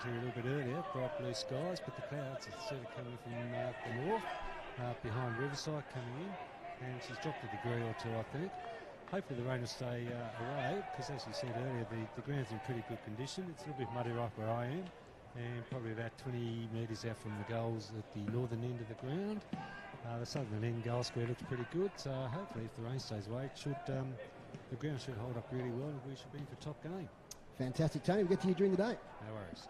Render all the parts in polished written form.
here a little bit earlier, bright blue skies, but the clouds are sort of coming from the north, behind Riverside coming in, and she's dropped a degree or two, I think. Hopefully the rain will stay away, because as you said earlier, the ground's in pretty good condition. It's a little bit muddy right where I am, and probably about 20 metres out from the goals at the northern end of the ground. The southern end goal square looks pretty good, so hopefully if the rain stays away, the ground should hold up really well, and we should be in for top game. Fantastic, Tony. We'll get to you during the day. No worries.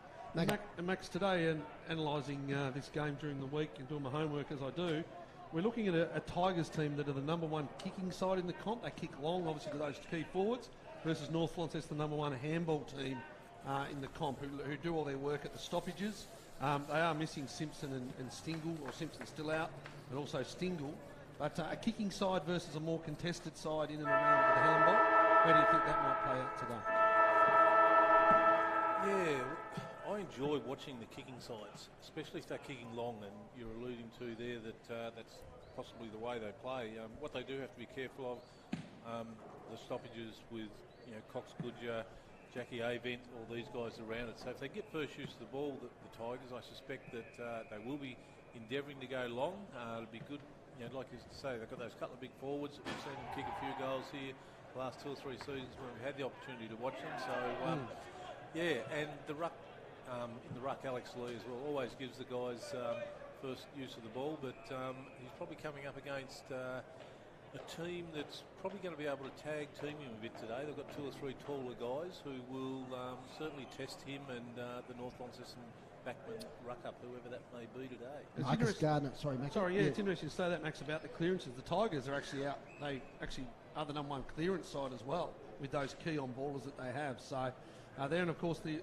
Max, today, and analysing this game during the week and doing my homework as I do, we're looking at a Tigers team that are the #1 kicking side in the comp. They kick long, obviously, to those key forwards, versus North Launceston, the #1 handball team in the comp, who do all their work at the stoppages. They are missing Simpson and Stingle, or Simpson's still out, but also Stingle. But a kicking side versus a more contested side in and around the handball, where do you think that might play out today? Yeah, I enjoy watching the kicking sides, especially if they're kicking long, and you're alluding to there that that's possibly the way they play. What they do have to be careful of, the stoppages with Cox Goodyer, Jackie Avent, all these guys around it. So if they get first use of the ball, the Tigers, I suspect that they will be endeavouring to go long. It'll be good, like you say, they've got those couple of big forwards. We've seen them kick a few goals here the last 2 or 3 seasons when we've had the opportunity to watch them. So, yeah, and the ruck, in the ruck, Alex Lee as well, always gives the guys first use of the ball, but he's probably coming up against a team that's probably going to be able to tag team him a bit today. They've got 2 or 3 taller guys who will certainly test him and the North Launceston backman ruck up, whoever that may be today. Marcus Gardner, sorry, Max. Sorry, yeah, it's interesting to say that, Max, about the clearances. The Tigers are actually out. They actually are the #1 clearance side as well, with those key on ballers that they have. So there, and of course the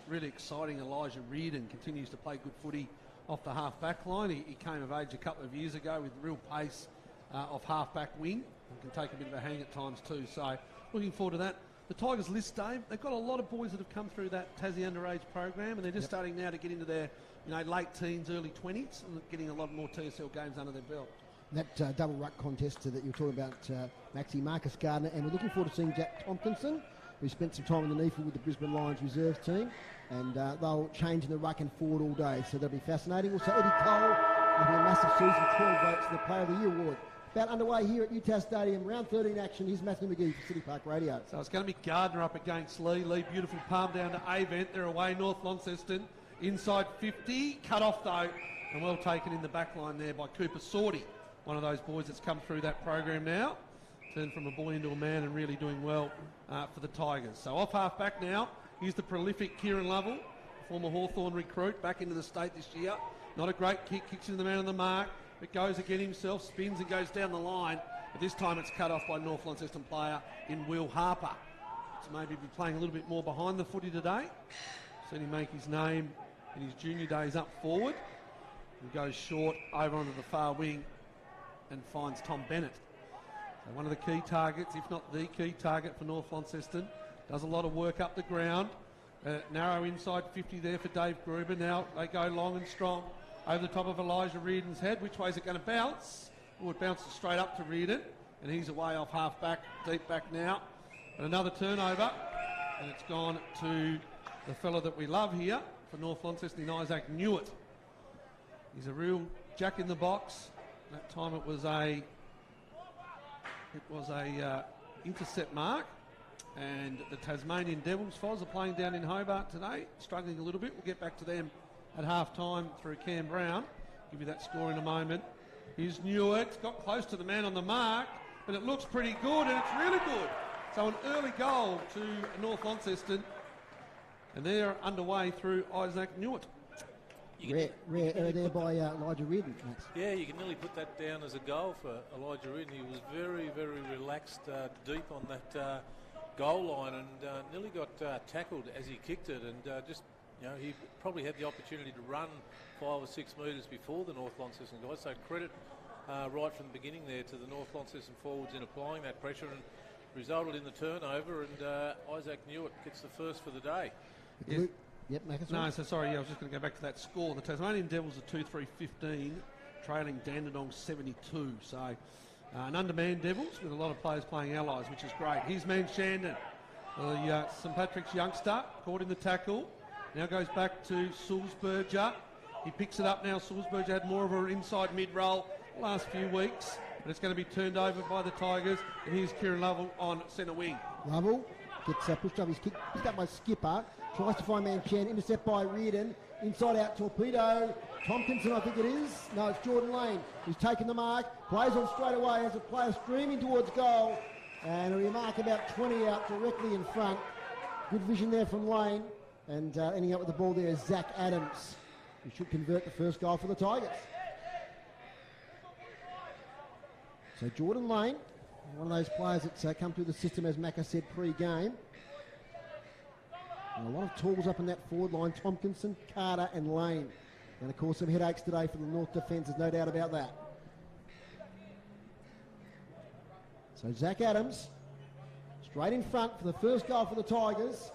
really exciting Elijah Reardon continues to play good footy off the half-back line. He came of age a couple of years ago with real pace off half-back wing, and can take a bit of a hang at times too. So looking forward to that. The Tigers list, Dave, they've got a lot of boys that have come through that Tassie underage program, and they're just starting now to get into their late teens, early 20s, and getting a lot more TSL games under their belt. That double ruck contest that you were talking about, Maxie, Marcus Gardner, and we're looking forward to seeing Jack Tompkinson, who spent some time in the NEFL with the Brisbane Lions reserve team, and they'll change in the ruck and forward all day, so that'll be fascinating. Also, Eddie Cole having a massive season, 12 votes for the Player of the Year award. About underway here at UTAS Stadium, round 13 action. Here's Matthew McGee for City Park Radio. So it's going to be Gardner up against Lee. Lee, beautiful palm down to Avent. They're away, North Launceston. Inside 50, cut off though, and well taken in the back line there by Cooper Sorty, one of those boys that's come through that program now. Turned from a boy into a man and really doing well for the Tigers. So off half back now, here's the prolific Kieran Lovell, former Hawthorn recruit, back into the state this year. Not a great kick, kicks into the man on the mark. It goes again himself, spins and goes down the line. But this time it's cut off by North Launceston player in Will Harper. So maybe be playing a little bit more behind the footy today. Seen him make his name in his junior days up forward. He goes short over onto the far wing and finds Tom Bennett. So one of the key targets, if not the key target for North Launceston. Does a lot of work up the ground. Narrow inside 50 there for Dave Gruber. Now they go long and strong over the top of Elijah Reardon's head. Which way is it going to bounce? Oh, it bounces straight up to Reardon, and he's away off half back, deep back now. And another turnover, and it's gone to the fella that we love here for North Launceston, Isaac Newitt. He's a real jack in the box. That time it was a intercept mark, and the Tasmanian Devils, Foz, are playing down in Hobart today, struggling a little bit. We'll get back to them at half-time through Cam Brown. Give you that score in a moment. Here's Newitt, got close to the man on the mark, but it looks pretty good, and it's really good. So an early goal to North Launceston, and they're underway through Isaac Newitt. Rare error there by Elijah Reardon, Max. Yeah, you can nearly put that down as a goal for Elijah Reardon. He was very, very relaxed deep on that goal line, and nearly got tackled as he kicked it, and he probably had the opportunity to run 5 or 6 metres before the North Launceston guys. So credit right from the beginning there to the North Launceston forwards in applying that pressure, and resulted in the turnover, and Isaac Newitt gets the first for the day. Yep, Macas. No, so sorry, I was just going to go back to that score. The Tasmanian Devils are 2-3-15, trailing Dandenong 72. So an undermanned Devils with a lot of players playing allies, which is great. Here's Man Shandon, the St Patrick's youngster, caught in the tackle. Now goes back to Sulzberger. He picks it up now. Sulzberger had more of an inside mid-roll last few weeks, but it's going to be turned over by the Tigers. And here's Kieran Lovell on centre wing. Lovell gets pushed up his kick, picked up by Skipper, tries to find Manchan, intercept by Reardon, inside out Torpedo, Tompkinson I think it is, no it's Jordan Lane, who's taken the mark, plays on straight away as a player streaming towards goal, and a remark about 20 out directly in front. Good vision there from Lane, and ending up with the ball there is Zach Adams, who should convert the first goal for the Tigers. So Jordan Lane, one of those players that's come through the system, as Macca said pre-game. And a lot of tools up in that forward line, Tompkinson, Carter and Lane. And of course some headaches today for the North defence, there's no doubt about that. So Zach Adams, straight in front for the first goal for the Tigers.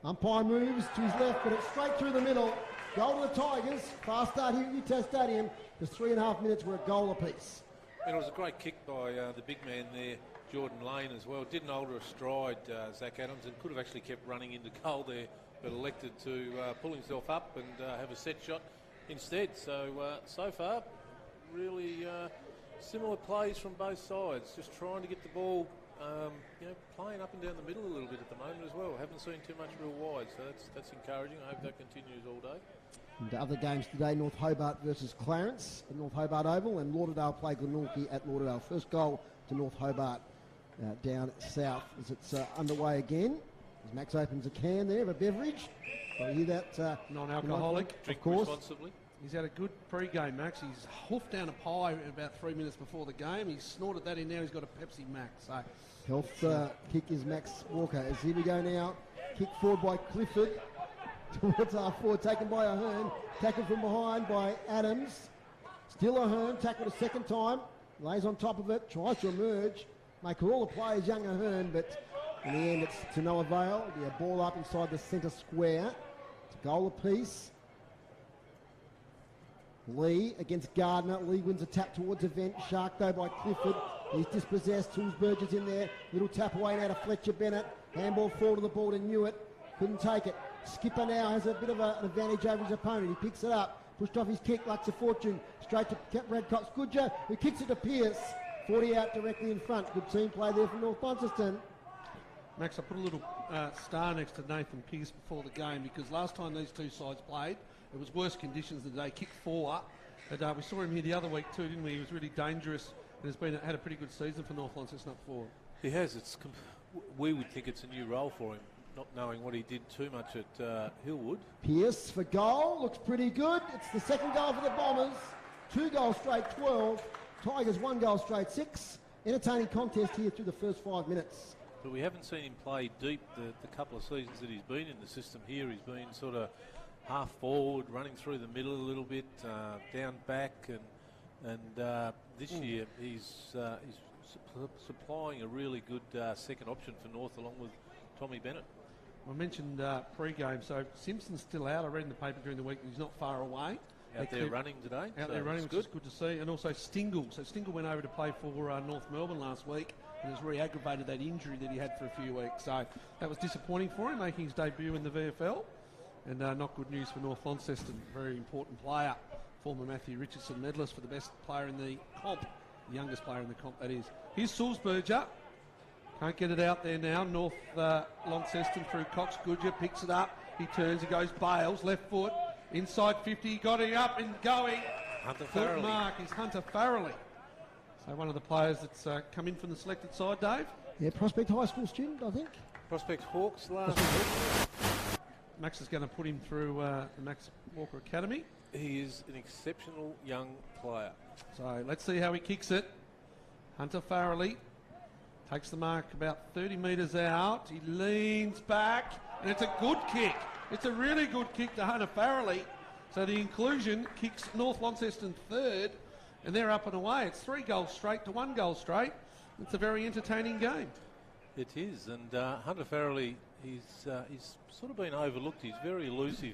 Umpire moves to his left, but it's straight through the middle. Goal to the Tigers, fast start here at UTAS Stadium. There's 3.5 minutes, we're a goal apiece. And it was a great kick by the big man there, Jordan Lane, as well. Didn't alter a stride, Zach Adams, and could have actually kept running into goal there, but elected to pull himself up and have a set shot instead. So, so far, really similar plays from both sides. Just trying to get the ball, playing up and down the middle a little bit at the moment as well. Haven't seen too much real wide, so that's encouraging. I hope that continues all day. And other games today, North Hobart versus Clarence at North Hobart Oval, and Lauderdale play Glenorchy at Lauderdale. First goal to North Hobart down south as it's underway again. As Max opens a can there of a beverage. I hear that. Non-alcoholic. Drink of course. responsibly. He's had a good pre-game, Max. He's hoofed down a pie about 3 minutes before the game. He's snorted that in now. He's got a Pepsi Max. So. Health kick is Max Walker. As here we go now. Kick forward by Clifford. Towards half forward, taken by Ahern. Tackled from behind by Adams. Still Ahern, tackled a second time. Lays on top of it, tries to emerge. Make all the players young Ahern, but in the end it's to no avail. It'll be a ball up inside the centre square. It's a goal apiece. Lee against Gardner. Lee wins a tap towards event. Shark though by Clifford. He's dispossessed. Sulzberger's in there. Little tap away now to Fletcher Bennett. Handball forward to the ball to Newitt. Couldn't take it. Skipper now has a bit of an advantage over his opponent. He picks it up. Pushed off his kick. Lucks a fortune. Straight to Brad Cox-Goodger, who kicks it to Pearce. 40 out directly in front. Good team play there from North Launceston. Max, I put a little star next to Nathan Pearce before the game because last time these two sides played, it was worse conditions than today. Kick 4. But we saw him here the other week too, didn't we? He was really dangerous and has had a pretty good season for North Launceston up forward. He has. We would think it's a new role for him, not knowing what he did too much at Hillwood. Pearce for goal. Looks pretty good. It's the second goal for the Bombers. 2 goals straight, 12. Tigers 1 goal straight, 6. Entertaining contest here through the first 5 minutes. But we haven't seen him play deep the couple of seasons that he's been in the system here. He's been sort of half forward, running through the middle a little bit, down back, and this year he's supplying a really good second option for North along with Tommy Bennett. I mentioned pre-game, so Simpson's still out. I read in the paper during the week that he's not far away. Out there running today. Out there running, which is good to see. And also Stingle. So Stingle went over to play for North Melbourne last week and has re-aggravated that injury that he had for a few weeks. So that was disappointing for him, making his debut in the VFL. And not good news for North Launceston. Very important player. Former Matthew Richardson medalist for the best player in the comp. The youngest player in the comp, that is. Here's Sulzberger. Can't get it out there now. North Launceston through Cox-Goodger. Picks it up. He turns. He goes Bales. Left foot. Inside 50. Got it up and going. Hunter Foot Farrelly. mark is Hunter Farrelly. So one of the players that's come in from the selected side, Dave. Yeah, Prospect High School student, I think. Prospect Hawks last week. Max is going to put him through the Max Walker Academy. He is an exceptional young player. So let's see how he kicks it. Hunter Farrelly takes the mark about 30 metres out. He leans back, and it's a good kick. It's a really good kick to Hunter Farrelly. So the inclusion kicks North Launceston third, and they're up and away. It's 3 goals straight to 1 goal straight. It's a very entertaining game. It is, and Hunter Farrelly, he's sort of been overlooked. He's very elusive.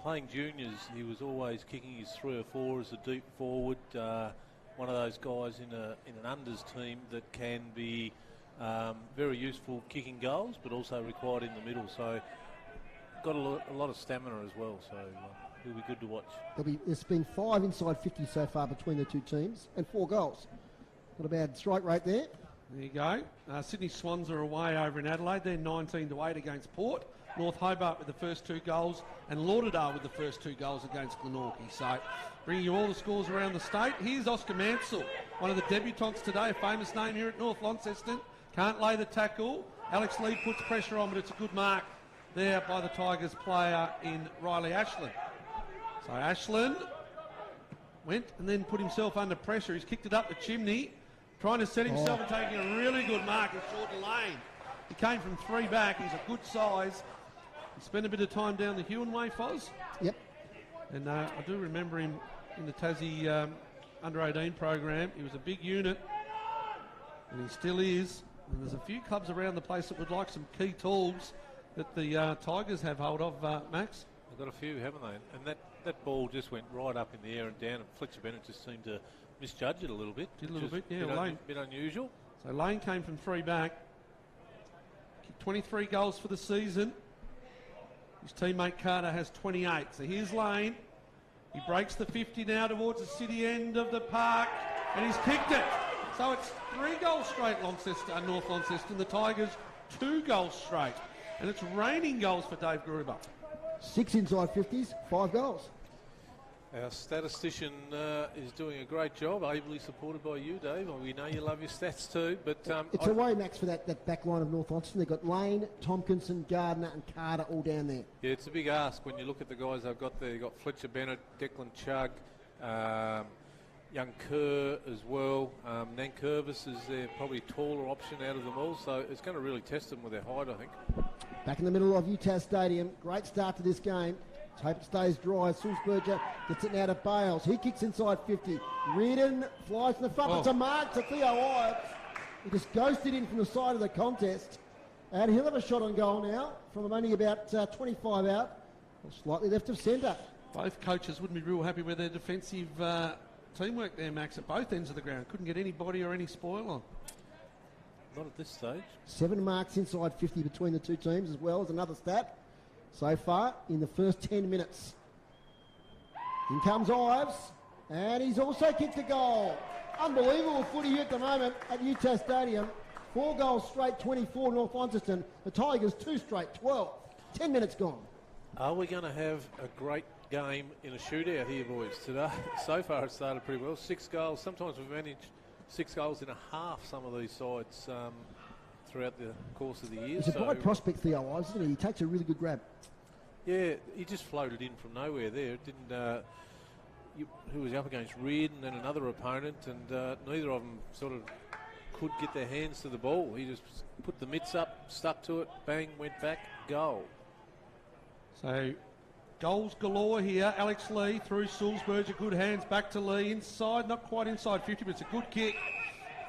Playing juniors, he was always kicking his 3 or 4 as a deep forward. One of those guys in an unders team that can be very useful kicking goals, but also required in the middle. So got a lot of stamina as well, so it'll be good to watch. There's been 5 inside 50 so far between the two teams and 4 goals. Not a bad strike rate there. There you go. Sydney Swans are away over in Adelaide. They're 19-8 against Port. North Hobart with the first 2 goals, and Lauderdale with the first 2 goals against Glenorchy. So, bringing you all the scores around the state. Here's Oscar Mansell, one of the debutants today, a famous name here at North Launceston. Can't lay the tackle. Alex Lee puts pressure on, but it's a good mark there by the Tigers player in Riley Ashland. So Ashland went and then put himself under pressure. He's kicked it up the chimney, trying to set himself and taking a really good mark at Jordan Lane. He came from 3 back. He's a good size. He spent a bit of time down the Huon way, Foz. Yep. And I do remember him in the Tassie under-18 program. He was a big unit, and he still is. And there's a few clubs around the place that would like some key tools that the Tigers have hold of, Max. They've got a few, haven't they? And that ball just went right up in the air and down, and Fletcher Bennett just seemed to misjudge it a little bit. Did a little bit, yeah. Bit unusual. So Lane came from 3 back. 23 goals for the season. His teammate Carter has 28. So here's Lane. He breaks the 50 now towards the city end of the park, and he's kicked it. So it's 3 goals straight, North Launceston. The Tigers 2 goals straight. And it's raining goals for Dave Gruber. 6 inside 50s, 5 goals. Our statistician is doing a great job, ably supported by you, Dave. We know you love your stats too, but... it's a way, Max, for that back line of North Launceston. They've got Lane, Tompkinson, Gardner and Carter all down there. Yeah, it's a big ask when you look at the guys they've got there. You've got Fletcher Bennett, Declan Chugg, young Kerr as well. Nankervis is their probably taller option out of them all, so it's going to really test them with their height, I think. Back in the middle of UTAS Stadium. Great start to this game. Let's hope it stays dry. Sulzberger gets it now to Bales. He kicks inside 50. Reardon flies to the front. It's a mark to Theo Ives. He just ghosted in from the side of the contest. And he'll have a shot on goal now from only about 25 out. Slightly left of centre. Both coaches wouldn't be real happy with their defensive teamwork there, Max, at both ends of the ground. Couldn't get any body or any spoil on. Not at this stage. 7 marks inside 50 between the two teams as well as another stat so far in the first 10 minutes. In comes Ives, and he's also kicked a goal. Unbelievable footy here at the moment at UTAS Stadium. 4 goals straight, 24 North Launceston. The Tigers 2 straight, 12. 10 minutes gone. Are we going to have a great game in a shootout here, boys, today? So far it started pretty well. 6 goals. Sometimes we've managed 6 goals in a half, some of these sides, throughout the course of the year. He's a bright prospect, Theo Ives, isn't he? He takes a really good grab. Yeah, he just floated in from nowhere there. It didn't... who was up against Reardon and another opponent, and neither of them sort of could get their hands to the ball. He just put the mitts up, stuck to it, bang, went back, goal. So, goals galore here. Alex Lee through Sulzberger, good hands, back to Lee, inside, not quite inside 50, but it's a good kick.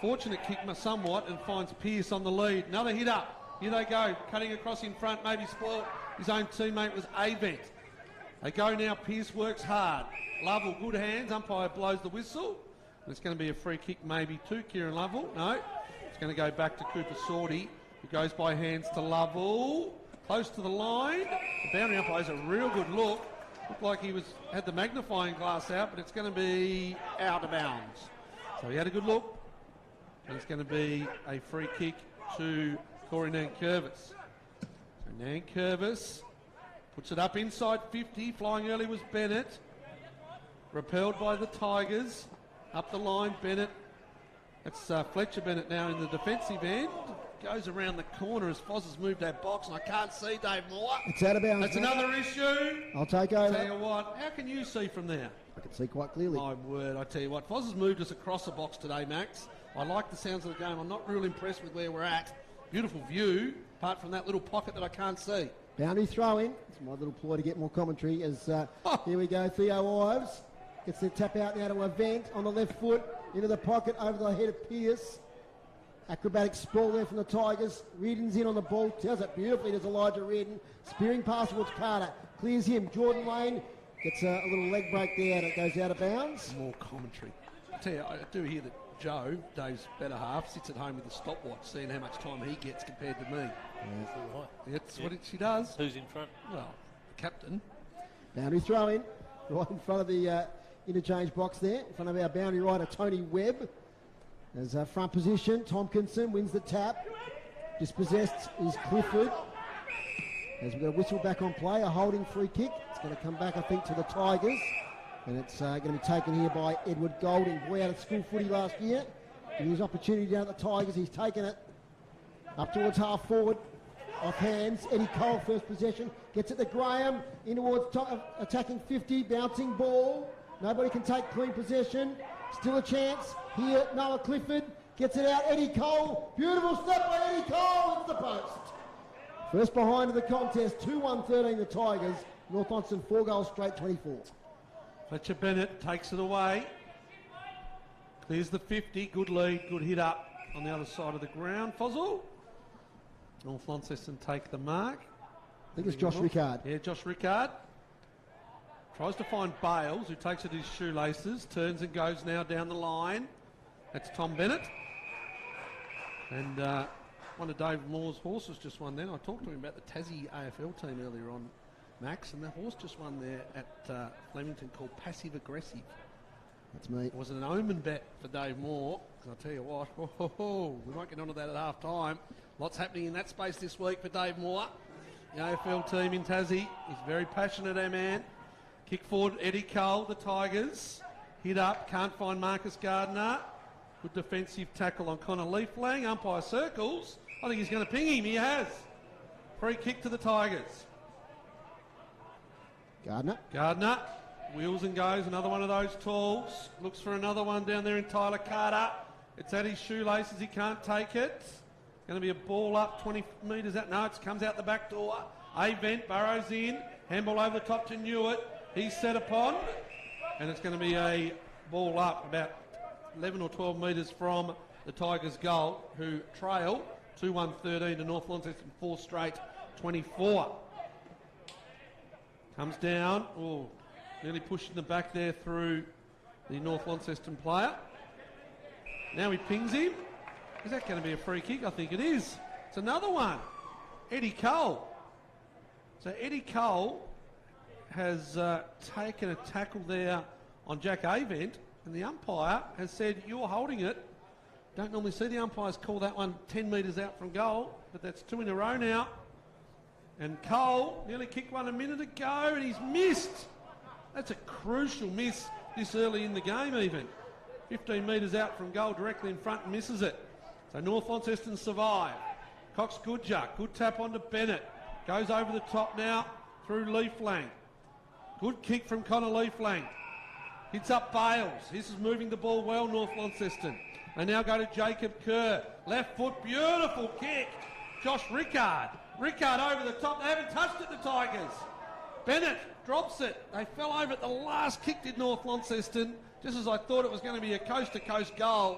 Fortunate kick somewhat, and finds Pearce on the lead. Another hit up. Here they go, cutting across in front, maybe spoiled. His own teammate was Avent. They go now, Pearce works hard. Lovell, good hands, umpire blows the whistle. And it's going to be a free kick maybe to Kieran Lovell. No, it's going to go back to Cooper Sorty, who goes by hands to Lovell. Close to the line. The boundary umpire has a real good look. Looked like he had the magnifying glass out, but it's going to be out of bounds. So he had a good look. And it's going to be a free kick to Corey Nankervis. So Nankervis puts it up inside 50. Flying early was Bennett. Repelled by the Tigers. Up the line, Bennett. That's Fletcher Bennett now in the defensive end. Goes around the corner as Foz has moved that box, and I can't see Dave Moore. It's out of bounds. That's another issue. I'll take over. Tell you what, how can you see from there? I can see quite clearly. My word, I tell you what, Foz has moved us across the box today, Max. I like the sounds of the game. I'm not real impressed with where we're at. Beautiful view, apart from that little pocket that I can't see. Boundary throw in. It's my little ploy to get more commentary as here we go. Theo Ives gets the tap out now to Event on the left foot. Into the pocket over the head of Pearce. Acrobatic sprawl there from the Tigers. Reardon's in on the ball. Tells it beautifully. There's Elijah Reardon. Spearing pass towards Carter. Clears him. Jordan Lane gets a little leg break there and it goes out of bounds. More commentary. I tell you, I do hear that Joe, Dave's better half, sits at home with a stopwatch, seeing how much time he gets compared to me. That's what she does. Who's in front? Well, the captain. Boundary throw in, right in front of the interchange box there, in front of our boundary rider, Tony Webb. As front position, Tompkinson wins the tap. Dispossessed is Clifford. As we've got a whistle back on play, a holding free kick. It's going to come back, I think, to the Tigers. And it's going to be taken here by Edward Golding, boy out of school footy last year. Giving his opportunity down at the Tigers. He's taken it up towards half forward. Off hands, Eddie Cole, first possession. Gets it to Graham, in towards attacking 50, bouncing ball. Nobody can take clean possession. Still a chance. Here, Noah Clifford gets it out. Eddie Cole, beautiful step by Eddie Cole. It's the post. First behind of the contest, 2-1-13 the Tigers. North Launceston 4 goals straight, 24. Fletcher Bennett takes it away. Clears the 50. Good lead, good hit up on the other side of the ground. Fozzle. North Launceston take the mark. I think it's Josh Rickard. Yeah, Josh Rickard. Tries to find Bales, who takes it his shoelaces. Turns and goes now down the line. That's Tom Bennett. And one of Dave Moore's horses just won then. I talked to him about the Tassie AFL team earlier on, Max, and the horse just won there at Flemington called Passive Aggressive. That's me. It was an omen bet for Dave Moore, because I'll tell you what, we won't get onto that at half time. Lots happening in that space this week for Dave Moore. The AFL team in Tassie. He's very passionate, our man. Kick forward, Eddie Cole, the Tigers. Hit up, can't find Marcus Gardner. Good defensive tackle on Connor Leaflang. Umpire circles. I think he's going to ping him. He has. Free kick to the Tigers. Gardner. Wheels and goes. Another one of those tools. Looks for another one down there in Tyler Carter. It's at his shoelaces. He can't take it. Going to be a ball up 20 metres out. No, it comes out the back door. Avent burrows in. Handball over the top to Newitt. He's set upon. And it's going to be a ball up about 11 or 12 metres from the Tigers' goal, who trail 2-1-13 to North Launceston 4 straight 24. Comes down. Oh, nearly pushing the back there through the North Launceston player. Now he pings him. Is that going to be a free kick? I think it is. It's another one. Eddie Cole. So Eddie Cole has taken a tackle there on Jack Avent, and the umpire has said, you're holding it. Don't normally see the umpires call that one 10 metres out from goal, but that's 2 in a row now. And Cole nearly kicked one a minute ago, and he's missed. That's a crucial miss this early in the game even. 15 metres out from goal, directly in front, and misses it. So North Launceston survive. Cox Goodger, good tap onto Bennett. Goes over the top now through Leaflang. Good kick from Connor Leaflang. Hits up Bales. This is moving the ball well, North Launceston. They now go to Jacob Kerr. Left foot, beautiful kick. Josh Rickard. Rickard over the top. They haven't touched it, the Tigers. Bennett drops it. They fell over at the last kick, did North Launceston, just as I thought it was going to be a coast-to-coast goal.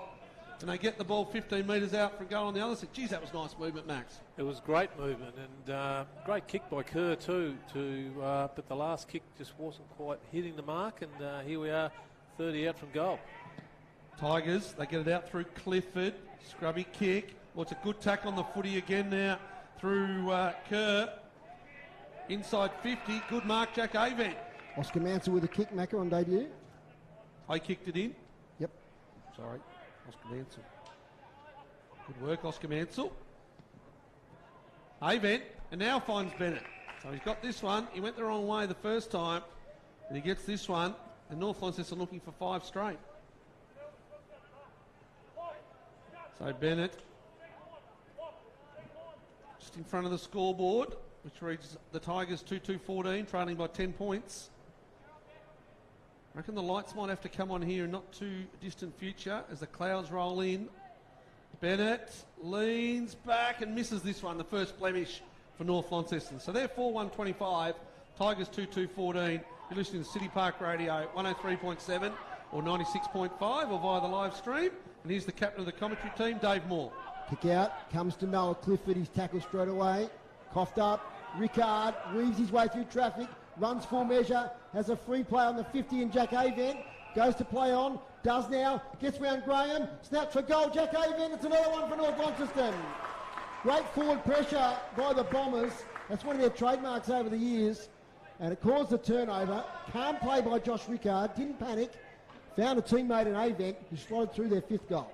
And they get the ball 15 metres out from goal on the other side. Geez, that was nice movement, Max. It was great movement and great kick by Kerr too. But the last kick just wasn't quite hitting the mark, and here we are, 30 out from goal. Tigers, they get it out through Clifford. Scrubby kick. Well, it's a good tack on the footy again now through Kerr. Inside 50. Good mark, Jack Avent. Oscar Mansell with a kick, Macca, on debut. I kicked it in. Yep. Sorry, Oscar Mansell. Good work, Oscar Mansell. Avent, and now finds Bennett. So he's got this one. He went the wrong way the first time, and he gets this one. And North Launceston looking for 5 straight. So Bennett, just in front of the scoreboard, which reads the Tigers 2-2-14, trailing by 10 points. I reckon the lights might have to come on here in not too distant future as the clouds roll in. Bennett leans back and misses this one, the first blemish for North Launceston. So they're 4-1-25, Tigers 2-2-14. You're listening to City Park Radio 103.7 or 96.5 or via the live stream. And here's the captain of the commentary team, Dave Moore. Kick out, comes to Noah Clifford, he's tackled straight away. Coughed up, Rickard weaves his way through traffic, runs full measure, has a free play on the 50 and Jack Avent. goes to play on, does now, gets round Graham, snaps for goal, Jack Avent, it's another one for North Launceston. Great forward pressure by the Bombers. That's one of their trademarks over the years. And it caused the turnover. Calm play by Josh Rickard, didn't panic. Found a teammate in Avent who slotted through their 5th goal.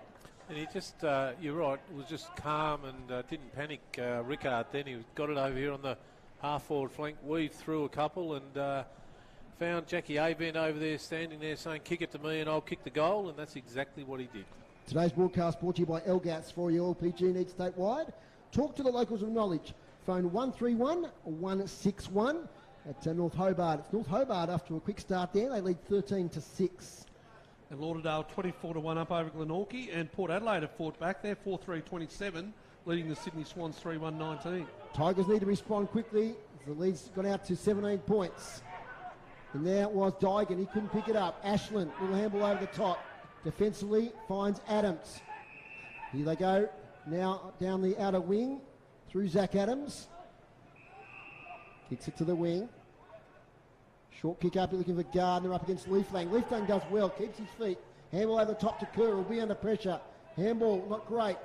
And he just, you're right, was just calm and didn't panic. Rickard then, he got it over here on the half-forward flank, weaved through a couple and found Jackie Avent over there standing there saying, kick it to me and I'll kick the goal, and that's exactly what he did. Today's broadcast brought to you by LGATS for your LPG needs statewide. Talk to the locals of knowledge. Phone 131 161 at North Hobart. It's North Hobart after a quick start there. They lead 13-6. And Lauderdale 24-1 up over Glenorchy, and Port Adelaide have fought back there 4-3-27, leading the Sydney Swans 3-1-19. Tigers need to respond quickly. The lead's gone out to 17 points. And there was Dygan. He couldn't pick it up. Ashland, little handball over the top. Defensively finds Adams. Here they go. Now down the outer wing through Zach Adams. Kicks it to the wing. Short kick up, looking for Gardner up against Leaflang. Leaflang does well, keeps his feet. Handball over the top to Kerr, will be under pressure. Handball, not great.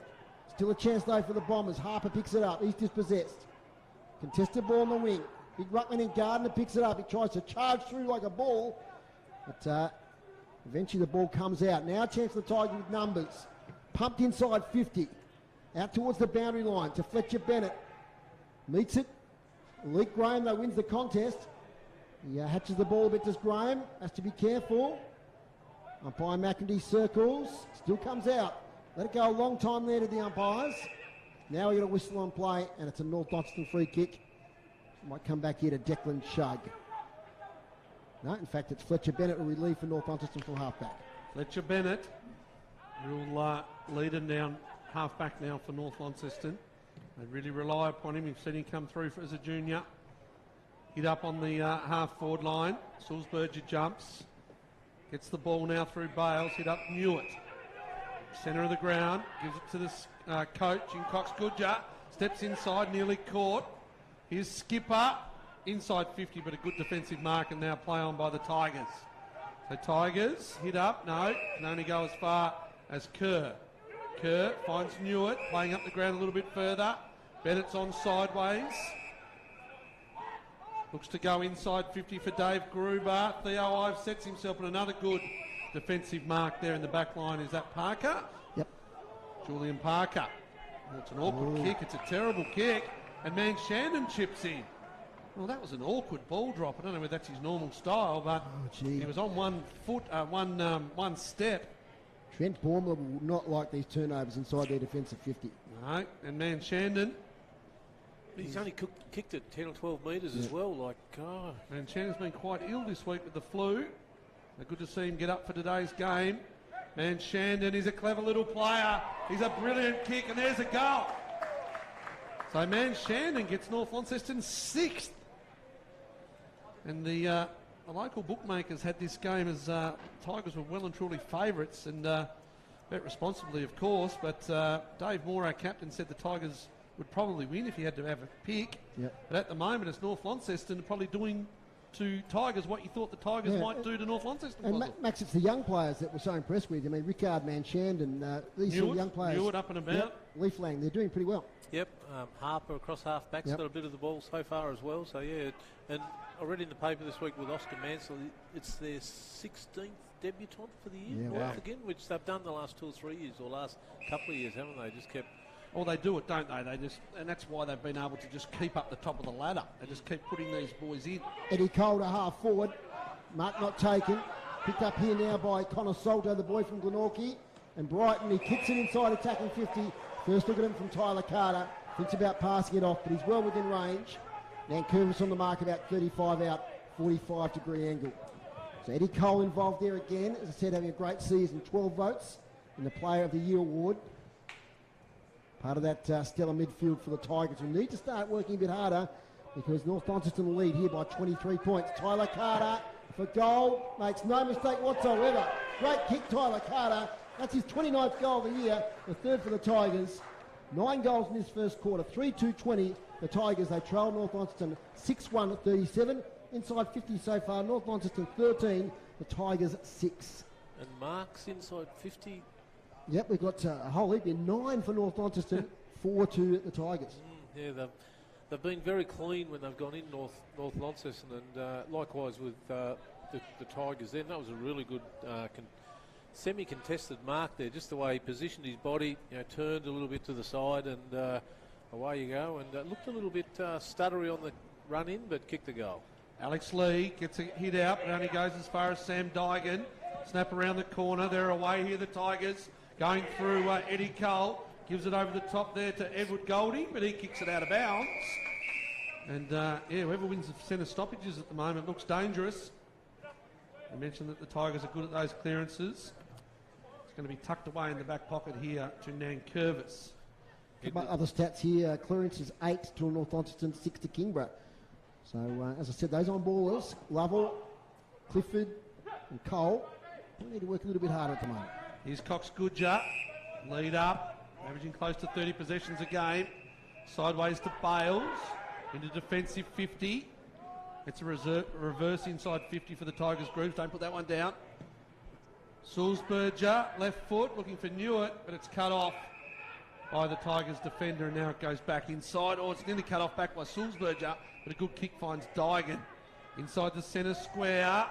Still a chance though for the Bombers. Harper picks it up, he's dispossessed. Contested ball on the wing. Big ruckman in Gardner picks it up. He tries to charge through like a ball. But eventually the ball comes out. Now a chance for the Tigers with numbers. Pumped inside 50. Out towards the boundary line to Fletcher Bennett. Meets it. Luke Graham though wins the contest. He hatches the ball a bit, does Graham. Has to be careful. Umpire McIntyre circles. Still comes out. Let it go a long time there to the umpires. Now we got a whistle on play, and it's a North Launceston free kick. Might come back here to Declan Shug. No, in fact, it's Fletcher Bennett will relieve for North Launceston from halfback. Fletcher Bennett will lead him down halfback now for North Launceston. They really rely upon him. You've seen him come through as a junior. Hit up on the half-forward line. Sulzberger jumps. Gets the ball now through Bales. Hit up Newitt. Centre of the ground. Gives it to the coach in Cox Goodger. Steps inside, nearly caught. Here's Skipper. Inside 50, but a good defensive mark, and now play on by the Tigers. So Tigers hit up. No, can only go as far as Kerr. Kerr finds Newitt. Playing up the ground a little bit further. Bennett's on sideways. Looks to go inside 50 for Dave Gruber. Theo Ives sets himself on another good defensive mark there in the back line. Is that Parker? Yep. Julian Parker. Well, it's an awkward kick. It's a terrible kick. And man, Shandon chips in. Well, that was an awkward ball drop. I don't know whether that's his normal style, but he was on 1 foot, one step. Trent Bournemouth will not like these turnovers inside their defensive 50. No, and man, Shandon. He's only kicked it 10 or 12 metres as well. Like, God. And Shannon's been quite ill this week with the flu. Good to see him get up for today's game. Man, Shandon is a clever little player. He's a brilliant kick, and there's a goal. So man, Shandon gets North Launceston 6th. And the local bookmakers had this game as Tigers were well and truly favourites, and bet responsibly, of course. But Dave Moore, our captain, said the Tigers would probably win if he had to have a pick. Yep. But at the moment, it's North Launceston probably doing to Tigers what you thought the Tigers might do to North Launceston. And Max, it's the young players that we're so impressed with. I mean, Rickard, Manchand, these sort of young players. Newitt up and about. Yep. Leaflang, they're doing pretty well. Yep, Harper across half-back's got a bit of the ball so far as well. So, yeah, and I read in the paper this week with Oscar Mansell, it's their 16th debutant for the year, again, which they've done the last 2 or 3 years, or last couple of years, haven't they? Just kept... Well, they do it, don't they? And that's why they've been able to just keep up the top of the ladder. They just keep putting these boys in. Eddie Calder, half forward. Mark not taken. Picked up here now by Connor Salto, the boy from Glenorchy. And Brighton, he kicks it inside, attacking 50. First look at him from Tyler Carter. Thinks about passing it off, but he's well within range. Nankervis on the mark, about 35 out, 45-degree angle. So Eddie Cole involved there again. As I said, having a great season, 12 votes in the Player of the Year award. Part of that stellar midfield for the Tigers, who need to start working a bit harder because North Launceston lead here by 23 points. Tyler Carter for goal, makes no mistake whatsoever. Great kick, Tyler Carter. That's his 29th goal of the year, the third for the Tigers. 9 goals in this first quarter, 3-2-20. The Tigers, they trail North Launceston 6-1 at 37. Inside 50 so far, North Launceston 13. The Tigers 6. And Mark's inside 50. Yep, we've got a whole heap here. 9 for North Launceston, 4-2 at the Tigers. Yeah, they've been very clean when they've gone in North Launceston, and likewise with the Tigers then. That was a really good semi-contested mark there, just the way he positioned his body, turned a little bit to the side, and away you go. And looked a little bit stuttery on the run in, but kicked the goal. Alex Lee gets a hit out, but only goes as far as Sam Dygan. Snap around the corner. They're away here, the Tigers. Going through Eddie Cole. Gives it over the top there to Edward Golding, but he kicks it out of bounds. And, whoever wins the centre stoppages at the moment looks dangerous. I mentioned that the Tigers are good at those clearances. It's going to be tucked away in the back pocket here to Nankervis. Other stats here, clearance is 8 to North Launceston, 6 to Kingborough. So, as I said, those on-ballers, Lovell, Clifford and Cole, we need to work a little bit harder at the moment. Here's Cox Goodger, lead up, averaging close to 30 possessions a game. Sideways to Bales, into defensive 50. It's a reverse inside 50 for the Tigers groups. Don't put that one down. Sulzberger, left foot, looking for Newitt, but it's cut off by the Tigers defender, and now it goes back inside. Oh, it's nearly cut off back by Sulzberger, but a good kick finds Dygan. Inside the centre square.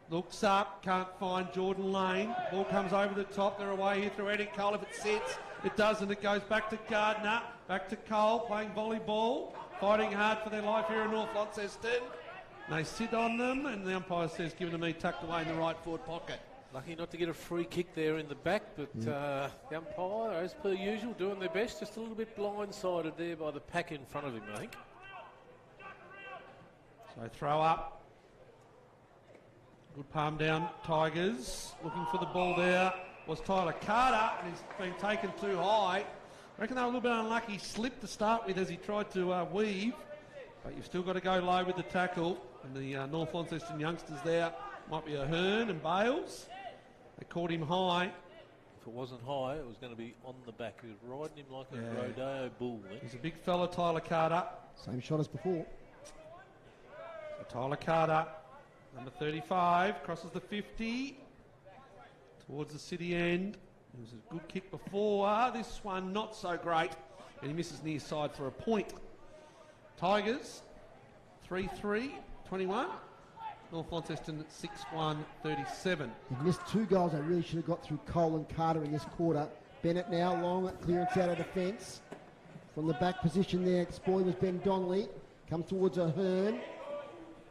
Looks up, can't find Jordan Lane. Ball comes over the top. They're away here through Eddie Cole. If it sits, it doesn't. It goes back to Gardner. Back to Cole, playing volleyball. Fighting hard for their life here in North Launceston. They sit on them, and the umpire says, give it to me, tucked away in the right forward pocket. Lucky not to get a free kick there in the back, but the umpire, as per usual, doing their best. Just a little bit blindsided there by the pack in front of him, I think. So throw up. Good palm down, Tigers. Looking for the ball there was Tyler Carter, and he's been taken too high. I reckon they were a little bit unlucky. Slipped to start with as he tried to weave, but you've still got to go low with the tackle. And the North Launceston youngsters there might be Ahern and Bales. They caught him high. If it wasn't high, it was going to be on the back. He was riding him like a rodeo bull. He's a big fella, Tyler Carter. Same shot as before. So Tyler Carter, number 35, crosses the 50 towards the city end. It was a good kick before. This one not so great, and he misses near side for a point. Tigers 3-3, 21. North Launceston 6-1, 37. They've missed 2 goals they really should have got through Cole and Carter in this quarter. Bennett now, long clearance out of defence. From the back position there, spoiling was Ben Donnelly. Comes towards Ahern.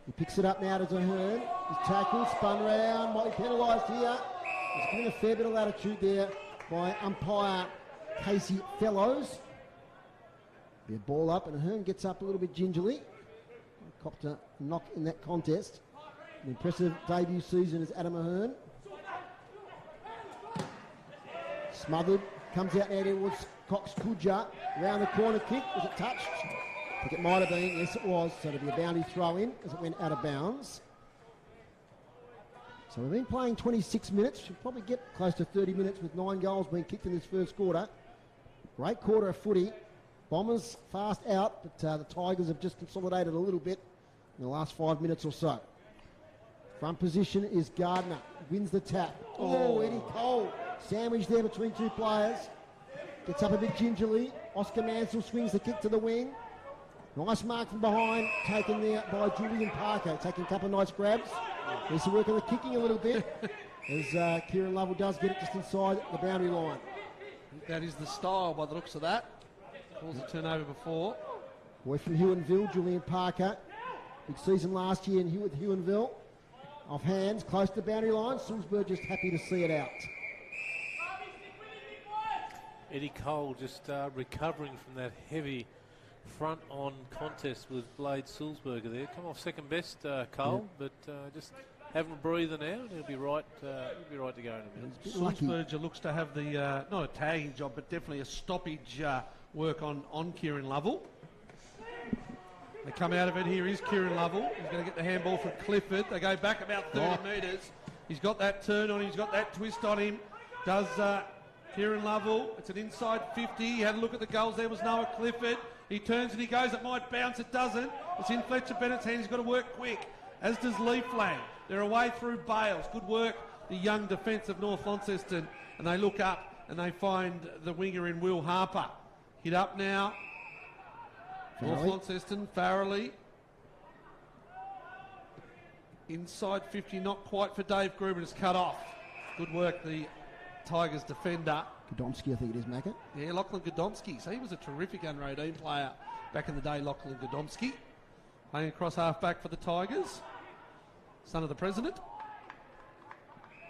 He picks it up now to Ahern. He's tackled, spun round, might be penalised here. There's been a fair bit of latitude there by umpire Casey Fellows. Be a ball up, and Ahern gets up a little bit gingerly. Copped a knock in that contest. An impressive debut season is Adam Ahern. Smothered, comes out now towards Cox Kudja. Round the corner kick, was it touched? I think it might have been, yes it was. So it'll be a boundary throw in as it went out of bounds. So we've been playing 26 minutes. Should probably get close to 30 minutes with 9 goals being kicked in this first quarter. Great quarter of footy. Bombers fast out, but the Tigers have just consolidated a little bit in the last 5 minutes or so. Front position is Gardner. Wins the tap. Oh, Eddie Cole. Sandwiched there between 2 players. Gets up a bit gingerly. Oscar Mansell swings the kick to the wing. Nice mark from behind, taken there by Julian Parker, taking a couple of nice grabs. Needs to work on the kicking a little bit, as Kieran Lovell does get it just inside the boundary line. That is the style by the looks of that. Calls a turnover before. Boy from Huonville, Julian Parker. Big season last year in with Huonville. Off hands, close to the boundary line. Sulzberg just happy to see it out. Eddie Cole just recovering from that heavy front-on contest with Blade Sulzberger there. Come off second best, Cole, but just having a breather now, and he'll be right to go in a minute. Sulzberger looks to have the, not a tagging job, but definitely a stoppage work on Kieran Lovell. They come out of it. Here is Kieran Lovell. He's going to get the handball from Clifford. They go back about 30 metres. He's got that turn on him. He's got that twist on him. Does Kieran Lovell. It's an inside 50. He had a look at the goals. There was Noah Clifford. He turns and he goes. It might bounce. It doesn't. It's in Fletcher Bennett's hand. He's got to work quick, as does Lee Flang. They're away through Bales. Good work, the young defence of North Launceston. And they look up and they find the winger in Will Harper. Hit up now. North Launceston, Farrelly. Inside 50, not quite for Dave Gruber. It's cut off. Good work, the Tigers defender. Godomski, I think it is, Macca. Yeah, Lachlan Godomski. So he was a terrific under-18 player back in the day, Lachlan Godomski. Playing across half-back for the Tigers. Son of the president.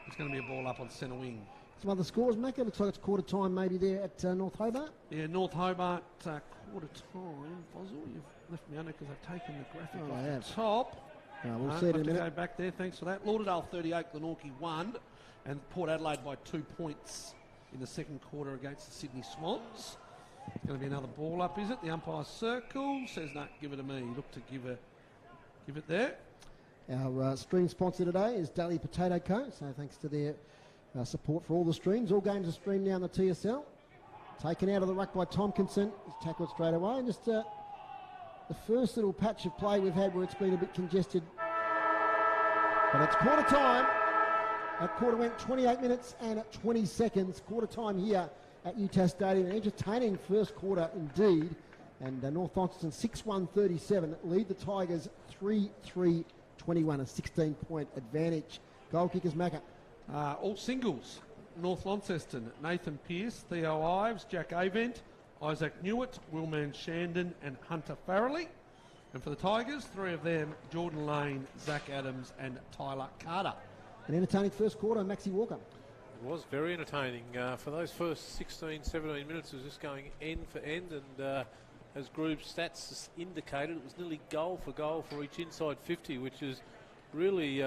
There's going to be a ball up on centre wing. Some other scores, Macca. Looks like it's quarter time maybe there at North Hobart. Yeah, North Hobart, quarter time. Fozzel, you've left me under because I've taken the graphic off the top. We'll see it in a minute. Go back there, thanks for that. Lauderdale 38, Glenorchy 1, and Port Adelaide by 2 points in the second quarter against the Sydney Swans. It's going to be another ball up, is it? The umpire circle says, no, give it to me. Look to give it there. Our stream sponsor today is DALY Potato Co. So thanks to their support for all the streams. All games are streamed now in the TSL. Taken out of the ruck by Tompkinson. He's tackled straight away. And just the first little patch of play we've had where it's been a bit congested. But it's quarter time. That quarter went 28 minutes and 20 seconds. Quarter time here at UTAS Stadium. An entertaining first quarter indeed. And North Launceston 6-1-37 lead the Tigers 3-3-21, a 16-point advantage. Goal kickers, Macca. All singles. North Launceston, Nathan Pearce, Theo Ives, Jack Avent, Isaac Newitt, Willman Shandon and Hunter Farrelly. And for the Tigers, 3 of them, Jordan Lane, Zach Adams and Tyler Carter. An entertaining first quarter, Maxie Walker. It was very entertaining. For those first 16, 17 minutes, it was just going end for end, and as Grube's stats indicated, it was nearly goal for each inside 50, which is really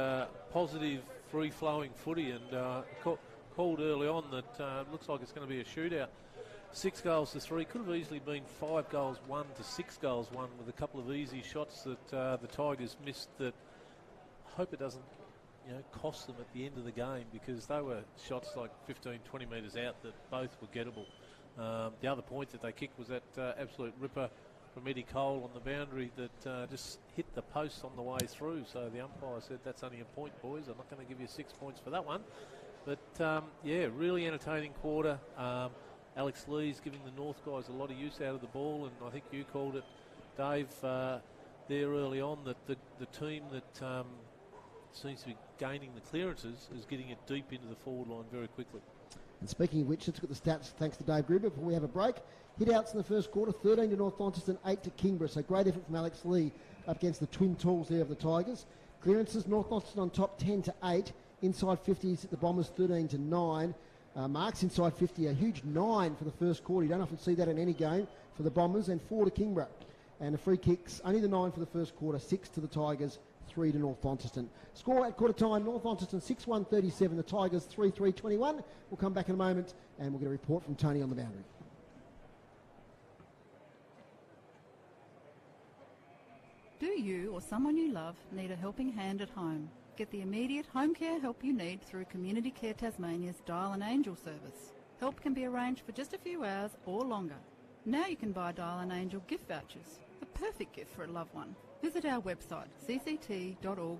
positive, free-flowing footy, and called early on that looks like it's going to be a shootout. 6 goals to 3, could have easily been 5 goals 1 to 6 goals 1 with a couple of easy shots that the Tigers missed that I hope it doesn't cost them at the end of the game, because they were shots like 15, 20 metres out that both were gettable. The other point that they kicked was that absolute ripper from Eddie Cole on the boundary that just hit the post on the way through. So the umpire said, that's only a point, boys. I'm not going to give you 6 points for that one. But, yeah, really entertaining quarter. Alex Lee's giving the North guys a lot of use out of the ball, and I think you called it, Dave, there early on, that the team that seems to be gaining the clearances is getting it deep into the forward line very quickly. And speaking of which, let's look at the stats thanks to Dave Gruber before we have a break. Hit-outs in the first quarter, 13 to North Launceston, 8 to Kingborough. So great effort from Alex Lee up against the twin tools there of the Tigers. Clearances, North Launceston on top, 10 to 8. Inside 50s at the Bombers, 13 to 9. Marks inside 50, a huge 9 for the first quarter. You don't often see that in any game for the Bombers, and 4 to Kingborough. And the free kicks, only the 9 for the first quarter, 6 to the Tigers, 3 to North Launceston. Score at quarter time, North Launceston 6-1-37, the Tigers 3-3-21. We'll come back in a moment and we'll get a report from Tony on the boundary. Do you or someone you love need a helping hand at home? Get the immediate home care help you need through Community Care Tasmania's Dial an Angel service. Help can be arranged for just a few hours or longer. Now you can buy Dial an Angel gift vouchers, the perfect gift for a loved one. Visit our website, cct.org.au.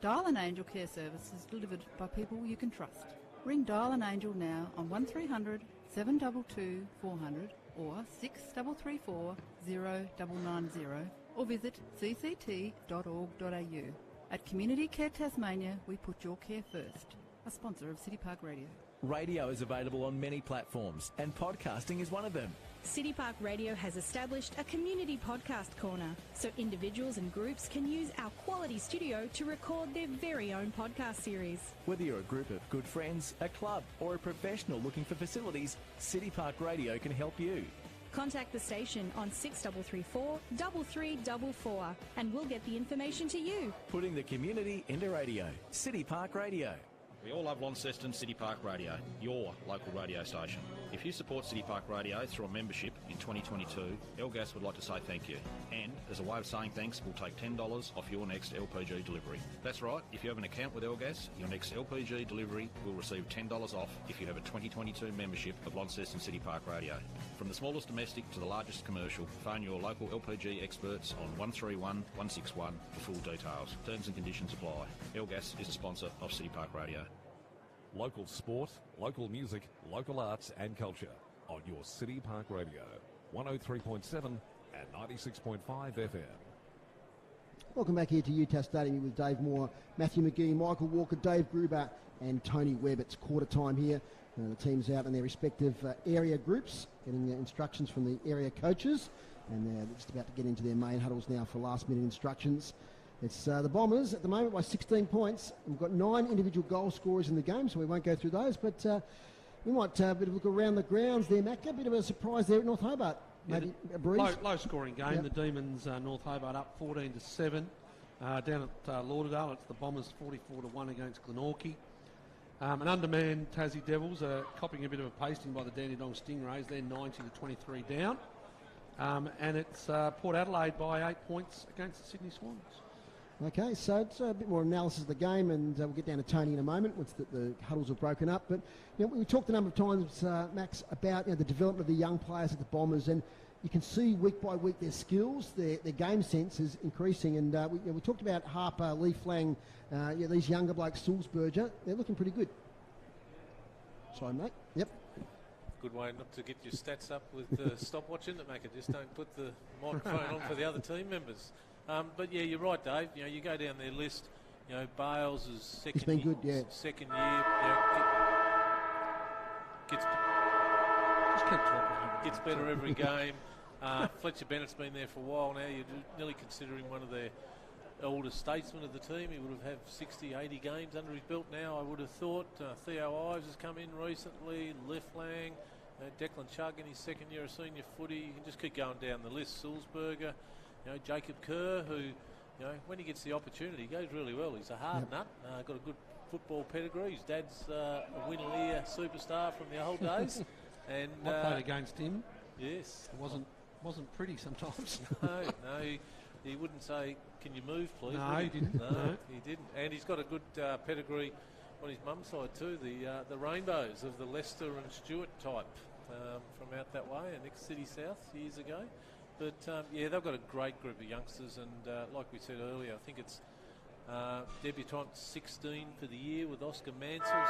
Dial an Angel care service is delivered by people you can trust. Ring Dial an Angel now on 1300 722 400 or 6334 0990 or visit cct.org.au. At Community Care Tasmania, we put your care first. A sponsor of City Park Radio. Radio is available on many platforms, and podcasting is one of them. City Park Radio has established a community podcast corner, so individuals and groups can use our quality studio to record their very own podcast series. Whether you're a group of good friends, a club, or a professional looking for facilities, City Park Radio can help you. Contact the station on 6334 3344 and we'll get the information to you. Putting the community into radio. City Park Radio. We all love Launceston City Park Radio, your local radio station. If you support City Park Radio through a membership in 2022, Elgas would like to say thank you. And as a way of saying thanks, we'll take $10 off your next LPG delivery. That's right, if you have an account with Elgas, your next LPG delivery will receive $10 off if you have a 2022 membership of Launceston City Park Radio. From the smallest domestic to the largest commercial, phone your local LPG experts on 131 161 for full details. Terms and conditions apply. Elgas is a sponsor of City Park Radio. Local sport, local music, local arts and culture on your City Park Radio. 103.7 and 96.5 FM. Welcome back here to UTAS Stadium with Dave Moore, Matthew McGee, Michael Walker, Dave Gruber and Tony Webb. It's quarter time here. The teams out in their respective area groups, getting instructions from the area coaches, and they're just about to get into their main huddles now for last-minute instructions. It's the Bombers at the moment by 16 points. We've got 9 individual goal scorers in the game, so we won't go through those, but we might have a bit of a look around the grounds there, Macca. A bit of a surprise there at North Hobart. Maybe a breeze. Low scoring game. Yep. The Demons, North Hobart up 14-7. Down at Lauderdale, it's the Bombers 44-1 against Glenorchy. An undermanned Tassie Devils are copying a bit of a pasting by the Dandenong Stingrays. They're 90-23 down. And it's Port Adelaide by 8 points against the Sydney Swans. Okay, so it's a bit more analysis of the game, and we'll get down to Tony in a moment once the huddles are broken up. But we talked a number of times, Max, about the development of the young players at the Bombers, and you can see week by week their skills, their game sense is increasing. And we talked about Harper, Lee Flang, these younger blokes, Sulzberger, they're looking pretty good. Sorry, mate. Yep. Good way not to get your stats up with the stopwatch in it, make it. Just don't put the microphone on for the other team members. But yeah, you're right, Dave. You go down their list. Bales is second. He's been good, yeah. Second year. Gets better every game. Fletcher Bennett's been there for a while now. You're nearly considering one of their older statesmen of the team. He would have 60, 80 games under his belt now, I would have thought. Theo Ives has come in recently. Leflang, Declan Chugg in his second year of senior footy. You can just keep going down the list. Sulzberger. Jacob Kerr, who, when he gets the opportunity, goes really well. He's a hard nut, got a good football pedigree. His dad's a Winaleer superstar from the old days. And I played against him. Yes. It wasn't pretty sometimes. No, he wouldn't say, "Can you move, please?" No, he didn't. No, he didn't. And he's got a good pedigree on his mum's side too. The Rainbows of the Leicester and Stewart type from out that way, next City South years ago. But, they've got a great group of youngsters, and like we said earlier, I think it's debutant 16 for the year with Oscar Mansell.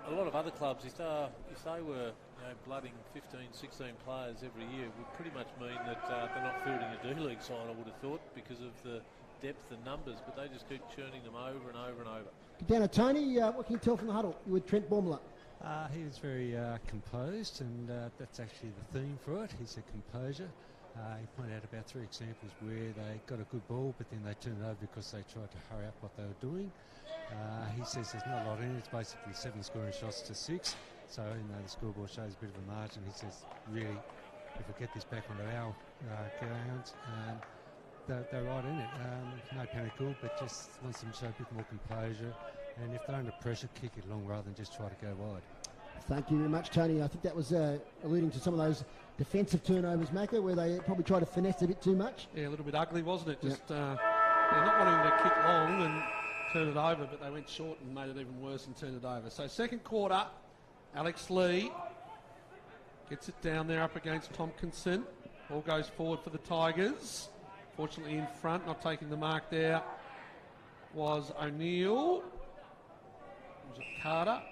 So a lot of other clubs, if they were blooding 15, 16 players every year, would pretty much mean that they're not fielding a D-League side, I would have thought, because of the depth and numbers, but they just keep churning them over and over and over. Down to Tony, what can you tell from the huddle with Trent Baumler? He was very composed, and that's actually the theme for it. He's a composure. He pointed out about 3 examples where they got a good ball, but then they turned it over because they tried to hurry up what they were doing. He says there's not a lot in it. It's basically 7 scoring shots to 6. So, the scoreboard shows a bit of a margin. He says, really, if we get this back onto our grounds, they're right in it. No panic call, but just wants them to show a bit more composure. And if they're under pressure, kick it along rather than just try to go wide. Thank you very much, Tony. I think that was alluding to some of those defensive turnovers, Macca, where they probably tried to finesse a bit too much. Yeah, a little bit ugly, wasn't it? Just not wanting to kick long and turn it over, but they went short and made it even worse and turned it over. So second quarter, Alex Lee gets it down there up against Tompkinson. Ball goes forward for the Tigers. Fortunately in front, not taking the mark there, was O'Neill. Was it Carter?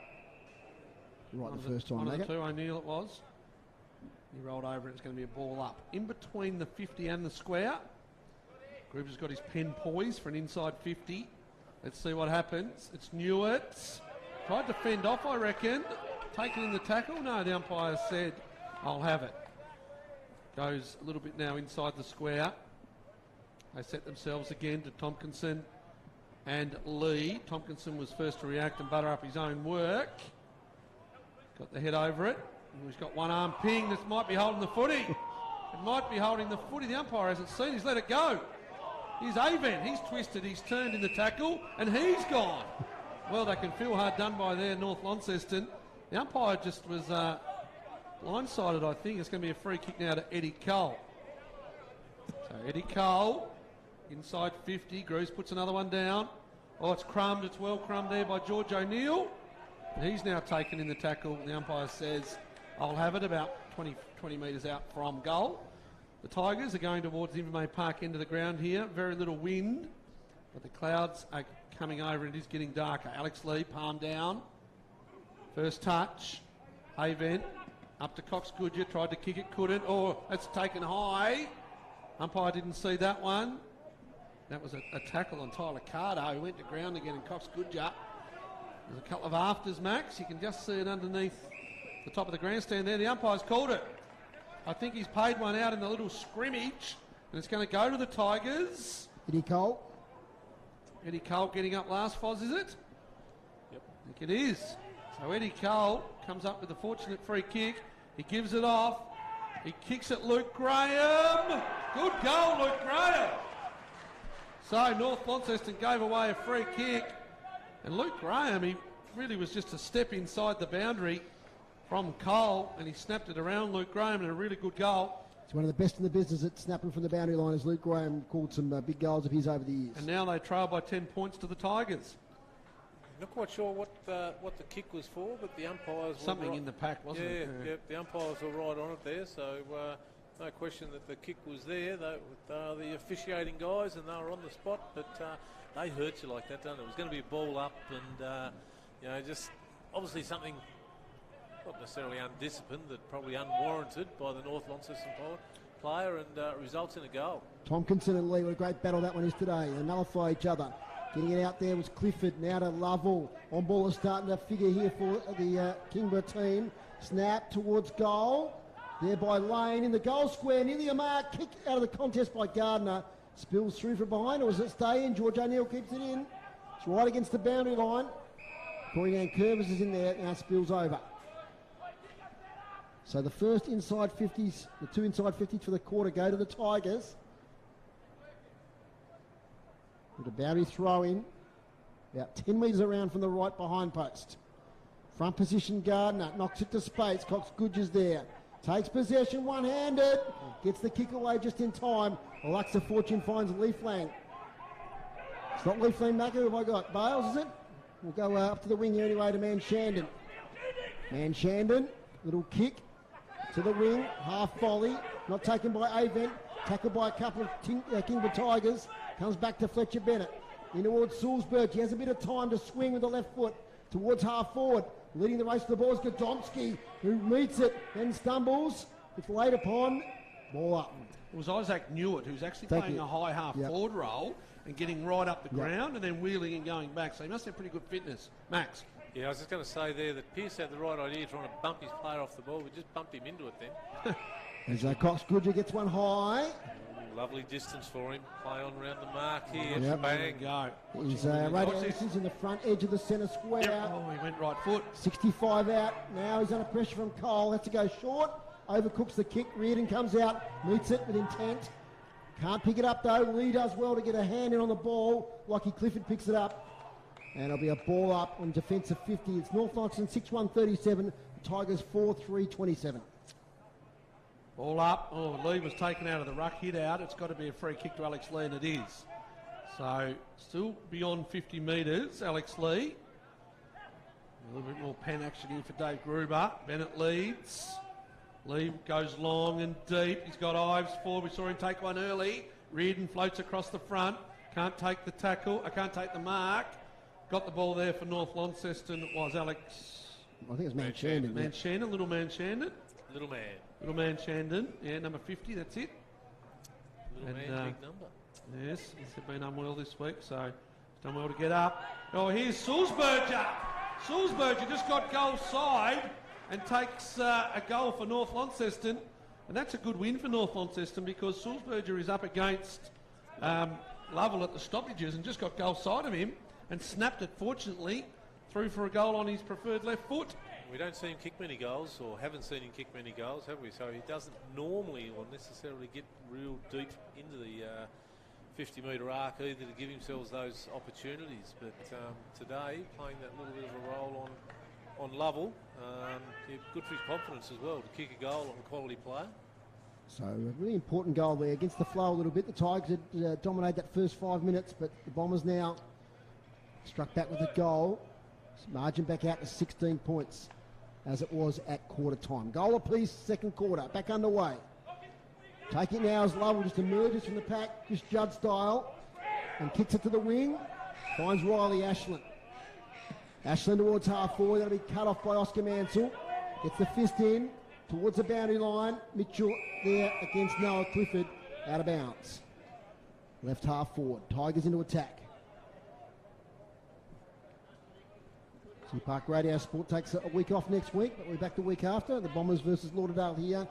Right, the first time, one of the 2, O'Neill it was. He rolled over and it's going to be a ball up. In between the 50 and the square. Gruber's got his pen poised for an inside 50. Let's see what happens. It's Newitt. Tried to fend off, I reckon. Taken in the tackle. No, the umpire said, I'll have it. Goes a little bit now inside the square. They set themselves again to Tompkinson and Lee. Tompkinson was first to react and butter up his own work. Got the head over it. And he's got one arm ping. This might be holding the footy. It might be holding the footy. The umpire hasn't seen. He's let it go. Here's Avent. He's twisted. He's turned in the tackle and he's gone. Well, they can feel hard done by there, North Launceston. The umpire just was blindsided, I think. It's going to be a free kick now to Eddie Cole. So Eddie Cole, inside 50. Greaves puts another one down. Oh, it's crumbed. It's well crumbed there by George O'Neill. He's now taken in the tackle. The umpire says, I'll have it about 20 metres out from goal. The Tigers are going towards the Invermay Park end of the ground here. Very little wind, but the clouds are coming over and it is getting darker. Alex Lee, palm down. First touch. Avent up to Cox Goodyear. Tried to kick it, couldn't. Oh, that's taken high. Umpire didn't see that one. That was a tackle on Tyler Carter, who went to ground again, and Cox Goodyear. There's a couple of afters, Max. You can just see it underneath the top of the grandstand there. The umpire's called it. I think he's paid one out in the little scrimmage, and it's going to go to the Tigers. Eddie Cole. Eddie Cole getting up last, Foz, is it? Yep. I think it is. So Eddie Cole comes up with a fortunate free kick. He gives it off. He kicks at Luke Graham. Good goal, Luke Graham. So North Launceston gave away a free kick. And Luke Graham, he really was just a step inside the boundary from Cole, and he snapped it around Luke Graham, and a really good goal. He's one of the best in the business at snapping from the boundary line, as Luke Graham called some big goals of his over the years. And now they trail by 10 points to the Tigers. Not quite sure what the kick was for, but the umpires something were right. In the pack, wasn't it? Yeah, the umpires were right on it there, so no question that the kick was there. They are the officiating guys, and they were on the spot, but they hurt you like that, don't it? It was going to be a ball up, and just obviously something not necessarily undisciplined, but probably unwarranted by the North Launceston player, and results in a goal. Tompkinson and Lee, what a great battle that one is today. They nullify each other. Getting it out there was Clifford, now to Lovell. On ball is starting to figure here for the Kingborough team. Snap towards goal. There by Lane in the goal square, nearly a mark. Kick out of the contest by Gardner. Spills through from behind, or does it stay in? George O'Neill keeps it in. It's right against the boundary line. Corey Dan Curvis is in there, now spills over. So the first inside 50s, the two inside 50s for the quarter go to the Tigers. With a boundary throw in, about 10 metres around from the right behind post. Front position Gardner, knocks it to space. Cox Goodyear's there. Takes possession one-handed. Gets the kick away just in time. Alexa Fortune finds Leaf Lang. It's not Leaf Lang Macca, who have I got? Bales, is it? We'll go up to the wing here anyway to Manshandon. Manshandon, little kick to the wing, half volley. Not taken by Avent. Tackled by a couple of Kingborough Tigers. Comes back to Fletcher Bennett. In towards Sulzberg. He has a bit of time to swing with the left foot towards half forward. Leading the race to the ball is Godomski, who meets it, then stumbles. It's laid upon. Ball up. It was Isaac Newitt, who's actually playing a high half forward role and getting right up the ground and then wheeling and going back. So he must have pretty good fitness. Max. Yeah, I was just going to say there that Pearce had the right idea trying to bump his player off the ball. We just bumped him into it then. As Cox Goodyear gets one high. Lovely distance for him. Play on around the mark here. Yep. Bang. Go. He's Radiations in the front edge of the centre square. Yep. Oh, he went right foot. 65 out. Now he's under pressure from Cole. Has to go short. Overcooks the kick. Reardon comes out. Meets it with intent. Can't pick it up though. Lee does well to get a hand in on the ball. Lockie Clifford picks it up. And it'll be a ball up on defensive 50. It's North Launceston 6-1-37. Tigers 4-3-27. Ball up. Oh, Lee was taken out of the ruck, hit out. It's got to be a free kick to Alex Lee, and it is. So, still beyond 50 metres, Alex Lee. A little bit more pen action here for Dave Gruber. Bennett leads. Lee goes long and deep. He's got Ives forward. We saw him take one early. Reardon floats across the front. Can't take the tackle. I can't take the mark. Got the ball there for North Launceston. It was Alex. I think it was Manshandon. Manshandon, little Manshandon. Little man. Little man Shandon, yeah, number 50, that's it. Little man, big number. Yes, he's been unwell this week, so he's done well to get up. Oh, here's Sulzberger. Sulzberger just got goal side and takes a goal for North Launceston. And that's a good win for North Launceston because Sulzberger is up against Lovell at the stoppages and just got goal side of him and snapped it, fortunately, through for a goal on his preferred left foot. We don't see him kick many goals, or haven't seen him kick many goals, have we? So he doesn't normally or necessarily get real deep into the 50-metre arc either to give himself those opportunities. But today, playing that little bit of a role on Lovell. Good for his confidence as well to kick a goal on a quality player. So a really important goal there against the flow a little bit. The Tigers had dominated that first 5 minutes, but the Bombers now struck back with a goal. Margin back out to 16 points as it was at quarter time. Goal apiece, second quarter, back underway. Taking it now as Lovell just emerges from the pack, Chris Judd style, and kicks it to the wing. Finds Riley Ashland. Ashland towards half forward, that'll be cut off by Oscar Mansell. Gets the fist in towards the boundary line. Mitchell there against Noah Clifford, out of bounds. Left half forward, Tigers into attack. City Park Radio Sport takes a week off next week, but we're back the week after. The Bombers versus Lauderdale here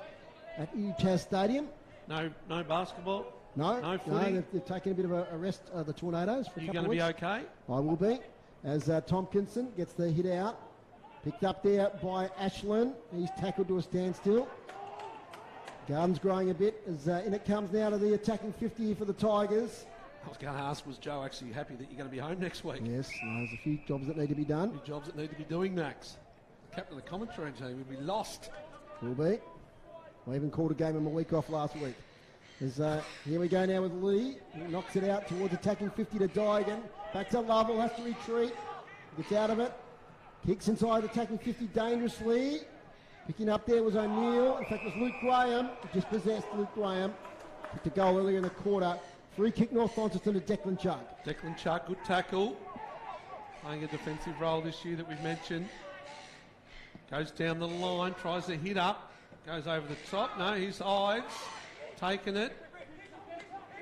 at UTAS Stadium. No basketball? No footy? they've taken a bit of a rest, the Tornadoes, for a couple of weeks. You going to be okay? I will be, as Tompkinson gets the hit out. Picked up there by Ashland. He's tackled to a standstill. Garden's growing a bit as in it comes now to the attacking 50 for the Tigers. I was going to ask, was Joe actually happy that you're going to be home next week? Yes, there's a few jobs that need to be done. A few jobs that need to be doing, Max. The captain of the commentary team would be lost. Will be. I even called a game on my week off last week. Here we go now with Lee. He knocks it out towards attacking 50 to Digan. Back to Lovell, has to retreat. Gets out of it. Kicks inside attacking 50 dangerously. Picking up there was O'Neill. In fact, it was Luke Graham. Just possessed Luke Graham. Kicked a goal earlier in the quarter. Free kick North Launceston to Declan Chug. Declan Chug, good tackle. Playing a defensive role this year that we've mentioned. Goes down the line, tries to hit up. Goes over the top. No, his eyes. Taken it.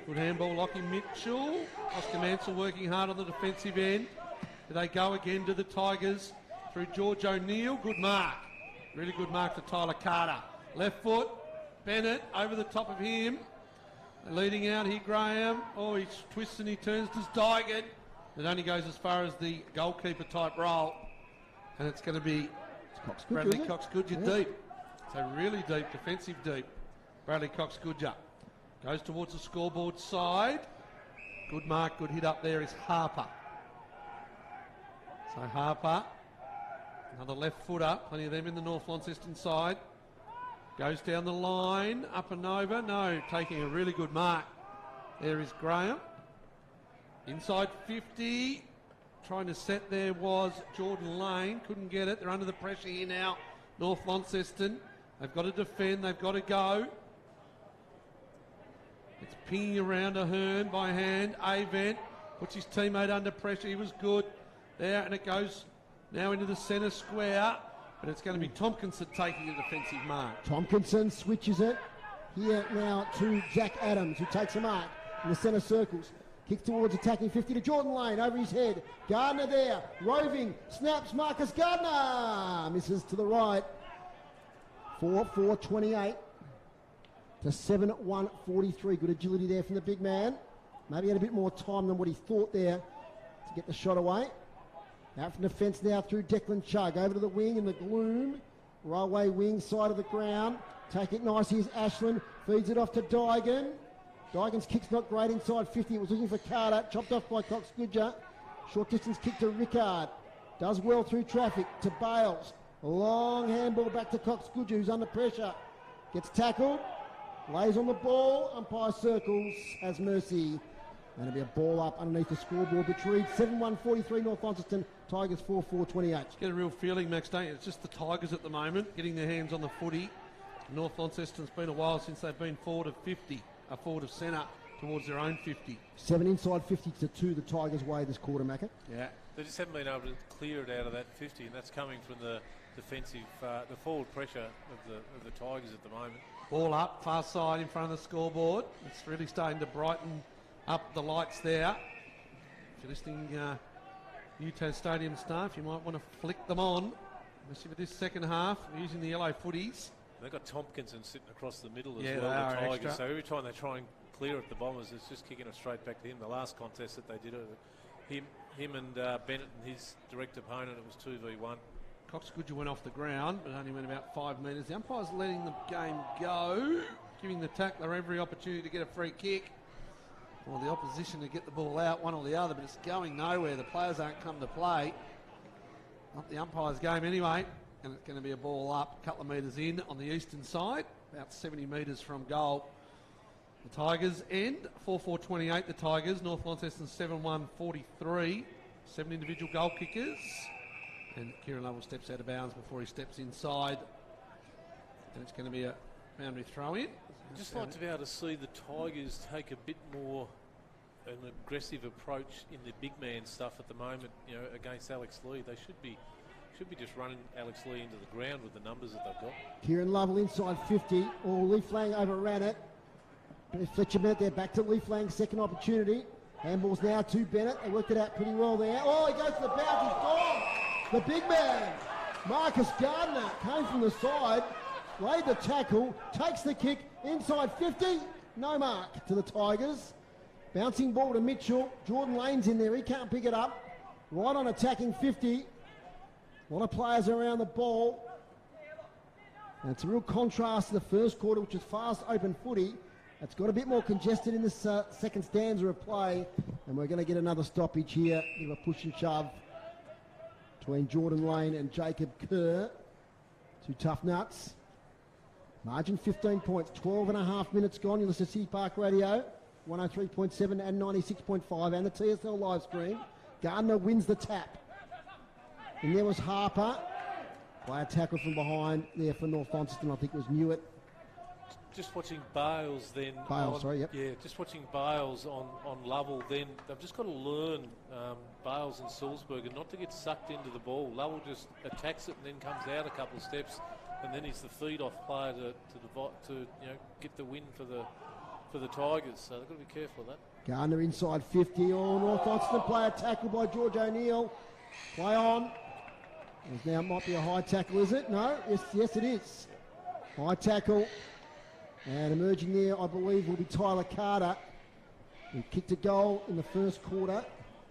Good handball, Lockie Mitchell. Oscar Mansell working hard on the defensive end. They go again to the Tigers through George O'Neill. Good mark. Really good mark to Tyler Carter. Left foot. Bennett over the top of him. Leading out here, Graham. Oh, he twists and he turns to Digan. It only goes as far as the goalkeeper type role. And it's going to be Bradley Cox-Goodger deep. So really deep, defensive deep. Bradley Cox-Goodger goes towards the scoreboard side. Good mark, good hit up there is Harper. So Harper, another left footer, plenty of them in the North Launceston side. Goes down the line, up and over. No, taking a really good mark. There is Graham. Inside 50. Trying to set there was Jordan Lane. Couldn't get it. They're under the pressure here now. North Launceston. They've got to defend. They've got to go. It's pinging around Ahern by hand. Avent puts his teammate under pressure. He was good there. And it goes now into the centre square. But it's going to be Tompkinson taking a defensive mark. Tompkinson switches it. Here now to Jack Adams, who takes a mark in the centre circles. Kicks towards attacking 50 to Jordan Lane, over his head. Gardner there, roving, snaps Marcus Gardner. Misses to the right. 4-4-28 to 7-1-43. Good agility there from the big man. Maybe had a bit more time than what he thought there to get the shot away. Out from the fence now through Declan Chug. Over to the wing in the gloom. Railway wing side of the ground. Take it nice. Here's Ashland. Feeds it off to Digan. Digan's kick's not great inside 50. It was looking for Carter. Chopped off by Cox-Goodger. Short distance kick to Rickard. Does well through traffic to Bales. Long handball back to Cox-Goodger, who's under pressure. Gets tackled. Lays on the ball. Umpire circles. Has mercy. And it'll be a ball up underneath the scoreboard, which reads 7-1-43 North Launceston, Tigers 4-4-28. Get a real feeling, Max, don't you? It's just the Tigers at the moment, getting their hands on the footy. North Launceston's been a while since they've been forward of 50, forward of centre towards their own 50. 7 inside 50 to 2 the Tigers' way this quarter, Macca. Yeah. They just haven't been able to clear it out of that 50, and that's coming from the defensive, the forward pressure of the Tigers at the moment. Ball up, far side in front of the scoreboard. It's really starting to brighten up the lights there. If you're listening, UTAS Stadium staff, you might want to flick them on. Especially with this second half, using the yellow footies. They've got Tompkinson sitting across the middle as well, the Tigers. Extra. So every time they try and clear at the Bombers, it's just kicking it straight back to him. The last contest that they did, him and Bennett and his direct opponent, it was 2v1. Cox-Goodger went off the ground, but only went about 5 metres. The umpire's letting the game go, giving the tackler every opportunity to get a free kick. Or the opposition to get the ball out, one or the other, but it's going nowhere. The players aren't come to play. Not the umpire's game anyway. And it's going to be a ball up, a couple of metres in on the eastern side, about 70 metres from goal. The Tigers end 4-4-28. The Tigers, North Launceston 7-1-43. 7 individual goal kickers. And Kieran Lovell steps out of bounds before he steps inside. And it's going to be a boundary throw in. Just like to be able to see the Tigers take a bit more an aggressive approach in the big man stuff at the moment, against Alex Lee. They should be just running Alex Lee into the ground with the numbers that they've got. Kieran Lovell inside 50. Lee Flang overran it. Fletcher Bennett there, back to Lee Flang's second opportunity. Handball's now to Bennett. They worked it out pretty well there. Oh, he goes to the bounce. He's gone. The big man, Marcus Gardner, came from the side, laid the tackle, takes the kick, inside 50. No mark to the Tigers. Bouncing ball to Mitchell. Jordan Lane's in there. He can't pick it up. Right on attacking 50. A lot of players around the ball. And it's a real contrast to the first quarter, which was fast, open footy. It's got a bit more congested in this second stanza of play. And we're going to get another stoppage here. Give a push and shove between Jordan Lane and Jacob Kerr. Two tough nuts. Margin 15 points. 12 and a half minutes gone. You listen to City Park Radio. 103.7 and 96.5 and the TSL live stream. Gardner wins the tap. And there was Harper. By a tackle from behind there for North Launceston. I think it was Newitt. Just watching Bales then. Just watching Bales on Lovell then. They've just got to learn, Bales and Sulzberger, not to get sucked into the ball. Lovell just attacks it and then comes out a couple of steps, and then he's the feed-off player to get the win for the Tigers. So they've got to be careful of that. Gardner inside 50. Oh, North Launceston player tackled by George O'Neill. Play on. There's now might be a high tackle, is it? No? Yes, it is. High tackle. And emerging there, I believe, will be Tyler Carter, who kicked a goal in the first quarter.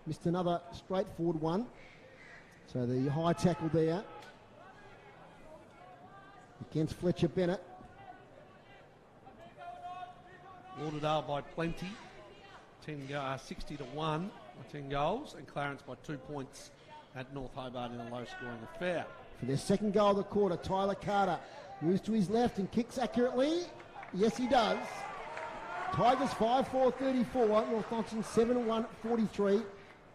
Missed another straightforward one. So the high tackle there against Fletcher Bennett. Lauderdale by plenty. 60-1, 10 goals, and Clarence by 2 points at North Hobart in a low-scoring affair. For their second goal of the quarter, Tyler Carter moves to his left and kicks accurately. Yes, he does. Tigers 5-4-34, North Launceston 7-1-43.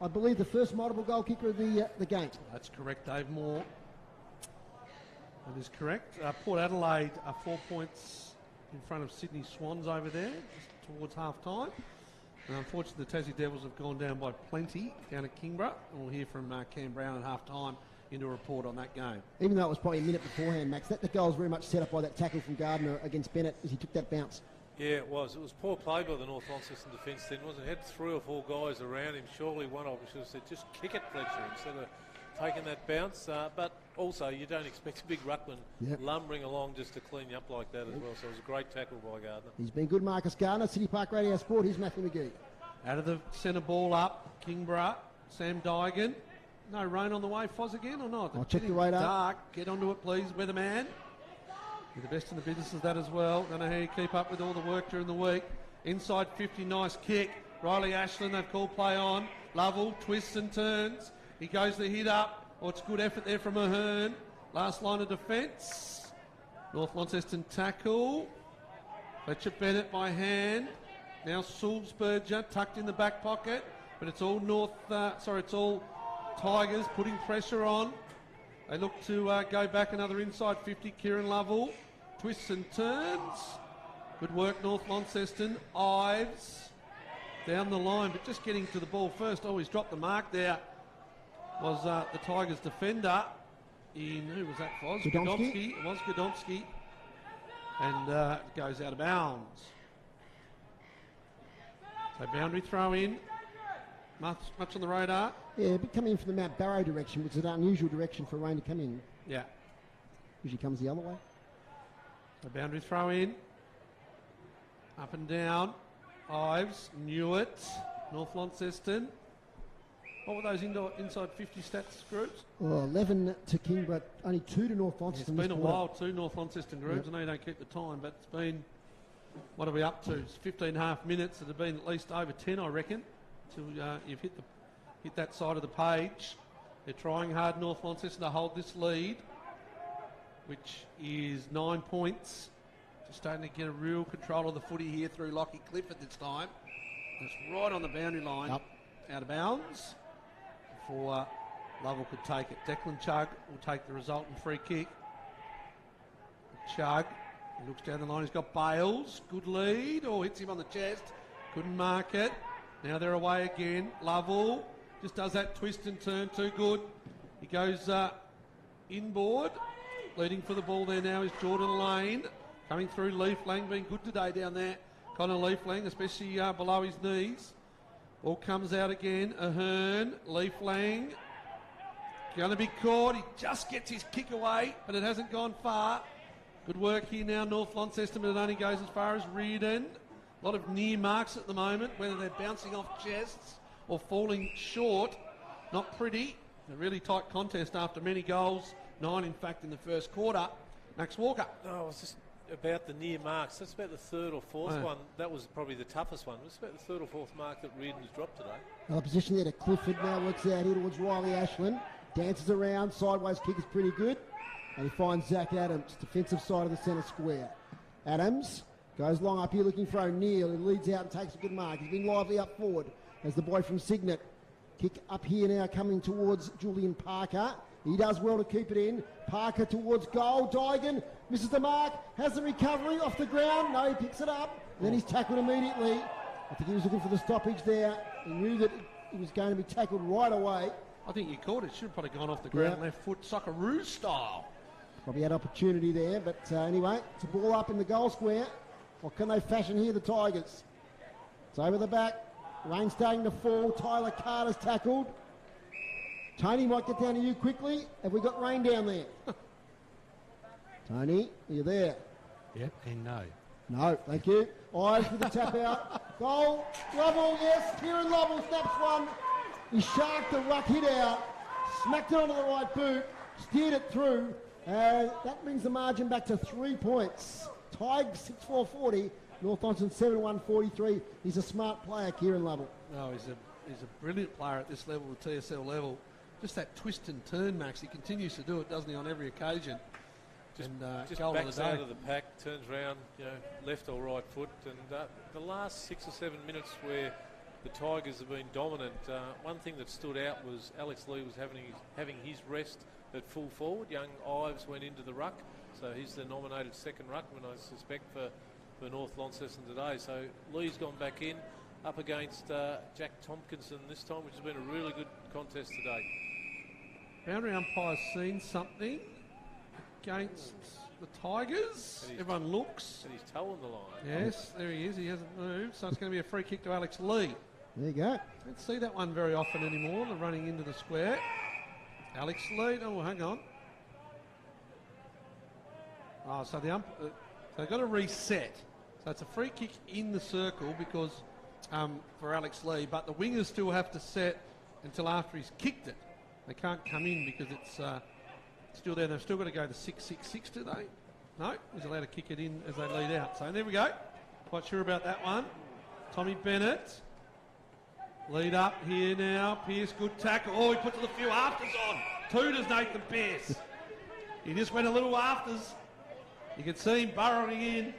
I believe the first multiple goal kicker of the game. That's correct, Dave Moore. That is correct. Port Adelaide are 4 points in front of Sydney Swans over there, just towards half-time. And unfortunately, the Tassie Devils have gone down by plenty down at Kingborough. And we'll hear from Cam Brown at half-time into a report on that game. Even though it was probably a minute beforehand, Max, the goal was very much set up by that tackle from Gardner against Bennett as he took that bounce. Yeah, it was. It was poor play by the North Launceston defence then, wasn't it? Had 3 or 4 guys around him. Surely one of them should have said, just kick it, Fletcher, instead of taking that bounce. But also, you don't expect a big ruckman lumbering along just to clean you up like that as well. So it was a great tackle by Gardner. He's been good, Marcus Gardner. City Park Radio Sport. Here's Matthew McGee. Out of the centre ball up, Kingborough, Sam Dygan. No rain on the way, Foz again or not? I'll check the radar. Dark. Get onto it, please, weatherman. You're the best in the business of that as well. Don't know how you keep up with all the work during the week. Inside 50, nice kick. Riley Ashland, they've called play on. Lovell twists and turns. He goes the hit up. Oh, it's good effort there from Ahern. Last line of defence. North Launceston tackle. Fletcher Bennett by hand. Now Sulzberger tucked in the back pocket, but it's all it's all Tigers putting pressure on. They look to go back another inside 50. Kieran Lovell twists and turns. Good work, North Launceston. Ives down the line, but just getting to the ball first. Oh, he's dropped the mark there. Was the Tigers defender in, who was that, Foz? Godomski. It was Godomski. And goes out of bounds. So boundary throw in. Much on the radar. Yeah, but coming in from the Mount Barrow direction, which is an unusual direction for rain to come in. Yeah. Usually comes the other way. So boundary throw in. Up and down. Ives, Newitt, North Launceston. What were those inside 50 stats groups? Well, 11 to Kingborough, only 2 to North Launceston. It's been a while, 2 North Launceston groups. I know you don't keep the time, but it's been, what are we up to? It's 15.5 minutes. It had been at least over 10, I reckon, till you've hit that side of the page. They're trying hard, North Launceston, to hold this lead, which is 9 points. Just starting to get a real control of the footy here through Lockie Clifford this time. It's right on the boundary line, out of bounds, before Lovell could take it. Declan Chugg will take the resultant free kick. Chugg, he looks down the line, he's got Bales, good lead, hits him on the chest, couldn't mark it. Now they're away again. Lovell just does that twist and turn, too good. He goes inboard. Leading for the ball there now is Jordan Lane. Coming through, Leaf Lang being good today down there. Connor Leaf Lang, especially below his knees. Ball comes out again. Ahern, Leaf Lang. Going to be caught. He just gets his kick away, but it hasn't gone far. Good work here now, North Launceston, but it only goes as far as Reardon. A lot of near marks at the moment, whether they're bouncing off chests or falling short. Not pretty. A really tight contest after many goals. 9, in fact, in the first quarter. Max Walker. Oh, it was just about the near marks. That's about the third or fourth one. That was probably the toughest one. It's about the third or fourth mark that Reardon's dropped today. Another position there to Clifford now, works out here towards Riley Ashland. Dances around, sideways kick is pretty good. And he finds Zach Adams, defensive side of the centre square. Adams goes long up here looking for O'Neill, who leads out and takes a good mark. He's been lively up forward as the boy from Signet. Kick up here now coming towards Julian Parker. He does well to keep it in. Parker towards goal. Dygan misses the mark. Has the recovery off the ground. No, he picks it up. And then he's tackled immediately. I think he was looking for the stoppage there. He knew that he was going to be tackled right away. I think you caught it. Should have probably gone off the ground left foot, Socceroo style. Probably had opportunity there, but anyway, it's a ball up in the goal square. What can they fashion here, the Tigers? It's over the back. Rain starting to fall. Tyler Carter's tackled. Tony might get down to you quickly. Have we got rain down there? Tony, are you there? Yep, and no. No, thank you. Eyes with the tap out. Goal. Lovell, yes. Kieran Lovell snaps one. He sharked the ruck hit out. Smacked it onto the right boot. Steered it through. That brings the margin back to 3 points. Tigers 6-4-40. North Launceston 7-1-43. He's a smart player, Kieran Lovell. Oh, he's a brilliant player at this level, the TSL level. Just that twist and turn, Max. He continues to do it, doesn't he, on every occasion. Just backs out of the pack, turns round, left or right foot. And the last 6 or 7 minutes where the Tigers have been dominant, one thing that stood out was Alex Lee was having his rest at full forward. Young Ives went into the ruck, so he's the nominated second ruckman, I suspect, for North Launceston today. So Lee's gone back in, up against Jack Tompkinson this time, which has been a really good contest today. Boundary umpire's seen something against the Tigers. Everyone looks. And he's toe on the line. Yes, there he is. He hasn't moved, so it's going to be a free kick to Alex Lee. There you go. Don't see that one very often anymore, the running into the square. Alex Lee, hang on. Oh, so they've got to reset. So it's a free kick in the circle because for Alex Lee, but the wingers still have to set until after he's kicked it. They can't come in because it's still there. They've still got to go to 6-6-6 today. No, he's allowed to kick it in as they lead out. So there we go. Quite sure about that one. Tommy Bennett. Lead up here now. Pearce, good tackle. Oh, he puts a few afters on. Tooters Nathan Pearce. He just went a little afters. You can see him burrowing in.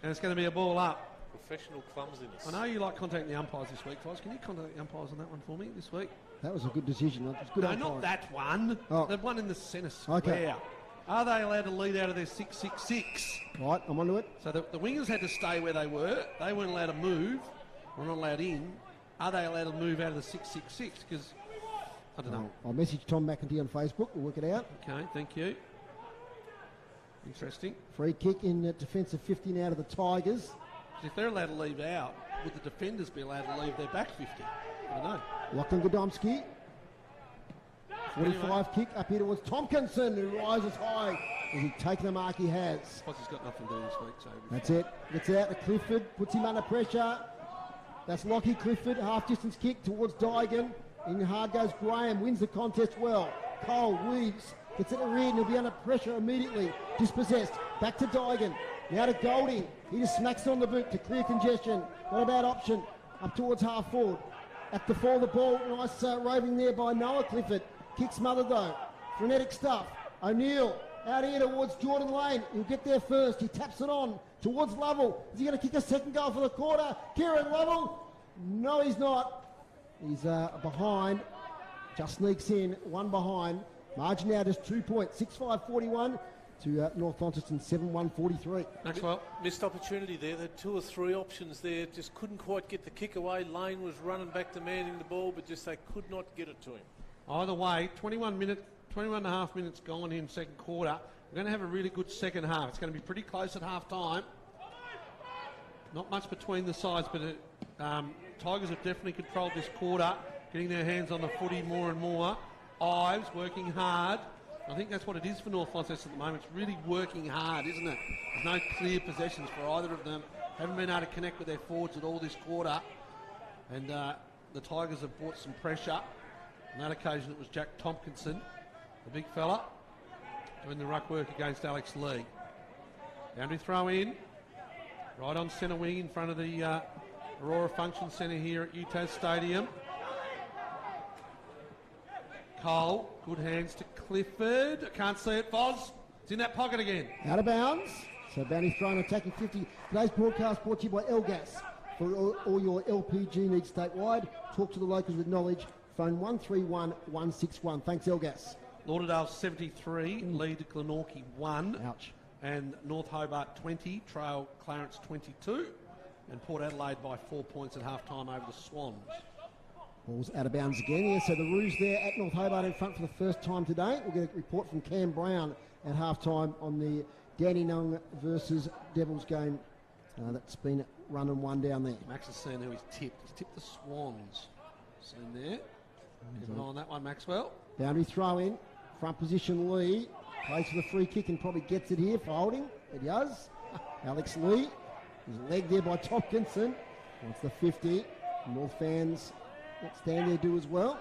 And it's going to be a ball up. Professional clumsiness. I know you like contacting the umpires this week, Foz. Can you contact the umpires on that one for me this week? That was a good decision. It was good no, umpires. not that one. Oh. The one in the centre square. Okay. Are they allowed to lead out of their 6-6-6? Right, I'm onto it. So the wingers had to stay where they were. They weren't allowed to move. We're not allowed in. Are they allowed to move out of the 6-6-6? Because, I don't know. I'll message Tom McEntee on Facebook. We'll work it out. Okay, thank you. Interesting. Free kick in at defensive 50 now to the Tigers. If they're allowed to leave out, would the defenders be allowed to leave their back 50? I don't know. Lachlan Godomski. 45 kick up here towards Tompkinson, who rises high. Has he taken the mark he has? Plus he's got nothing to do this week. So that's it. Gets out to Clifford, puts him under pressure. That's Lockie Clifford, half-distance kick towards Dygan. In hard goes Graham, wins the contest well. Cole weaves, gets it to Reardon, he'll be under pressure immediately. Dispossessed, back to Dygan. Now to Golding, he just smacks it on the boot to clear congestion. Not a bad option, up towards half forward. At the fall of the ball, nice roving there by Noah Clifford. Kick smothered though. Frenetic stuff. O'Neill out here towards Jordan Lane. He'll get there first. He taps it on towards Lovell. Is he going to kick a second goal for the quarter? Kieran Lovell? No, he's not. He's behind. Just sneaks in. One behind. Margin now just 2 points. 6-5-41 to North Launceston 7-1-43. Maxwell. Missed opportunity there. They had 2 or 3 options there. Just couldn't quite get the kick away. Lane was running back demanding the ball, but just they could not get it to him. Either way, 21 and a half minutes gone in second quarter. We're going to have a really good second half. It's going to be pretty close at half time. Not much between the sides, but Tigers have definitely controlled this quarter, getting their hands on the footy more and more. Ives working hard. I think that's what it is for North Launceston at the moment. It's really working hard, isn't it? There's no clear possessions for either of them. Haven't been able to connect with their forwards at all this quarter. And the Tigers have brought some pressure. On that occasion, it was Jack Tompkinson, the big fella, doing the ruck work against Alex Lee. Boundary throw in. Right on centre wing in front of the Aurora Function Centre here at UTAS Stadium. Cole, good hands to Clifford. I can't see it, Foz. It's in that pocket again. Out of bounds. So boundary thrown, attacking 50. Today's broadcast brought to you by Elgas. For all your LPG needs statewide, talk to the locals with knowledge. Phone 131 161. Thanks, Elgas. Lauderdale 73, lead Glenorchy 1. Ouch. And North Hobart 20, trail Clarence 22. And Port Adelaide by 4 points at half-time over the Swans. Ball's out of bounds again. Yeah, so the Roos there at North Hobart in front for the first time today. We'll get a report from Cam Brown at half-time on the Dandenong versus Devils game that's been run and won down there. Max is seeing who he's tipped. He's tipped the Swans. Seen there. Keep an eye on that one, Maxwell. Boundary throw in. Front position Lee. Plays for the free kick and probably gets it here for holding. It does. Alex Lee. His leg there by Tompkinson. Wants the 50. North fans that stand there do as well.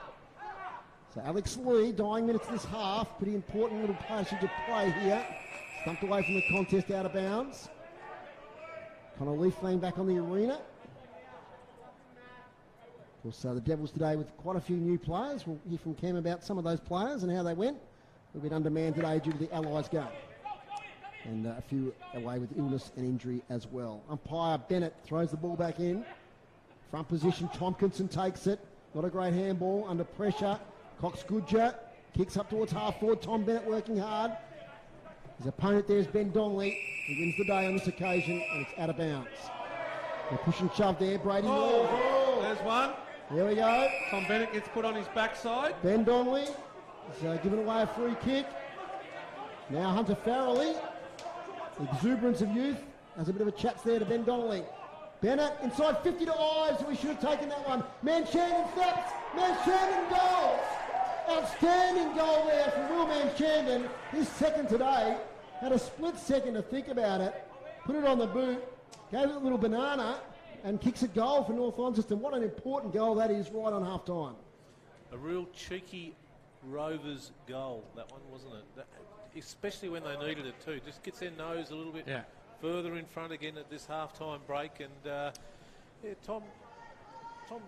So Alex Lee, dying minutes this half. Pretty important little passage of play here. Stumped away from the contest, out of bounds. Connor Leaf laying back on the arena. Of course, the Devils today with quite a few new players. We'll hear from Cam about some of those players and how they went. They've been undermanned today due to the Allies game. And a few away with illness and injury as well. Umpire Bennett throws the ball back in. Front position, Tompkinson takes it. Not a great handball, under pressure. Cox Goodger kicks up towards half forward. Tom Bennett working hard. His opponent there is Ben Donnelly. He wins the day on this occasion, and it's out of bounds. They're push and shove there. Brady Moore. There's one. There we go. Tom Bennett gets put on his backside. Ben Donnelly is giving away a free kick. Now Hunter Farrelly, the exuberance of youth, has a bit of a chat there to Ben Donnelly. Bennett inside 50 to Ives. We should have taken that one. Manchandon steps. Manchandon goals. Outstanding goal there from Will Manchandon. His second today. Had a split second to think about it. Put it on the boot. Gave it a little banana and kicks a goal for North Launceston. What an important goal that is right on half time. A real cheeky Rovers goal, that one, wasn't it? Especially when they needed it too. Just gets their nose a little bit further in front again at this half-time break. And Tom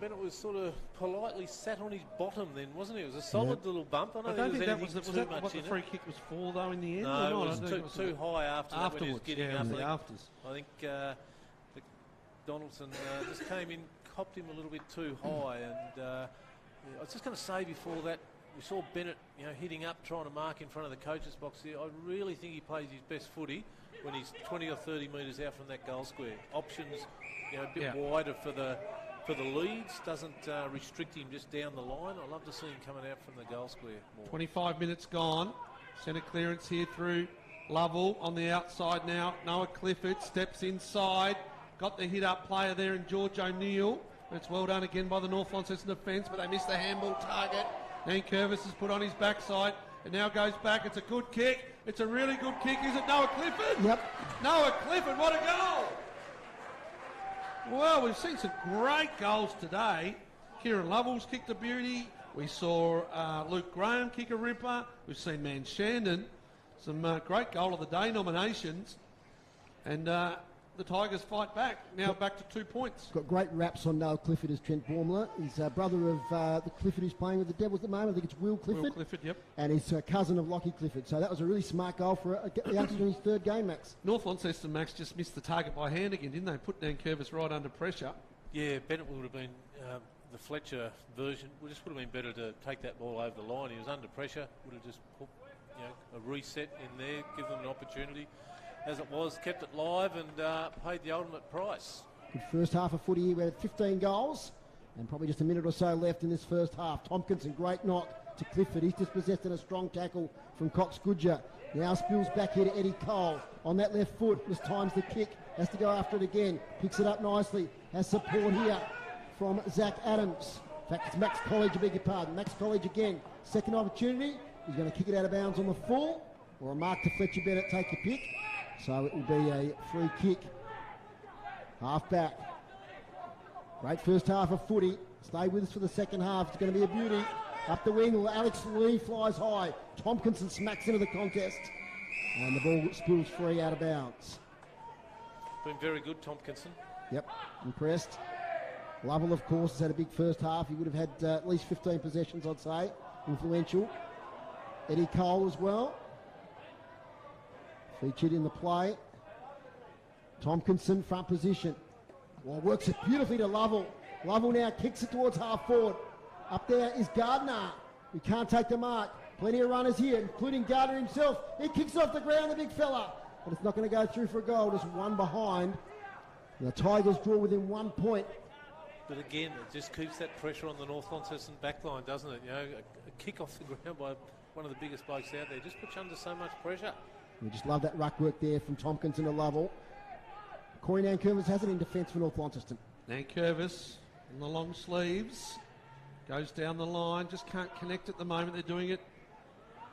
Bennett was sort of politely sat on his bottom then, wasn't he? It was a solid little bump. I don't think that was what the free kick was for, though, in the end? No, it was too high afterwards when he was getting up. I think Donaldson just came in, copped him a little bit too high. And I was just going to say before that, we saw Bennett, hitting up, trying to mark in front of the coach's box there. I really think he plays his best footy when he's 20 or 30 metres out from that goal square. Options, a bit wider for the leads, doesn't restrict him just down the line. I love to see him coming out from the goal square more. 25 minutes gone. Centre clearance here through Lovell on the outside now. Noah Clifford steps inside. Got the hit-up player there in George O'Neill. It's well done again by the North Launceston defence, but they missed the handball target. Ian Curvis is put on his backside. It now goes back. It's a good kick. It's a really good kick. Is it Noah Clifford? Yep. Noah Clifford, what a goal! Well, we've seen some great goals today. Kieran Lovell's kicked a beauty. We saw Luke Graham kick a ripper. We've seen Manchandon. Some great goal of the day nominations. And the the Tigers fight back. Now back to 2 points. Got great raps on Noel Clifford as Trent Baumler. He's a brother of the Clifford who's playing with the Devils at the moment. I think it's Will Clifford. Will Clifford, yep. And he's a cousin of Lockie Clifford. So that was a really smart goal for a youngster in his third game, Max. North Launceston, Max, just missed the target by hand again, didn't they? Put Nankervis right under pressure. Yeah, Bennett would have been the Fletcher version. Would have been better to take that ball over the line. He was under pressure. Would have just put a reset in there, give them an opportunity. As it was, kept it live and paid the ultimate price. Good first half of footy here. We had 15 goals and probably just a minute or so left in this first half. Tompkinson, great knock to Clifford. He's dispossessed in a strong tackle from Cox Goodger. Now spills back here to Eddie Cole. On that left foot, this time's the kick. Has to go after it again. Picks it up nicely. Has support here from Zach Adams. In fact, it's Max College, I beg your pardon. Max College again. Second opportunity. He's going to kick it out of bounds on the full. Or a mark to Fletcher Bennett. Take your pick. So it will be a free kick. Half back. Great first half of footy. Stay with us for the second half. It's going to be a beauty. Up the wing, Alex Lee flies high. Tompkinson smacks into the contest. And the ball spills free out of bounds. Been very good, Tompkinson. Yep, impressed. Lovell, of course, has had a big first half. He would have had at least 15 possessions, I'd say. Influential. Eddie Cole as well. Featured in the play. Tompkinson, front position. Well, works it beautifully to Lovell. Lovell now kicks it towards half forward. Up there is Gardner. He can't take the mark. Plenty of runners here, including Gardner himself. He kicks off the ground, the big fella. But it's not going to go through for a goal. Just one behind. The Tigers draw within 1 point. But again, it just keeps that pressure on the North Launceston backline, doesn't it? A kick off the ground by one of the biggest blokes out there just puts you under so much pressure. We just love that ruck work there from Tompkinson to Lovell. Corey Nankervis has it in defence for North Launceston. Nankervis in the long sleeves. Goes down the line. Just can't connect at the moment. They're doing it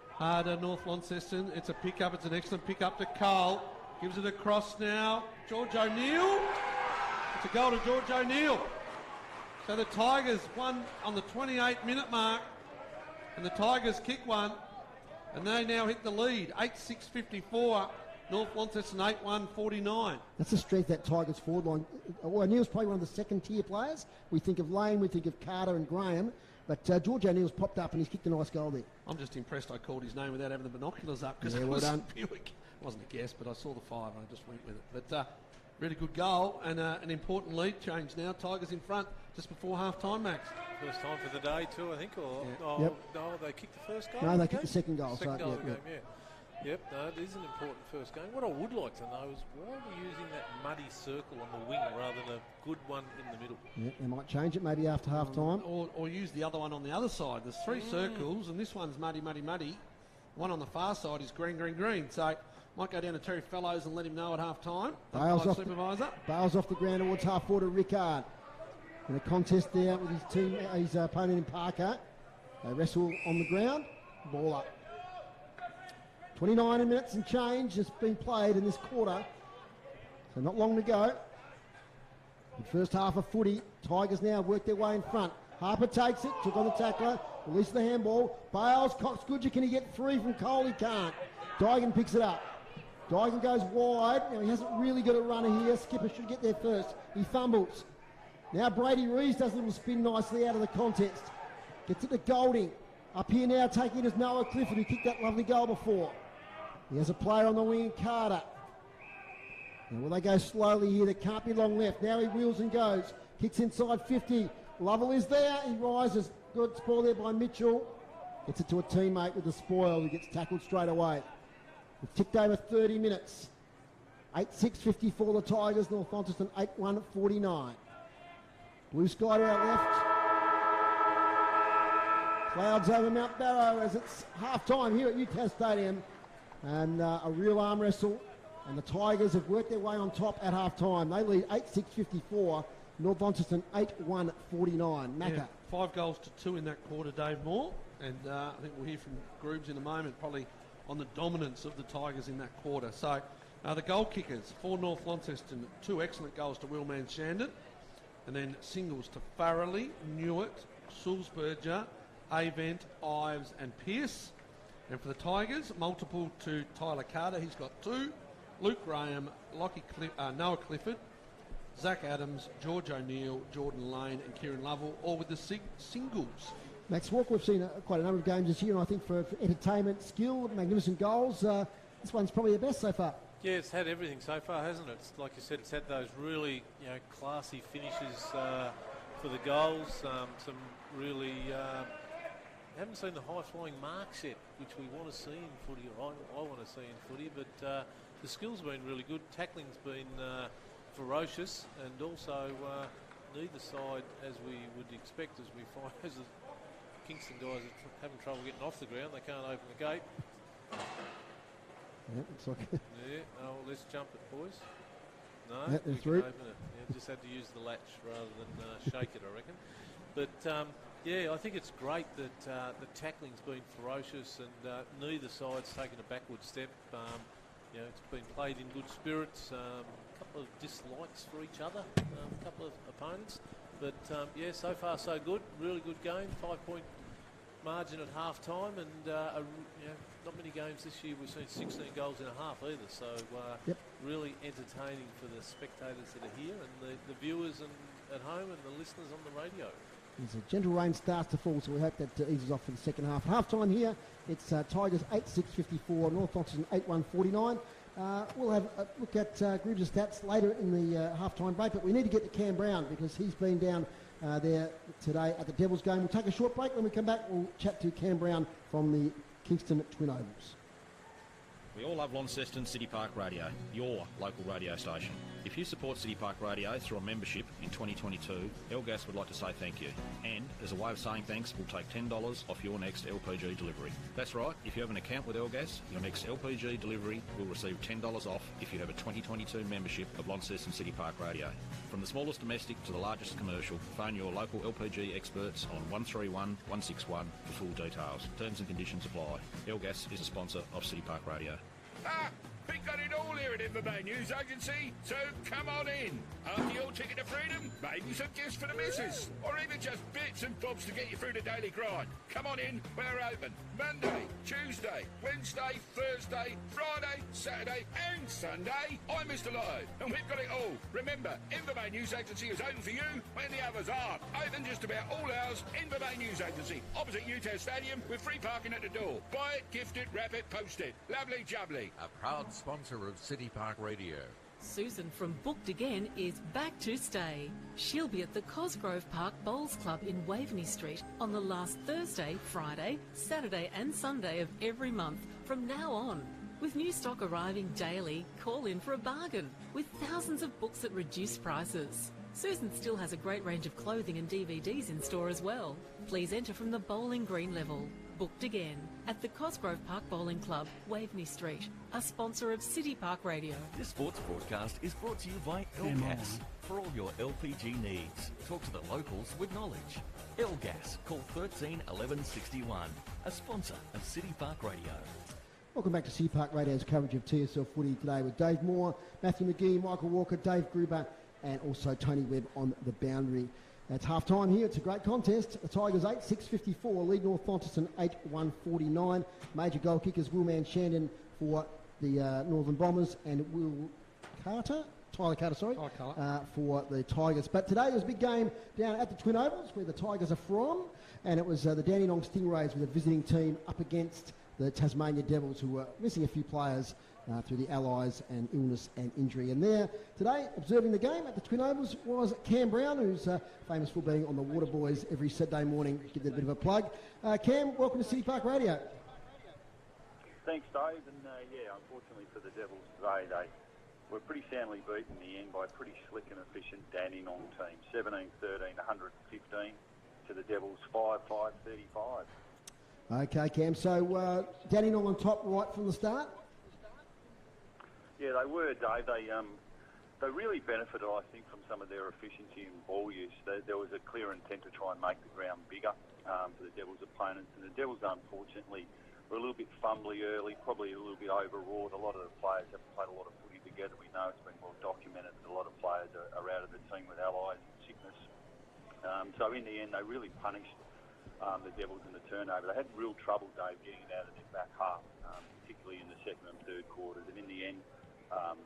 harder, North Launceston. It's a pick-up. It's an excellent pick-up to Cole. Gives it across now. George O'Neill. It's a goal to George O'Neill. So the Tigers won on the 28-minute mark. And the Tigers kick one. And they now hit the lead. 8-6-54. North Launceston 8-1-49. That's the strength of that Tigers forward line. O'Neill's probably one of the second-tier players. We think of Lane, we think of Carter and Graham. But George O'Neill's popped up and he's kicked a nice goal there. I'm just impressed I called his name without having the binoculars up because yeah, it well done. It wasn't a guess, but I saw the 5 and I just went with it. But really good goal and an important lead change now. Tigers in front just before half-time, Max. First time for the day too, I think. Or Yep. No, they kicked the first goal. No, they kicked the second goal. Second so, goal of the game, yeah. Yep, no, it is an important first game. What I would like to know is why are we using that muddy circle on the wing rather than a good one in the middle? Yeah, they might change it maybe after half time. Or use the other one on the other side. There's 3 circles and this one's muddy, muddy, muddy. One on the far side is green, green, green. So might go down to Terry Fellows and let him know at half time. Bales off, supervisor. Bales off the ground towards half forward to Rickard. In a contest there with his team, his opponent in Parker. They wrestle on the ground. Ball up. 29 minutes and change has been played in this quarter. So not long to go. The first half of footy. Tigers now work their way in front. Harper takes it, took on the tackler, released the handball. Bales, Cox Goodger, can he get 3 from Cole? He can't. Dygan picks it up. Dygan goes wide. Now he hasn't really got a runner here. Skipper should get there first. He fumbles. Now Brady Reeves does a little spin nicely out of the contest. Gets it to Golding. Up here now taking it is Noah Clifford, who kicked that lovely goal before. He has a player on the wing, Carter. And will they go slowly here? There can't be long left. Now he wheels and goes. Kicks inside 50. Lovell is there. He rises. Good spoil there by Mitchell. Gets it to a teammate with the spoil who gets tackled straight away. We've ticked over 30 minutes. 8-6-54 the Tigers. North Launceston 8-1-49. Blue sky to our left. Clouds over Mount Barrow as it's half-time here at UTAS Stadium. And a real arm wrestle. And the Tigers have worked their way on top at half-time. They lead 8-6-54. North Launceston 8-1-49. Macca. Yeah, 5 goals to 2 in that quarter, Dave Moore. And I think we'll hear from Groobs in a moment, probably on the dominance of the Tigers in that quarter. So the goal kickers for North Launceston, 2 excellent goals to Willman Shandon. And then singles to Farrelly, Newitt, Sulzberger, Avent, Ives and Pearce. And for the Tigers, multiple to Tyler Carter. He's got 2. Luke Graham, Noah Clifford, Zach Adams, George O'Neill, Jordan Lane and Kieran Lovell, all with the singles. Max Walker, we've seen quite a number of games this year, and I think for entertainment, skill, magnificent goals, this one's probably the best so far. Yeah, it's had everything so far, hasn't it? It's, like you said, it's had those really, classy finishes for the goals. Some really haven't seen the high-flying marks yet, which we want to see in footy, or I want to see in footy. But the skill's been really good. Tackling's been ferocious, and also neither side, as we would expect, as we find, as the Kingston guys are having trouble getting off the ground. They can't open the gate. Yeah, looks like Yeah, let's jump it, boys. No, yeah, we can through. open it. Yeah, just had to use the latch rather than shake it, I reckon. But, yeah, I think it's great that the tackling's been ferocious and neither side's taken a backward step. It's been played in good spirits. A couple of dislikes for each other, a couple of opponents. But, yeah, so far so good. Really good game. 5-point margin at half-time, and not many games this year we've seen 16 goals in a half either, so really entertaining for the spectators that are here and the viewers at home and the listeners on the radio. There's a gentle rain starts to fall, so we hope that eases off for the second half. Half-time here, it's Tigers 8-6-54, North Launceston 8-1-49. We'll have a look at groups of stats later in the half-time break, but we need to get to Cam Brown because he's been down there today at the Devils game. We'll take a short break. When we come back, we'll chat to Cam Brown from the Kingston Twin Ovals. We all love Launceston City Park Radio, your local radio station. If you support City Park Radio through a membership in 2022, Elgas would like to say thank you. And as a way of saying thanks, we'll take $10 off your next LPG delivery. That's right, if you have an account with Elgas, your next LPG delivery will receive $10 off if you have a 2022 membership of Launceston City Park Radio. From the smallest domestic to the largest commercial, phone your local LPG experts on 131 161 for full details. Terms and conditions apply. Elgas is a sponsor of City Park Radio. We got it all here at Invermay News Agency, so come on in. After your ticket to freedom, maybe some gifts for the missus, or even just bits and bobs to get you through the daily grind. Come on in, we're open Monday, Tuesday, Wednesday, Thursday, Friday, Saturday and Sunday. I'm Mr. Lotto, and we've got it all. Remember, Invermay News Agency is open for you when the others aren't. Open just about all hours, Invermay News Agency, opposite UTAS Stadium with free parking at the door. Buy it, gift it, wrap it, post it. Lovely jubbly. A proud sponsor of City Park Radio. Susan from Booked Again is back to stay. She'll be at the Cosgrove Park Bowls Club in Waveney Street on the last Thursday, Friday, Saturday and Sunday of every month from now on. With new stock arriving daily, call in for a bargain with thousands of books at reduced prices. Susan still has a great range of clothing and DVDs in store as well. Please enter from the bowling green level. Booked Again at the Cosgrove Park Bowling Club, Waveney Street, a sponsor of City Park Radio. This sports broadcast is brought to you by Elgas. For all your LPG needs, talk to the locals with knowledge. Elgas, call 13 11 61, a sponsor of City Park Radio. Welcome back to City Park Radio's coverage of TSL footy today with Dave Moore, Matthew McGee, Michael Walker, Dave Gruber and also Tony Webb on the boundary. It's half-time here. It's a great contest. The Tigers 8-6-54, lead North Launceston 8-1-49. Major goal kickers Willman Shandon for the Northern Bombers and Tyler Carter, for the Tigers. But today was a big game down at the Twin Ovals where the Tigers are from, and it was the Dandenong Stingrays with a visiting team up against the Tasmania Devils, who were missing a few players through the allies and illness and injury. And there today, observing the game at the Twin Ovals, was Cam Brown, who's famous for being on the Water Boys every Saturday morning. Give that a bit of a plug. Cam, welcome to City Park Radio. Thanks, Dave. And unfortunately for the Devils today, they were pretty soundly beaten in the end by a pretty slick and efficient Dandenong team. 17-13, 115 to the Devils 5-5, 35. Okay, Cam. So Dandenong on top right from the start? Yeah, they were, Dave. They really benefited, I think, from some of their efficiency in ball use. There was a clear intent to try and make the ground bigger for the Devils' opponents. And the Devils, unfortunately, were a little bit fumbly early, probably a little bit overwrought. A lot of the players haven't played a lot of footy together. We know it's been well documented that a lot of players are out of the team with allies and sickness. So in the end, they really punished the Devils in the turnover. They had real trouble, Dave, getting it out of their back half, particularly in the second and third quarters. And in the end,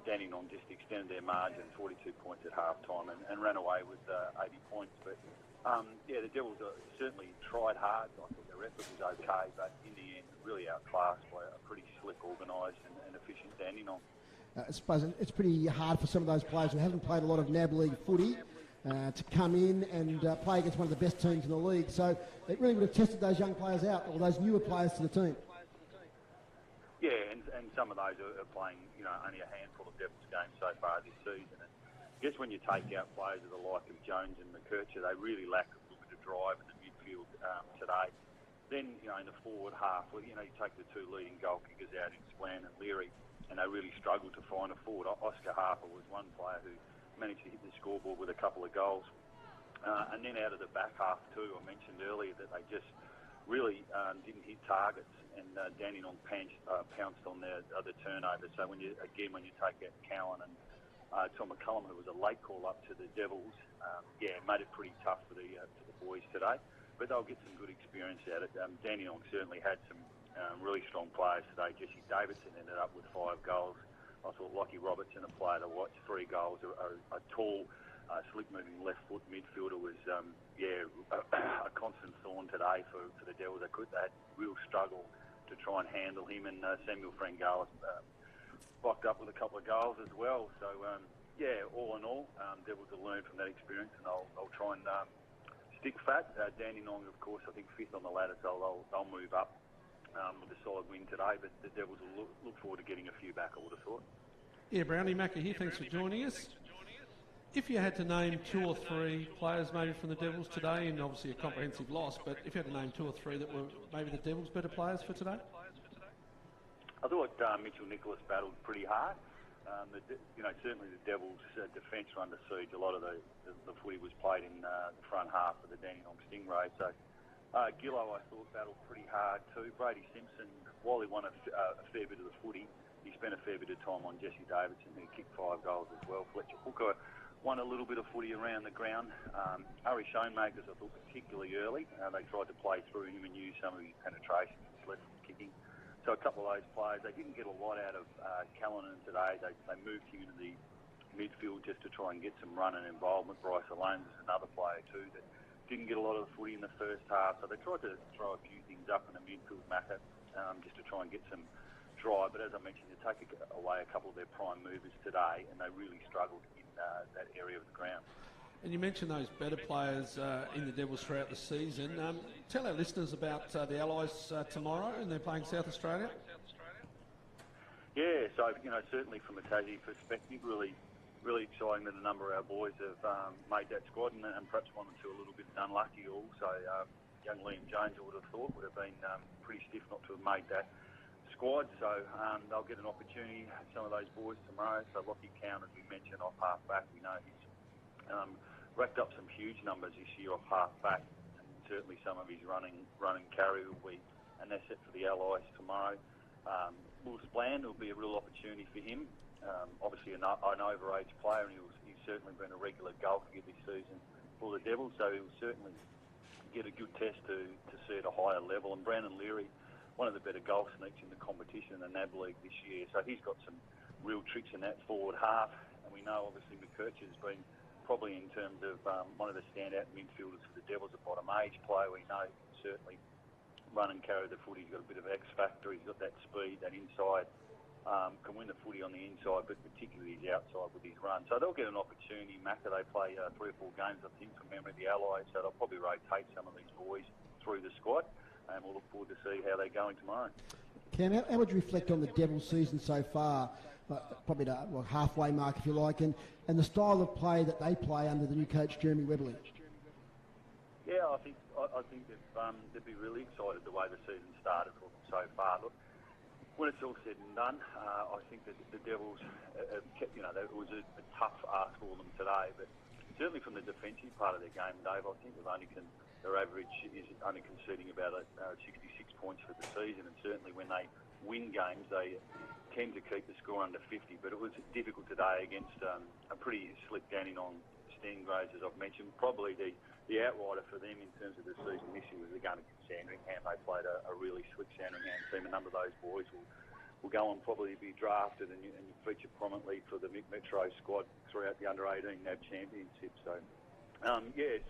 Dandenong just extended their margin, 42 points at half-time, and ran away with 80 points. But, the Devils certainly tried hard. I thought their effort was okay, but in the end, really outclassed by a pretty slick, organised and efficient Dandenong. I suppose it's pretty hard for some of those players who haven't played a lot of NAB League footy to come in and play against one of the best teams in the league. So it really would have tested those young players out, or those newer players to the team. Yeah, and some of those are playing, only a handful of Devils games so far this season. And I guess when you take out players of the like of Jones and McKercher, they really lack a little bit of drive in the midfield today. Then, in the forward half, you take the two leading goal kickers out in Splan and Leary, and they really struggled to find a forward. Oscar Harper was one player who managed to hit the scoreboard with a couple of goals. And then out of the back half too, I mentioned earlier that they just really didn't hit targets, and Dandenong pounced on the turnovers. So when you take out Cowan and Tom McCullum, who was a late call up to the Devils, made it pretty tough for the boys today. But they'll get some good experience out of it. Dandenong certainly had some really strong players today. Jesse Davidson ended up with 5 goals. I thought Lockie Robertson, a player to watch, 3 goals. A tall, slick-moving left-foot midfielder was, a constant thorn today for the Devils. They had real struggle to try and handle him, and Samuel Frangalis blocked up with a couple of goals as well. So, all in all, Devils will learn from that experience, and they'll try and stick fat. Dandenong, of course, I think 5th on the ladder, so they'll move up with a solid win today, but the Devils will look forward to getting a few back, I would have thought. Yeah, Brownie Macca here, thanks for joining us. If you had to name 2 or 3 players maybe from the Devils today, and obviously a comprehensive loss, but if you had to name 2 or 3 that were maybe the Devils' better players for today? I thought Mitchell Nicholas battled pretty hard. Certainly the Devils' defence were under siege. A lot of the footy was played in the front half of the Dandenong Stingrays. So Gillow, I thought, battled pretty hard too. Brady Simpson, while he won a fair bit of the footy, he spent a fair bit of time on Jesse Davidson, who kicked 5 goals as well. Fletcher Hooker won a little bit of footy around the ground. Harry Schoenmakers, I thought, particularly early. They tried to play through him and use some of his penetration and his left kicking. So a couple of those players, they didn't get a lot out of Callanan today. They moved him into the midfield just to try and get some run and involvement. Bryce Alone was another player too that didn't get a lot of the footy in the first half. So they tried to throw a few things up in the midfield matter just to try and get some drive. But as I mentioned, they take away a couple of their prime movers today, and they really struggled in that area of the ground. And you mentioned those better players in the Devils throughout the season. Tell our listeners about the Allies tomorrow, and they're playing South Australia. Yeah, so certainly from a Tassie perspective, really exciting that a number of our boys have made that squad, and perhaps one or two a little bit unlucky also. Young Liam Jones, I would have thought, would have been pretty stiff not to have made that squad. So they'll get an opportunity, some of those boys tomorrow. So Lockie Cowan, as we mentioned, off half back, we know he's racked up some huge numbers this year off half back, and certainly some of his running carry will be, and they're set for the Allies tomorrow. Will Splan will be a real opportunity for him. Obviously an overage player, and he's certainly been a regular goal kicker this season for the Devils, so he'll certainly get a good test to see at a higher level. And Brandon Leary, one of the better goal sneaks in the competition in the NAB League this year, so he's got some real tricks in that forward half. And we know obviously McKercher has been probably in terms of one of the standout midfielders for the Devils, a bottom age player. We know he can certainly run and carry the footy. He's got a bit of X factor. He's got that speed, that inside, can win the footy on the inside, but particularly his outside with his run. So they'll get an opportunity. Macca, they play 3 or 4 games, I think, from memory, the Allies. So they'll probably rotate some of these boys through the squad, and we'll look forward to see how they're going tomorrow. Cam, how would you reflect on the Devils season so far? Probably the halfway mark, if you like, and the style of play that they play under the new coach Jeremy Webley. Yeah, I think they'd be really excited the way the season started so far. Look, when it's all said and done, I think that the Devils have kept, it was a tough ask for them today, but certainly from the defensive part of their game, Dave, I think their average is only conceding about 66 points for the season, and certainly when they win games, they tend to keep the score under 50. But it was difficult today against a pretty slick Dandenong Stingrays, as I've mentioned. Probably the outrider for them in terms of the season this year was the game against Sandringham. They played a really slick Sandringham team. A number of those boys will go on probably be drafted and you feature prominently for the Metro squad throughout the under-18 NAB Championship. So,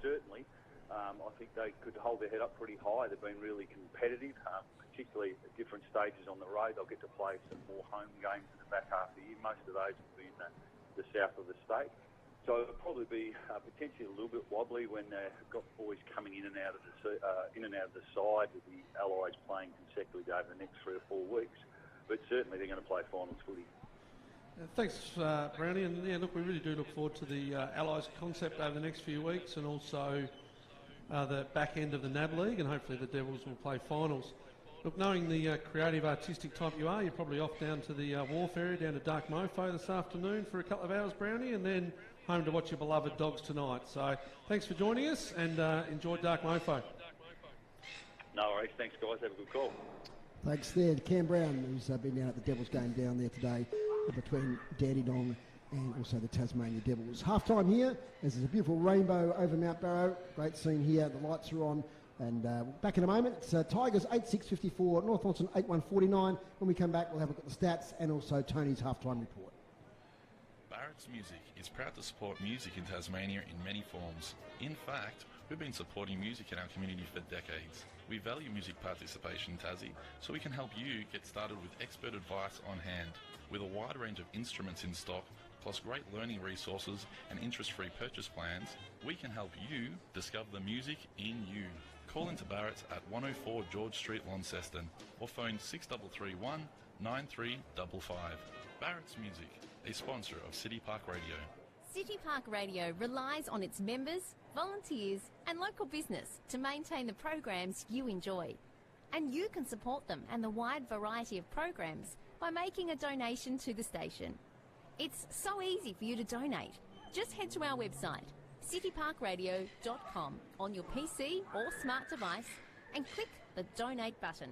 certainly. I think they could hold their head up pretty high. They've been really competitive, particularly at different stages on the road. They'll get to play some more home games in the back half of the year. Most of those will be in the south of the state. So it'll probably be potentially a little bit wobbly when they've got boys coming in and out of the side with the Allies playing consecutively over the next 3 or 4 weeks. But certainly they're going to play finals footy. Thanks, Brownie. And look, we really do look forward to the Allies concept over the next few weeks, and also the back end of the NAB League, and hopefully the Devils will play finals. Look, knowing the creative, artistic type you are, you're probably off down to the wharf area, down to Dark Mofo this afternoon for a couple of hours, Brownie, and then home to watch your beloved Dogs tonight. So thanks for joining us, and enjoy Dark Mofo. No worries. Thanks, guys. Have a good call. Thanks there to Cam Brown, who's been down at the Devils game down there today between Dandenong and also the Tasmania Devils. Half-time here, as there's a beautiful rainbow over Mount Barrow. Great scene here. The lights are on. And back in a moment, it's Tigers 8-6-54, North Launceston 8-1-49. When we come back, we'll have a look at the stats and also Tony's half-time report. Barrett's Music is proud to support music in Tasmania in many forms. In fact, we've been supporting music in our community for decades. We value music participation in Tassie, so we can help you get started with expert advice on hand. With a wide range of instruments in stock, plus great learning resources and interest-free purchase plans, we can help you discover the music in you. Call into Barrett's at 104 George Street, Launceston, or phone 6331 9355. Barrett's Music, a sponsor of City Park Radio. City Park Radio relies on its members, volunteers and local business to maintain the programs you enjoy. And you can support them and the wide variety of programs by making a donation to the station. It's so easy for you to donate. Just head to our website, cityparkradio.com, on your PC or smart device and click the donate button.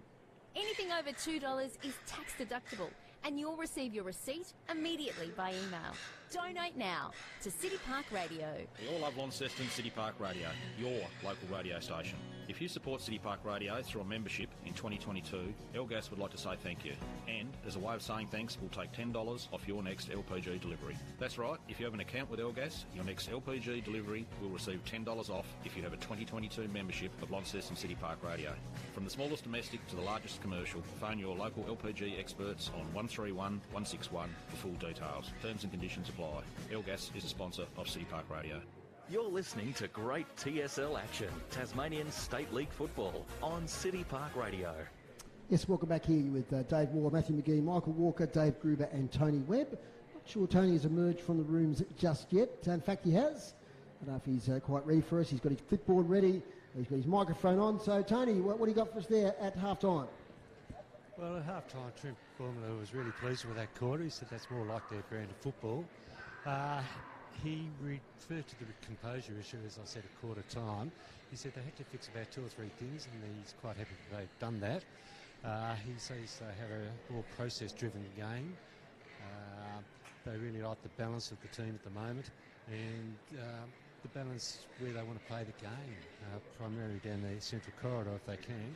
Anything over $2 is tax deductible and you'll receive your receipt immediately by email. Donate now to City Park Radio. We all love Launceston City Park Radio, your local radio station. If you support City Park Radio through a membership in 2022, Elgas would like to say thank you. And as a way of saying thanks, we'll take $10 off your next LPG delivery. That's right, if you have an account with Elgas, your next LPG delivery will receive $10 off if you have a 2022 membership of Launceston City Park Radio. From the smallest domestic to the largest commercial, phone your local LPG experts on 131 161 for full details. Terms and conditions apply. Elgas is a sponsor of City Park Radio. You're listening to great TSL action, Tasmanian State League football, on City Park Radio. Yes, welcome back here with Dave Waller, Matthew McGee, Michael Walker, Dave Gruber and Tony Webb. Not sure Tony has emerged from the rooms just yet. In fact, he has. I don't know if he's quite ready for us. He's got his clipboard ready. He's got his microphone on. So, Tony, what do you got for us there at half-time? Well, at half-time, Trent Formula was really pleased with that quarter. He said that's more like their brand of football. He referred to the composure issue, as I said, at quarter time. He said they had to fix about 2 or 3 things, and he's quite happy that they've done that. He says they have a more process-driven game. They really like the balance of the team at the moment, and the balance where they want to play the game, primarily down the central corridor if they can.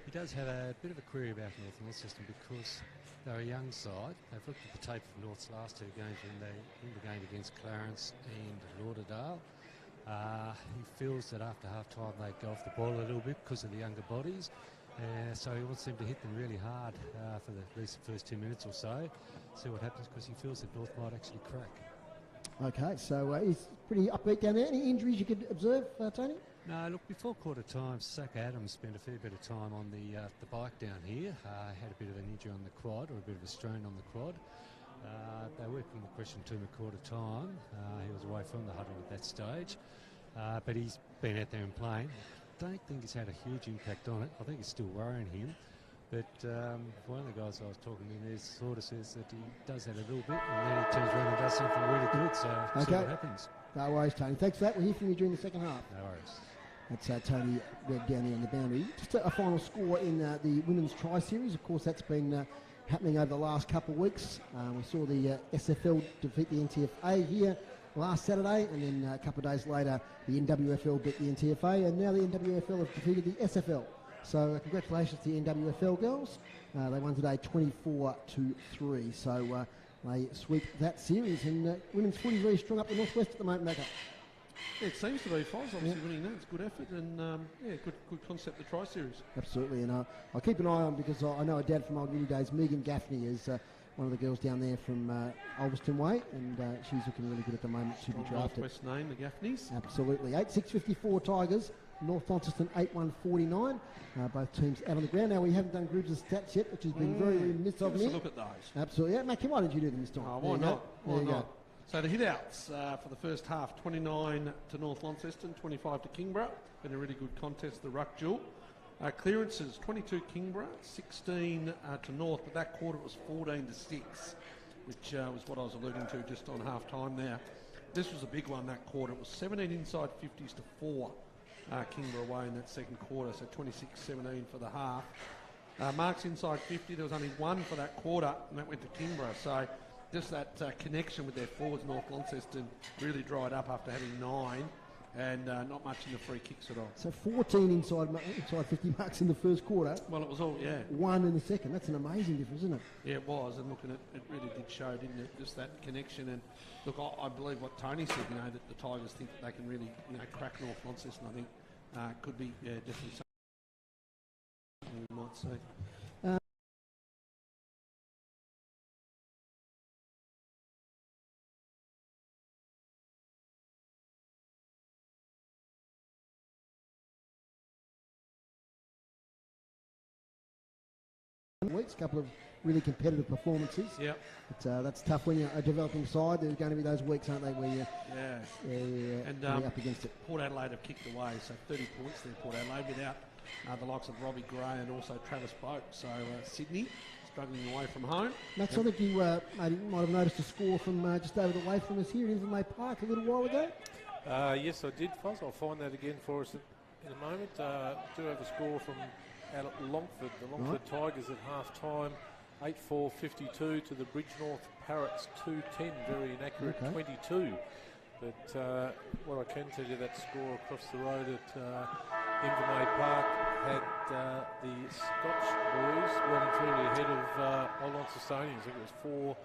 He does have a bit of a query about North Launceston because they're a young side. They've looked at the tape of North's last 2 games when they in the game against Clarence and Lauderdale. He feels that after half-time they go off the ball a little bit because of the younger bodies. So he wants them to hit them really hard for at least the first 2 minutes or so. See what happens, because he feels that North might actually crack. Okay, so he's pretty upbeat down there. Any injuries you could observe, Tony? No, look, before quarter time, Zach Adams spent a fair bit of time on the bike down here. Had a bit of an injury on the quad, or a bit of a strain on the quad. They worked on the question to him at quarter time. He was away from the huddle at that stage. But he's been out there and playing. Don't think he's had a huge impact on it. I think it's still worrying him. But one of the guys I was talking to there sort of says that he does that a little bit, and then he turns around and does something really good. So see what happens. No worries, Tony. Thanks for that. We'll hear from you during the second half. No worries. That's Tony Webb down there on the boundary. Just a final score in the Women's Tri-Series. Of course, that's been happening over the last couple of weeks. We saw the SFL defeat the NTFA here last Saturday, and then a couple of days later, the NWFL beat the NTFA, and now the NWFL have defeated the SFL. So congratulations to the NWFL girls. They won today 24-3. So they sweep that series. And women's footy very strong up the northwest at the moment, Macca. Yeah, it seems to be. Foz obviously winning that. It's good effort and good concept, the try series. Absolutely, and I'll keep an eye on, because I know a dad from old uni days, Megan Gaffney, is one of the girls down there from Ulverston Way, and she's looking really good at the moment to be drafted. Northwest name, the Gaffneys. Absolutely. 8-6-54 Tigers, North Launceston 8-1-49. Both teams out on the ground. Now, we haven't done groups of stats yet, which has been very remiss of me. Let's look at those. Absolutely. Yeah, Mackie, why did you do them this time? Why not? There you go. So the hit-outs for the first half, 29 to North Launceston, 25 to Kingborough. Been a really good contest, the ruck duel. Clearances, 22 Kingborough, 16 to North, but that quarter was 14 to 6, which was what I was alluding to just on half-time there. This was a big one, that quarter. It was 17 inside 50s to 4 Kingborough away in that second quarter, so 26-17 for the half. Marks inside 50, there was only one for that quarter, and that went to Kingborough. So just that connection with their forwards, North Launceston, really dried up after having 9, and not much in the free kicks at all. So 14 inside 50 marks in the first quarter. Well, it was all, yeah. 1 in the second. That's an amazing difference, isn't it? Yeah, it was. And looking at it really did show, didn't it? Just that connection. And look, I believe what Tony said, that the Tigers think that they can really, crack North Launceston. I think could be definitely something we might see. Weeks, a couple of really competitive performances. Yeah, that's tough when you're a developing side. There's going to be those weeks, aren't they, where you're up against it. Port Adelaide have kicked away, so 30 points there, Port Adelaide, without the likes of Robbie Gray and also Travis Boak. So Sydney struggling away from home. Max, I think you might have noticed a score from just over the way from us here in Invermay Park a little while ago. Yes, I did, Foz. I'll find that again for us in a moment. Do have a score from out at Longford. The Longford Tigers at half-time, 8-4-52 to the Bridgenorth Parrots 2-10, very inaccurate 22. But what I can tell you, that score across the road at Invermay Park had the Scotch boys well and truly ahead of Old Launcestonians. I think it was 4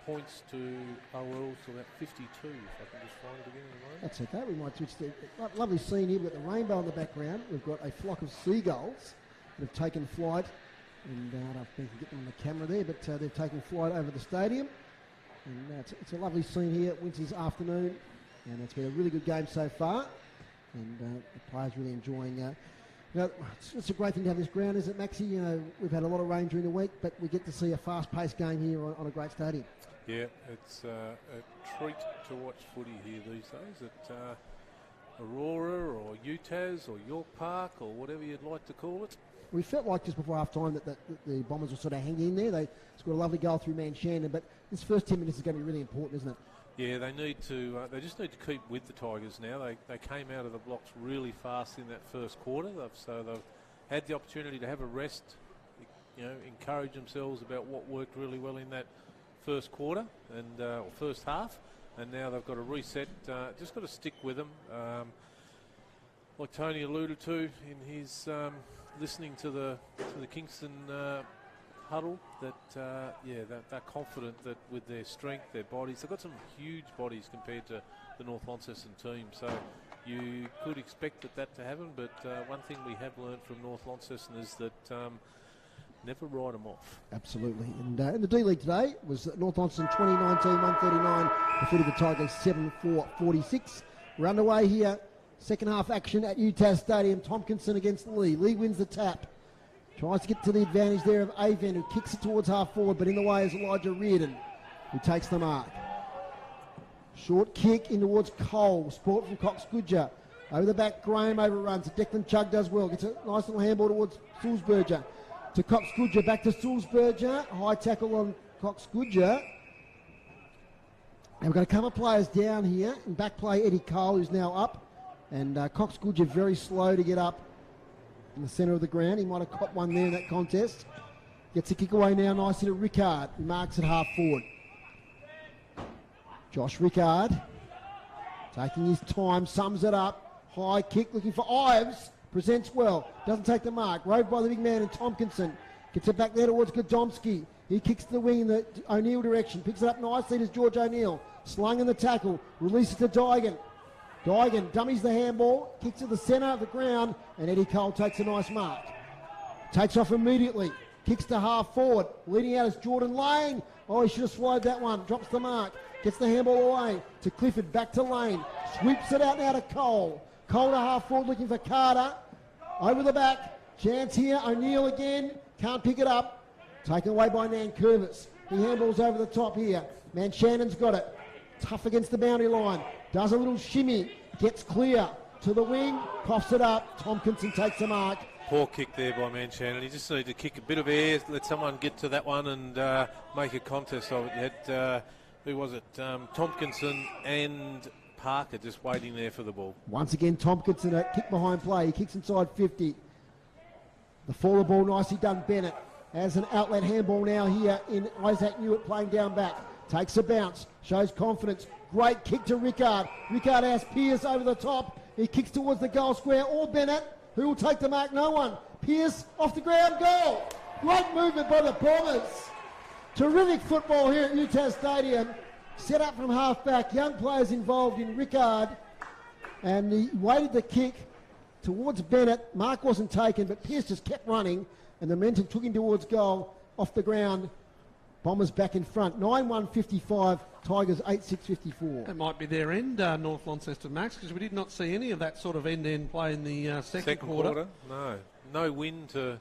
points to OL, so about 52, if I can just find it again in a moment. That's okay, we might switch to lovely scene here. We've got the rainbow in the background. We've got a flock of seagulls that have taken flight, and I don't know if we can get them on the camera there, but they've taken flight over the stadium, and it's a lovely scene here, winter's afternoon, and it's been a really good game so far, and the players really enjoying it's a great thing to have this ground, isn't it, Maxie? We've had a lot of rain during the week, but we get to see a fast-paced game here on a great stadium. Yeah, it's a treat to watch footy here these days at Aurora or UTAS or York Park or whatever you'd like to call it. We felt like just before half-time that the Bombers were sort of hanging in there. They scored a lovely goal through Manshannon, but this first 10 minutes is going to be really important, isn't it? Yeah, they need to. They just need to keep with the Tigers now. They came out of the blocks really fast in that first quarter, so they've had the opportunity to have a rest, encourage themselves about what worked really well in that first quarter and or first half, and now they've got to reset. Just got to stick with them. Like Tony alluded to in his listening to the Kingston huddle, that they're confident that with their strength, their bodies, they've got some huge bodies compared to the North Launceston team, so you could expect that to happen, but one thing we have learned from North Launceston is that never write them off. Absolutely. And in the D-League today was North Launceston 2019-139, defeated the Tigers 7-4-46. We're underway here. Second half action at UTAS Stadium. Tompkinson against Lee. Lee wins the tap. Tries to get to the advantage there of Aven, who kicks it towards half forward, but in the way is Elijah Reardon, who takes the mark. Short kick in towards Cole. Sport from Cox Goodger. Over the back, Graham overruns. Declan Chugg does well. Gets a nice little handball towards Sulzberger. To Cox Goodger. Back to Sulzberger. High tackle on Cox Goodger. And we've got a couple of players down here. In back play, Eddie Cole, who's now up. And Cox Goodger very slow to get up in the centre of the ground. He might have caught one there in that contest. Gets a kick away now nicely to Rickard, who marks it half forward. Josh Rickard taking his time, sums it up. High kick looking for Ives. presents well, doesn't take the mark. Rode by the big man in Tompkinson. Gets it back there towards Godomski. He kicks the wing in the O'Neill direction. Picks it up nicely as George O'Neill. Slung in the tackle. Releases to Dygan. Dygan dummies the handball. Kicks to the centre of the ground. And Eddie Cole takes a nice mark. Takes off immediately. Kicks to half forward. Leading out is Jordan Lane. Oh, he should have swallowed that one. Drops the mark. Gets the handball away to Clifford. Back to Lane. Sweeps it out now to Cole. Cole to half forward looking for Carter. Over the back. Chance here. O'Neill again. Can't pick it up. Taken away by Nankervis. He handballs over the top here. Shannon's got it. Tough against the boundary line. Does a little shimmy. Gets clear to the wing. Coughs it up. Tompkinson takes the mark. Poor kick there by Shannon. He just needed to kick a bit of air, let someone get to that one and make a contest of it. You had, who was it? Tompkinson and Parker just waiting there for the ball. Once again, Tompkinson a kick behind play. He kicks inside 50. The forward ball nicely done. Bennett has an outlet handball now here in Isaac Newitt playing down back. Takes a bounce, shows confidence. Great kick to Rickard. Rickard has Pearce over the top. He kicks towards the goal square or Bennett. Who will take the mark? No one. Pearce off the ground, goal. Great movement by the Bombers. Terrific football here at UTAS Stadium. Set up from half back. Young players involved in Rickard. And he waited the kick towards Bennett. Mark wasn't taken, but Pearce just kept running. And the momentum took him towards goal off the ground. Bombers back in front. 9-1-55. Tigers 8-6-54. That might be their end, North Launceston, Max, because we did not see any of that sort of end-to-end play in the second quarter. No wind to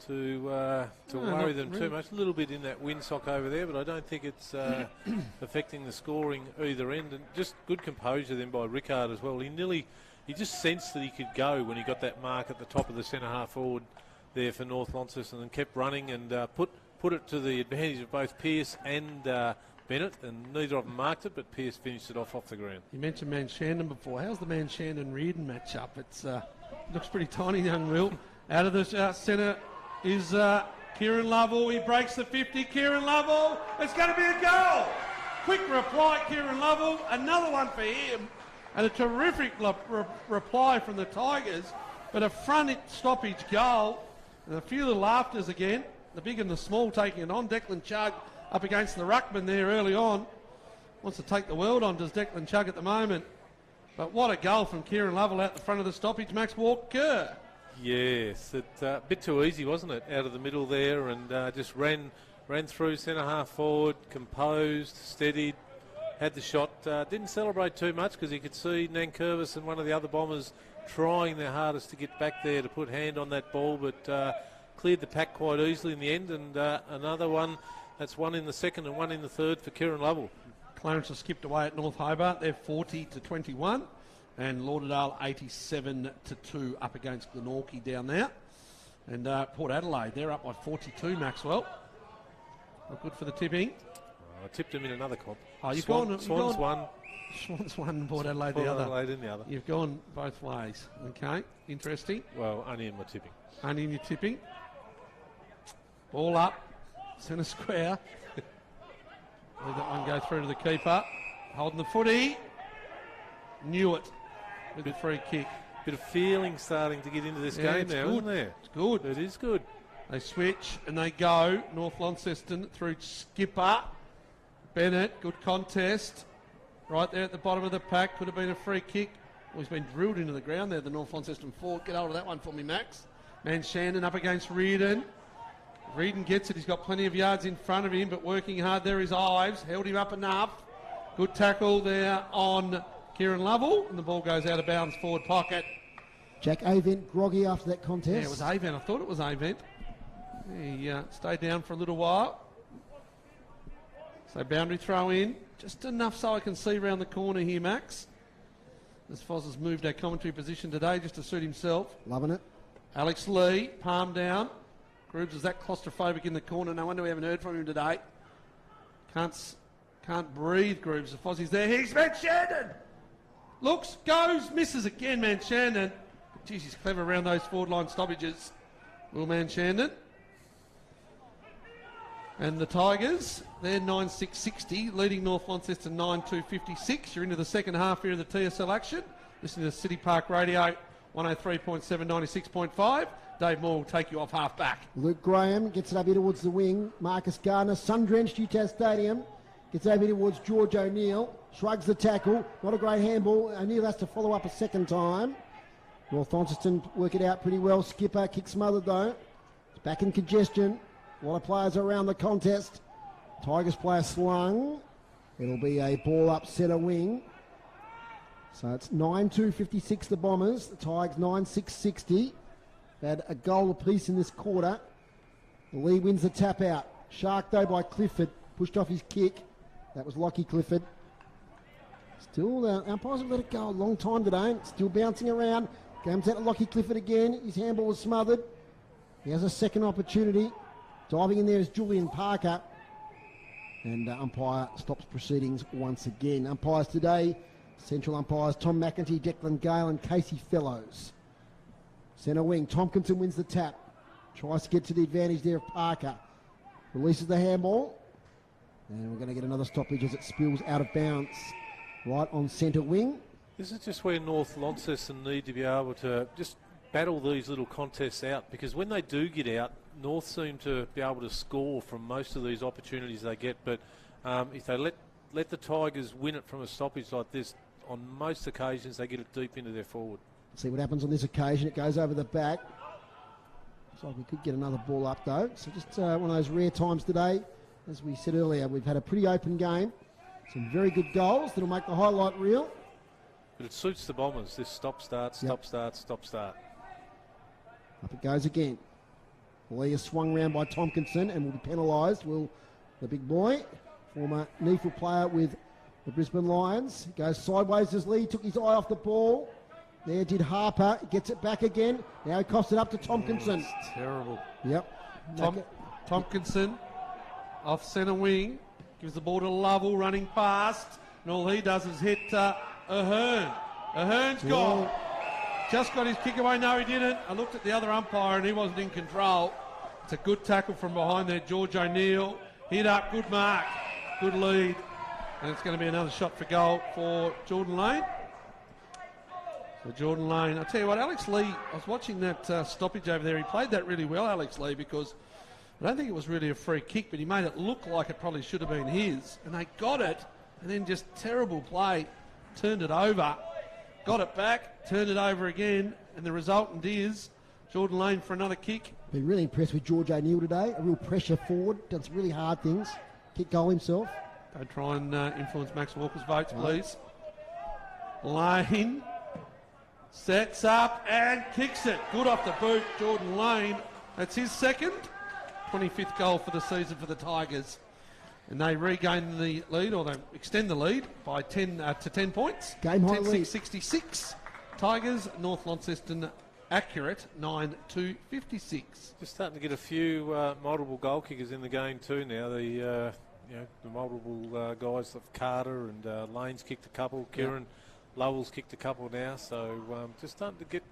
worry them too much. A little bit in that windsock over there, but I don't think it's affecting the scoring either end. And just good composure then by Rickard as well. He just sensed that he could go when he got that mark at the top of the centre half forward there for North Launceston and kept running and put it to the advantage of both Pearce and Bennett, and neither of them marked it, but Pearce finished it off the ground. You mentioned Shannon before. How's the Shannon-Reardon match up? It's looks pretty tiny, young Will. Out of the centre is Kieran Lovell. He breaks the 50. Kieran Lovell. It's going to be a goal. Quick reply, Kieran Lovell. Another one for him. And a terrific reply from the Tigers. But a front stoppage goal. And a few little afters again. The big and the small taking it on. Declan Chugg up against the ruckman there early on. Wants to take the world on, does Declan Chugg at the moment. But what a goal from Kieran Lovell out the front of the stoppage. Max Walker. Yes, a bit too easy, wasn't it? Out of the middle there and just ran through centre half forward, composed, steadied, had the shot. Didn't celebrate too much because he could see Nankervis and one of the other Bombers trying their hardest to get back there to put hand on that ball, but cleared the pack quite easily in the end. And another one, that's one in the second and one in the third for Kieran Lovell. Clarence has skipped away at North Hobart. They're 40-21. And Lauderdale 87-2 up against Glenorchy down there. And Port Adelaide, they're up by 42, Maxwell. Not good for the tipping. I tipped him in another comp. Oh, Swans won. Swans one, Port Adelaide the other. Adelaide in the other. You've gone both ways. Okay, interesting. Well, only in my tipping. Only in your tipping. Ball up, centre square. Let that one go through to the keeper. Holding the footy. Knew it with the free kick. Bit of feeling starting to get into this game now, isn't there? It's good. It is good. They switch and they go. North Launceston through Skipper. Bennett, good contest. Right there at the bottom of the pack. Could have been a free kick. Well, he's been drilled into the ground there, the North Launceston forward. Get hold of that one for me, Max. Shannon up against Reardon. Reardon gets it. He's got plenty of yards in front of him, but working hard there is Ives. Held him up enough. Good tackle there on Kieran Lovell, and the ball goes out of bounds, forward pocket. Jack Avent groggy after that contest. Yeah, it was Avent. I thought it was Avent. He stayed down for a little while. So boundary throw in. Just enough so I can see around the corner here, Max. As Foz has moved our commentary position today just to suit himself. Loving it. Alex Lee, palm down. Groves is that claustrophobic in the corner. No wonder we haven't heard from him today. Can't breathe, Groves. If Fozzie's there, he's Shannon. Looks, goes, misses again, Shannon. Geez, he's clever around those forward line stoppages. Will Shannon. And the Tigers, they're 9-6-60, leading North Launceston 9-2-56. You're into the second half here of the TSL action. Listening to City Park Radio 103.7, 96.5. Dave Moore will take you off half back. Luke Graham gets it up here towards the wing. Marcus Gardner, sun-drenched UTAS Stadium. Gets over here towards George O'Neill. Shrugs the tackle. Not a great handball. O'Neill has to follow up a second time. North Launceston work it out pretty well. Skipper, kick smothered though. It's back in congestion. A lot of players around the contest. Tigers player slung. It'll be a ball up centre wing. So it's 9-2-56 the Bombers. The Tigers 9-6-60. They had a goal apiece in this quarter. The Lee wins the tap out. Shark though by Clifford. Pushed off his kick. That was Lockie Clifford. Still, umpires have let it go a long time today. Still bouncing around. Comes out to Lockie Clifford again. His handball was smothered. He has a second opportunity. Diving in there is Julian Parker. And umpire stops proceedings once again. Umpires today, central umpires Tom McEntee, Declan Gale and Casey Fellows. Centre wing, Tompkinson wins the tap. Tries to get to the advantage there of Parker. Releases the handball. And we're going to get another stoppage as it spills out of bounds. Right on centre wing. This is just where North Launceston need to be able to just battle these little contests out, because when they do get out, North seem to be able to score from most of these opportunities they get. But if they let the Tigers win it from a stoppage like this, on most occasions they get it deep into their forward. See what happens on this occasion. It goes over the back. Looks like we could get another ball up though. So just one of those rare times today. As we said earlier, we've had a pretty open game. Some very good goals that'll make the highlight reel. But it suits the Bombers, this stop-start, stop-start, stop-start. Up it goes again. Lee is swung round by Tompkinson and will be penalised. Will the big boy, former NEFL player with the Brisbane Lions, goes sideways as Lee took his eye off the ball. There did Harper, gets it back again. Now he costs it up to Tompkinson. It's terrible. Yep. Tompkinson off centre wing, gives the ball to Lovell running past, and all he does is hit Ahern. Ahern's gone. Just got his kick away. No, he didn't. I looked at the other umpire and he wasn't in control. It's a good tackle from behind there. George O'Neill hit up. Good mark. Good lead. And it's going to be another shot for goal for Jordan Lane. So Jordan Lane, I'll tell you what, Alex Lee, I was watching that stoppage over there. He played that really well, Alex Lee, because I don't think it was really a free kick, but he made it look like it probably should have been his. And they got it, and then just terrible play. Turned it over. Got it back, turned it over again, and the resultant is Jordan Lane for another kick. Been really impressed with George O'Neill today. A real pressure forward, done some really hard things. Kick goal himself. Go try and influence Max Walker's votes, please. Lane sets up and kicks it. Good off the boot, Jordan Lane. That's his second. 25th goal for the season for the Tigers. And they regain the lead, or they extend the lead by 10 to 10 points. Game high lead. 10-6-66. Tigers, North Launceston accurate, 9-2-56. Just starting to get a few multiple goal kickers in the game too now. The multiple guys of Carter and Lane's kicked a couple. Kieran Lovell's kicked a couple now. So just starting to get.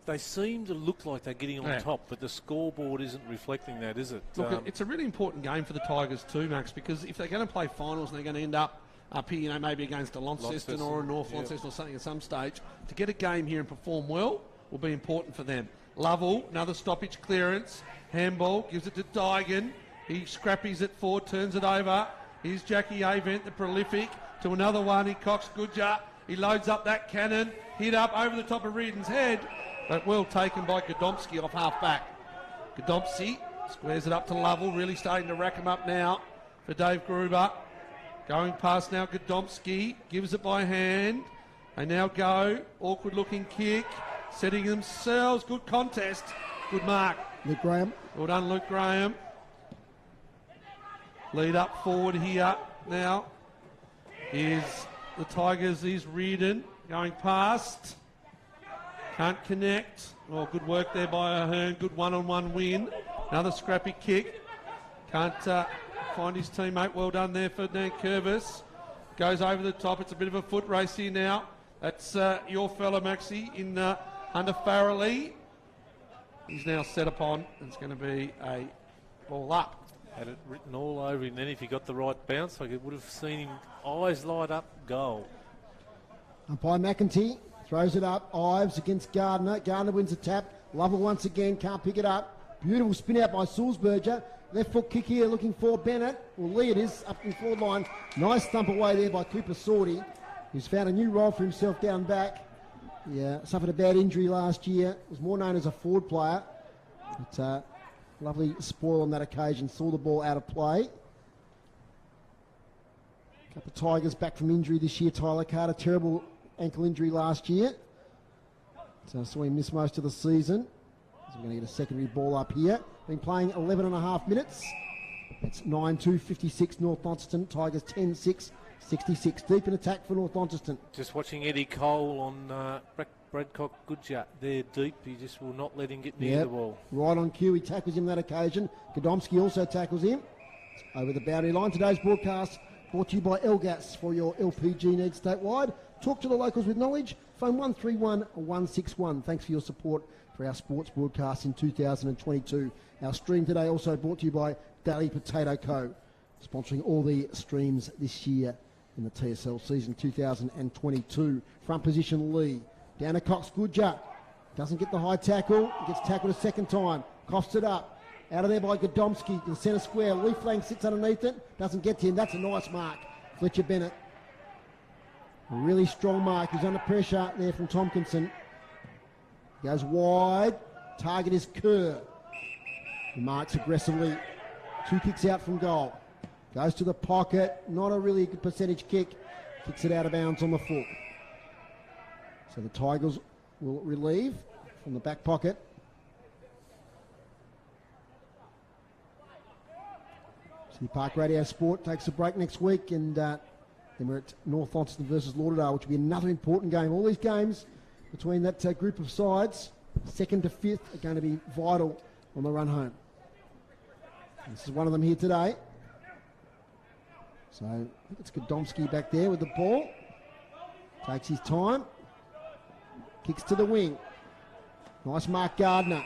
They seem to look like they're getting on top, but the scoreboard isn't reflecting that, is it? Look, it's a really important game for the Tigers too, Max, because if they're going to play finals and they're going to end up here, maybe against a Launceston or a North Launceston or something at some stage, to get a game here and perform well will be important for them. Lovell, another stoppage clearance. Handball, gives it to Dygan. He scrappies it forward, turns it over. Here's Jackie Avent, the prolific, to another one. He cocks Goodger. He loads up that cannon. Hit up over the top of Reardon's head. But well taken by Godomsky off half-back. Godomsky squares it up to Lovell, really starting to rack him up now for Dave Gruber. Going past now Godomsky, gives it by hand. They now go, awkward-looking kick, setting themselves, good contest, good mark. Luke Graham. Well done, Luke Graham. Lead up forward here now is the Tigers, is Reardon, going past. Can't connect. Oh, good work there by Ahern. Good one-on-one win. Another scrappy kick. Can't find his teammate. Well done there for Dan Curvis. Goes over the top. It's a bit of a foot race here now. That's your fella, Maxie, in under Farrelly. He's now set upon. It's going to be a ball up. Had it written all over him then if he got the right bounce. Like it would have seen him eyes light up, goal. Umpire McEntee Throws it up. Ives against Gardner. Gardner wins the tap. Lover once again. Can't pick it up. Beautiful spin out by Sulzberger. Left foot kick here looking for Bennett. Well, Lee it is up in forward line. Nice thump away there by Cooper Sorty, who's found a new role for himself down back. Yeah, suffered a bad injury last year. Was more known as a forward player. But lovely spoil on that occasion. Saw the ball out of play. A couple of Tigers back from injury this year. Tyler Carter, terrible ankle injury last year. So I saw him miss most of the season. So we're going to get a secondary ball up here. Been playing 11 and a half minutes. It's 9-2, 56 North Launceston. Tigers 10-6, 66. Deep in attack for North Launceston. Just watching Eddie Cole on Bradcock Goodjar. They're deep. He just will not let him get near the ball. Right on cue. He tackles him that occasion. Godomsky also tackles him. Over the boundary line. Today's broadcast brought to you by Elgas for your LPG needs statewide. Talk to the locals with knowledge. Phone 131 161. Thanks for your support for our sports broadcast in 2022. Our stream today also brought to you by DALY Potato Co., sponsoring all the streams this year in the TSL season 2022. Front position Lee. Down to Cox Goodjar. Doesn't get the high tackle. Gets tackled a second time. Coughs it up. Out of there by Godomsky in centre square. Lee Flang sits underneath it. Doesn't get to him. That's a nice mark. Fletcher Bennett. A really strong mark. He's under pressure there from Tompkinson. Goes wide. Target is Kerr. He marks aggressively. 2 kicks out from goal. Goes to the pocket. Not a really good percentage kick. Kicks it out of bounds on the foot. So the Tigers will relieve from the back pocket. City Park Radio Sport takes a break next week, and then we're at North Launceston versus Lauderdale, which will be another important game. All these games between that group of sides, 2nd to 5th, are going to be vital on the run home. This is one of them here today. So I think it's Godomsky back there with the ball. Takes his time. Kicks to the wing. Nice mark, Gardner.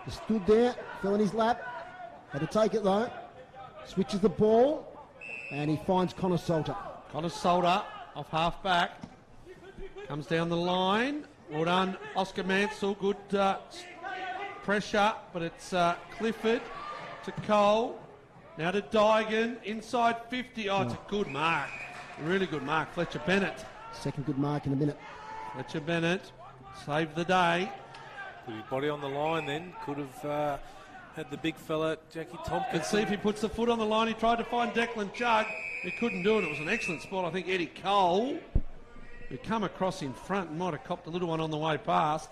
Just stood there, fell in his lap. Had to take it though. Switches the ball, and he finds Connor Salter. Connor Salter off half back. Comes down the line. Well done, Oscar Mansell. Good pressure, but it's Clifford to Cole. Now to Dygan. Inside 50. Oh, it's a good mark. A really good mark. Fletcher Bennett. Second good mark in a minute. Fletcher Bennett saved the day. Put his body on the line then. Could have had the big fella, Jackie Tompkins. Let's see if he puts the foot on the line. He tried to find Declan Chugg. He couldn't do it. It was an excellent spot. I think Eddie Cole, who come across in front and might have copped a little one on the way past.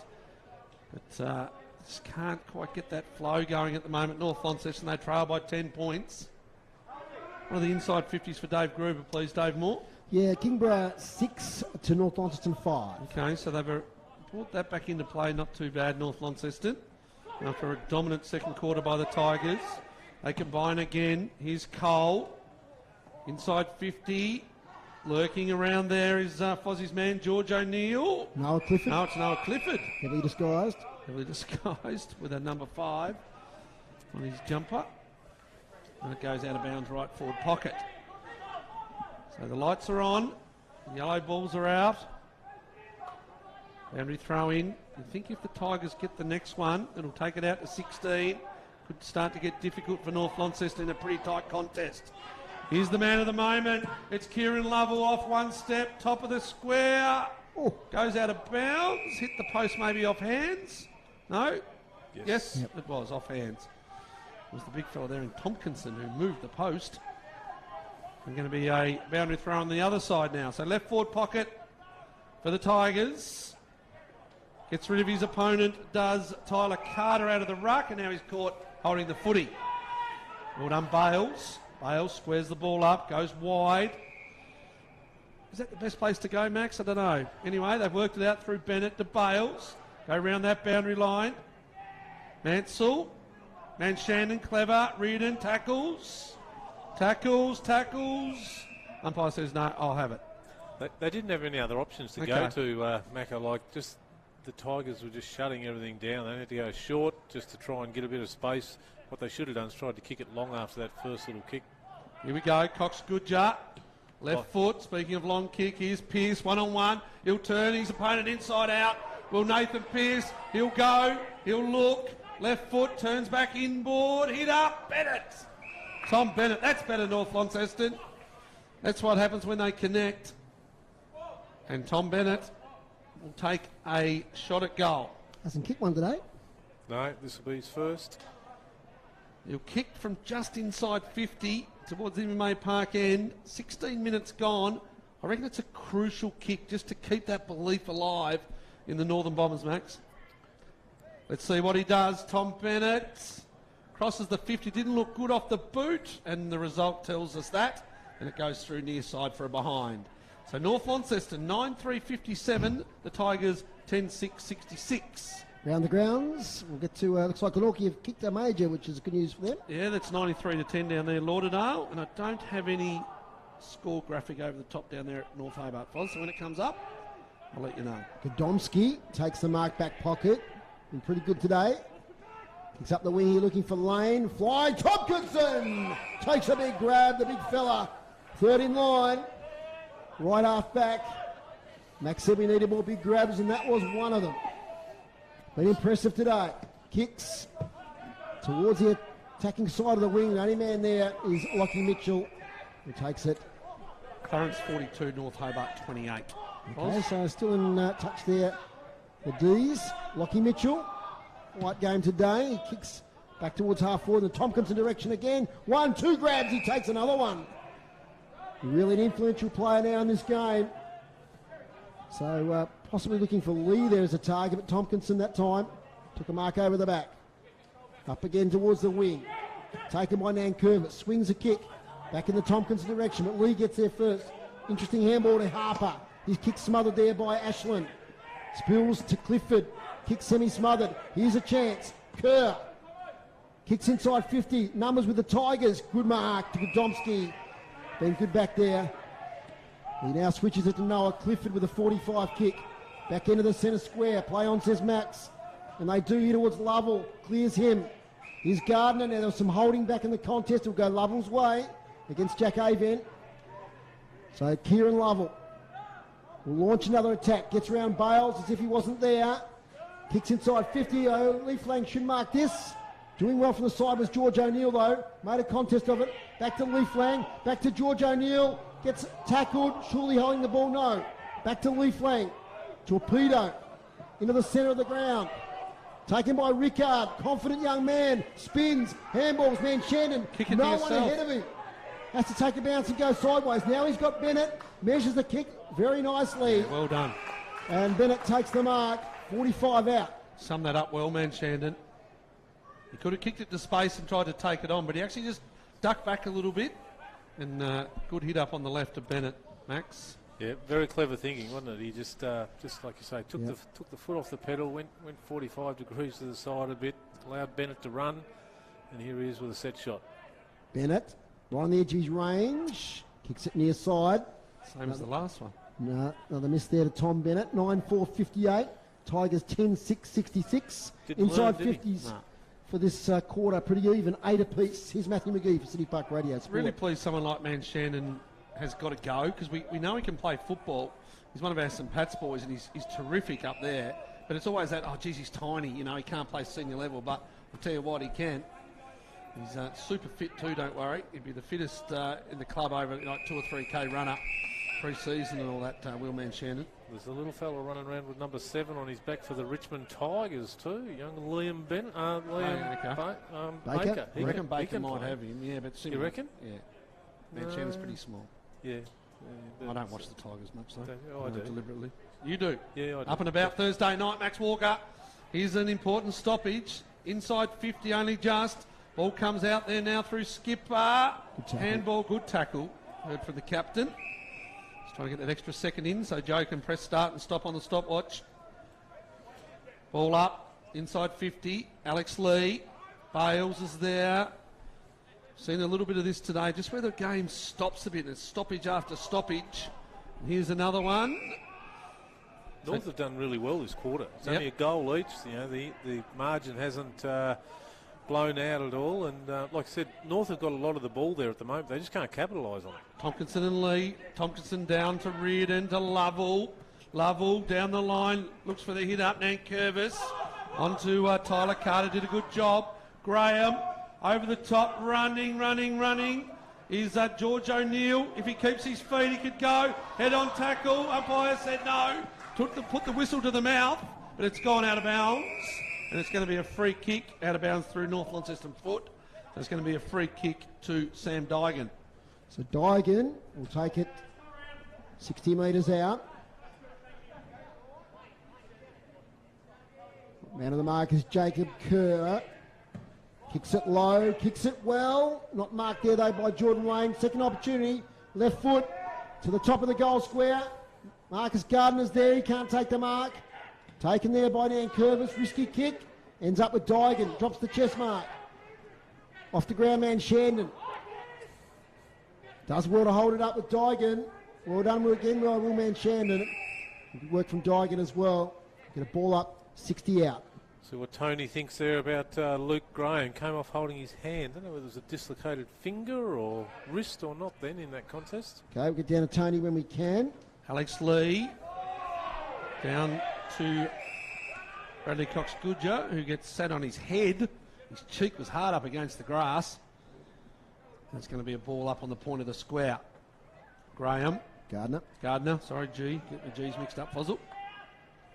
But just can't quite get that flow going at the moment. North Launceston, they trail by 10 points. One of the inside 50s for Dave Gruber, please, Dave Moore. Yeah, Kingborough 6 to North Launceston 5. Okay, so they've brought that back into play. Not too bad, North Launceston. After a dominant second quarter by the Tigers. They combine again. Here's Cole. Inside 50. Lurking around there is Fozzie's man, George O'Neill. Noah Clifford. No, it's Noah Clifford. Heavily disguised. Heavily disguised with a number 5 on his jumper. And it goes out of bounds right forward pocket. So the lights are on. The yellow balls are out. Boundary throw in. I think if the Tigers get the next one, it'll take it out to 16. Could start to get difficult for North Launceston in a pretty tight contest. Here's the man of the moment. It's Kieran Lovell off one step, top of the square. Oh. Goes out of bounds. Hit the post maybe off hands. No? Yes, Yep. it was off hands. It was the big fella there in Tompkinson who moved the post. There's going to be a boundary throw on the other side now. So left forward pocket for the Tigers. Gets rid of his opponent, does Tyler Carter out of the ruck, and now he's caught holding the footy. Well done, Bales. Bales squares the ball up, goes wide. Is that the best place to go, Max? I don't know. Anyway, they've worked it out through Bennett to Bales. Go around that boundary line. Mansell. Manshannon, clever. Reardon, tackles. Tackles. Umpire says, no, I'll have it. They didn't have any other options to go to, Macca, like just... The Tigers were just shutting everything down. They had to go short just to try and get a bit of space. What they should have done is tried to kick it long after that first little kick. Here we go. Cox Goodjar Left foot, speaking of long kick, here's Pearce, one-on-one. He'll turn his opponent inside out. Will Nathan Pearce, he'll go, he'll look. Left foot, turns back inboard, hit up, Bennett. Tom Bennett, that's better North Launceston. That's what happens when they connect. And Tom Bennett will take a shot at goal. Hasn't kicked one today. No, this will be his first. He'll kick from just inside 50 towards the MMA Park end. 16 minutes gone. I reckon it's a crucial kick just to keep that belief alive in the Northern Bombers, Max. Let's see what he does. Tom Bennett crosses the 50. Didn't look good off the boot, and the result tells us that. And it goes through near side for a behind. So North Launceston 9-3-57. The Tigers 10-6-66. Round the grounds, we'll get to, looks like Glenorchy have kicked a major, which is good news for them. Yeah, that's 93-10 down there, Lauderdale. And I don't have any score graphic over the top down there at North Hobart, Foz. So when it comes up, I'll let you know. Godomski takes the mark back pocket. Been pretty good today. Picks up the wing here looking for Lane. Flying Tompkinson takes a big grab, the big fella. Third in line. Right half back. Max said we needed more big grabs, and that was one of them. Been impressive today. Kicks towards the attacking side of the wing. The only man there is Lockie Mitchell, who takes it. Clarence 42, North Hobart 28. Okay, so still in touch there. The D's. Lockie Mitchell. White game today. He kicks back towards half forward in the Tompkinson direction again. 1-2 grabs. He takes another one. Really an influential player now in this game. So possibly looking for Lee there as a target, but Tompkinson that time took a mark over the back. Up again towards the wing. Taken by Nankervis. Swings a kick. Back in the Tompkinson direction, but Lee gets there first. Interesting handball to Harper. His kick smothered there by Ashland. Spills to Clifford. Kick semi-smothered. Here's a chance. Kerr. Kicks inside 50. Numbers with the Tigers. Good mark to Godomski. Been good back there. He now switches it to Noah Clifford with a 45 kick. Back into the centre square. Play on, says Max. And they do here towards Lovell. Clears him. Here's Gardner. Now there was some holding back in the contest. It'll go Lovell's way against Jack Avent. So Kieran Lovell will launch another attack. Gets around Bales as if he wasn't there. Kicks inside 50. Leaf Lang should mark this. Doing well from the side was George O'Neill though. Made a contest of it. Back to Leaf Lang. Back to George O'Neill. Gets tackled. Surely holding the ball. No. Back to Leaf Lang. Torpedo. Into the centre of the ground. Taken by Rickard. Confident young man. Spins. Handballs. Man Shandon. Kick it no to one yourself. ahead of him. Has to take a bounce and go sideways. Now he's got Bennett. Measures the kick very nicely. Yeah, well done. And Bennett takes the mark. 45 out. Sum that up well, man Shandon. He could have kicked it to space and tried to take it on, but he actually just ducked back a little bit. And good hit up on the left of Bennett, Max. Yeah, very clever thinking, wasn't it? He just like you say, took the foot off the pedal, went 45 degrees to the side a bit, allowed Bennett to run, and here he is with a set shot. Bennett, right on the edge of his range, kicks it near side. Same as the last one. No, another miss there to Tom Bennett. 9-4-58. Tigers 10-6-66. Inside 50s. For this quarter, pretty even, 8 apiece. Here's Matthew McGee for City Park Radio Sport. Really pleased someone like Man Shandon has got to go, because we know he can play football. He's one of our St Pat's boys, and he's terrific up there. But it's always that, oh, geez, he's tiny, you know, he can't play senior level. But I'll tell you what, he can. He's super fit too, don't worry. He'd be the fittest in the club over like 2 or 3K run-up pre-season and all that, Will Man Shandon. There's a little fella running around with number 7 on his back for the Richmond Tigers too. Young Liam Baker. I reckon Baker might have him, yeah. But you reckon? Yeah. Man Shannon's pretty small. Yeah. I don't watch the Tigers much, though. I do. Deliberately. You do? Yeah, I do. Up and about Thursday night, Max Walker. Here's an important stoppage. Inside 50 only just. Ball comes out there now through Skipper. Handball, good tackle. Heard from the captain. Trying to get that extra second in so Joe can press start and stop on the stopwatch. Ball up, inside 50. Alex Lee. Bales is there. Seen a little bit of this today, just where the game stops a bit. And it's stoppage after stoppage. Here's another one. North have done really well this quarter. It's only a goal each. You know, the margin hasn't blown out at all. And like I said, North have got a lot of the ball there at the moment. They just can't capitalise on it. Tompkinson and Lee. Tompkinson down to Reardon to Lovell. Lovell down the line, looks for the hit up. Nankervis onto Tyler Carter, did a good job. Graham over the top, running. Is George O'Neill. If he keeps his feet, he could go. Head on tackle. Umpire said no. Put the whistle to the mouth, but it's gone out of bounds. And it's going to be a free kick out of bounds through North Launceston foot. So it's going to be a free kick to Sam Dygan. So Dygan will take it 60 metres out. Man of the mark is Jacob Kerr. Kicks it low, kicks it well. Not marked there though by Jordan Lane. Second opportunity, left foot to the top of the goal square. Marcus Gardner's there, he can't take the mark. Taken there by Nankervis, risky kick. Ends up with Dygan, drops the chest mark. Off the ground man Shandon. Does well to hold it up with Dygan. Well done again by Willman Shandon. Good work from Dygan as well. Get a ball up, 60 out. See what Tony thinks there about Luke Graham. Came off holding his hand. I don't know whether it was a dislocated finger or wrist or not then in that contest. Okay, we'll get down to Tony when we can. Alex Lee down to Bradley Cox-Goodger, who gets sat on his head. His cheek was hard up against the grass. It's going to be a ball up on the point of the square. Graham. Gardner, sorry, G. Get the G's mixed up, Fozzle.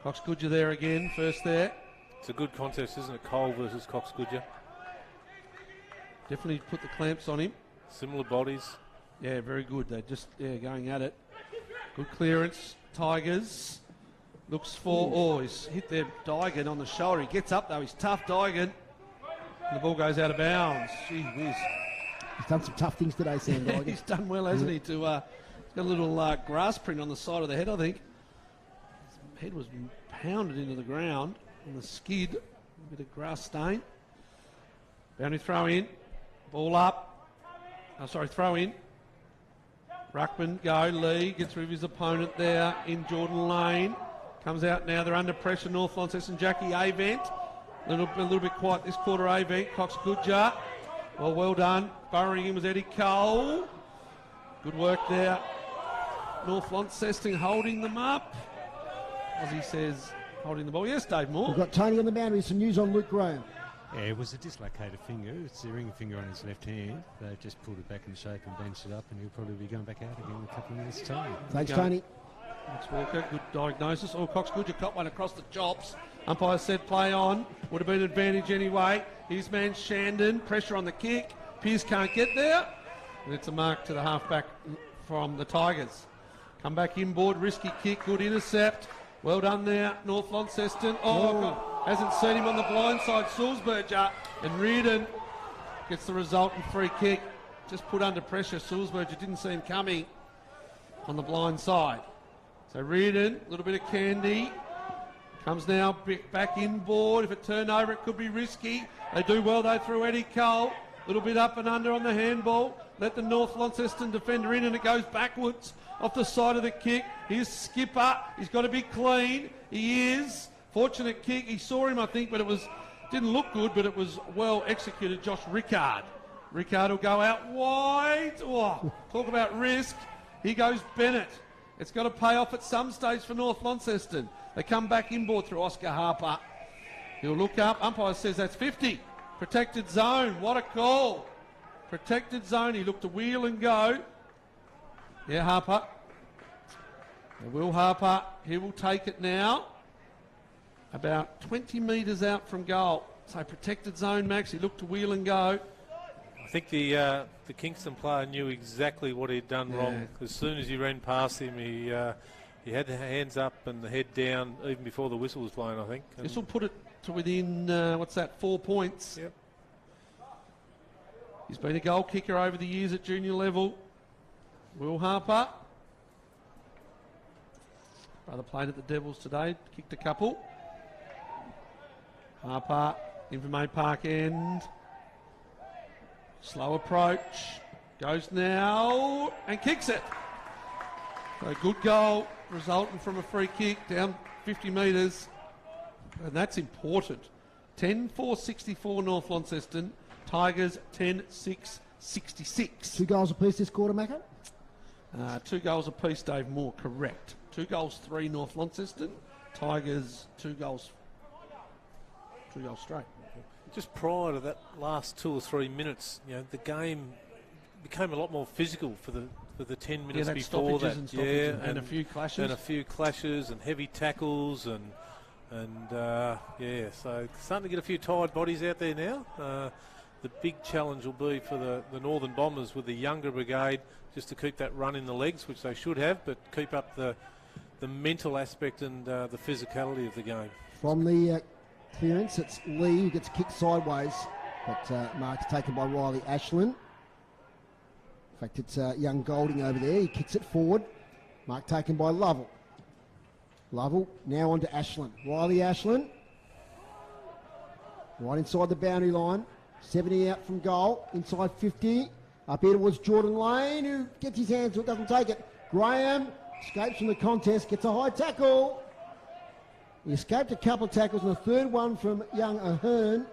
Cox-Goodger there again, first there. It's a good contest, isn't it? Cole versus Cox-Goodger. Definitely put the clamps on him. Similar bodies. Yeah, very good. They're just going at it. Good clearance. Tigers. Looks for... he's hit their Dygan on the shoulder. He gets up, though. He's tough, Dygan. And the ball goes out of bounds. Gee whiz. He's done some tough things today, Sam Dygan. He's done well, hasn't he? He's got a little grass print on the side of the head, I think. His head was pounded into the ground on the skid. A bit of grass stain. Boundary throw in. Ball up. Throw in. Ruckman, go. Lee gets rid of his opponent there in Jordan Lane. Comes out now. They're under pressure. North Launceston. Jackie Avent. A little bit quiet this quarter. Avent. Cox-Goodger. Well done. Burrowing in was Eddie Cole. Good work there. North Launceston holding them up. Ozzy says holding the ball. Yes, Dave Moore. We've got Tony on the boundary. Some news on Luke Graham. Yeah, it was a dislocated finger. It's the ring finger on his left hand. They just pulled it back in shape and benched it up, and he'll probably be going back out again in a couple of minutes' time. Thanks, Tony. Thanks, Walker. Good diagnosis. Cox-Goodger caught one across the chops. Umpire said play on. Would have been an advantage anyway. Here's man Shandon. Pressure on the kick. Pearce can't get there. And it's a mark to the halfback from the Tigers. Come back inboard. Risky kick. Good intercept. Well done there, North Launceston. Hasn't seen him on the blind side, Sulzberger. And Reardon gets the resultant free kick. Just put under pressure. Sulzberger didn't see him coming on the blind side. So Reardon, a little bit of candy. Comes now back inboard. If it turned over, it could be risky. They do well, though, through Eddie Cole. A little bit up and under on the handball. Let the North Launceston defender in, and it goes backwards off the side of the kick. Here's Skipper. He's got to be clean. He is. Fortunate kick. He saw him, I think, but didn't look good, but it was well executed. Josh Rickard. Rickard will go out wide. Talk about risk. Here goes Bennett. It's got to pay off at some stage for North Launceston. They come back inboard through Oscar Harper. He'll look up. Umpire says that's 50. Protected zone. What a call. Protected zone. He looked to wheel and go. Yeah, Harper. Will Harper. He will take it now. About 20 metres out from goal. So protected zone, Max. He looked to wheel and go. I think the Kingston player knew exactly what he'd done wrong. As soon as he ran past him, he had the hands up and the head down even before the whistle was blown, I think. This will put it to within, 4 points. Yep. He's been a goal kicker over the years at junior level. Will Harper. Brother played at the Devils today, kicked a couple. Harper, Invermaid Park end. Slow approach. Goes now and kicks it. So a good goal resulting from a free kick down 50 metres. And that's important. 10-4-64 North Launceston. Tigers 10-6-66. 2 goals apiece this quarter, Macca? 2 goals apiece, Dave Moore, correct. 2 goals, 3 North Launceston. Tigers, 2 goals straight. Just prior to that last 2 or 3 minutes, the game became a lot more physical for the 10 minutes before that. And a few clashes. And a few clashes and heavy tackles so starting to get a few tired bodies out there now. The big challenge will be for the Northern Bombers with the younger brigade, just to keep that run in the legs, which they should have, but keep up the mental aspect and the physicality of the game. From the clearance, it's Lee who gets kicked sideways, but mark's taken by Riley Ashland. In fact, it's young Golding over there. He kicks it forward. Mark taken by Lovell. Lovell now on to Ashland. Riley Ashland. Right inside the boundary line. 70 out from goal. Inside 50. Up here towards Jordan Lane, who gets his hands to it, doesn't take it. Graham escapes from the contest, gets a high tackle. He escaped a couple of tackles, and the third one from young Ahern.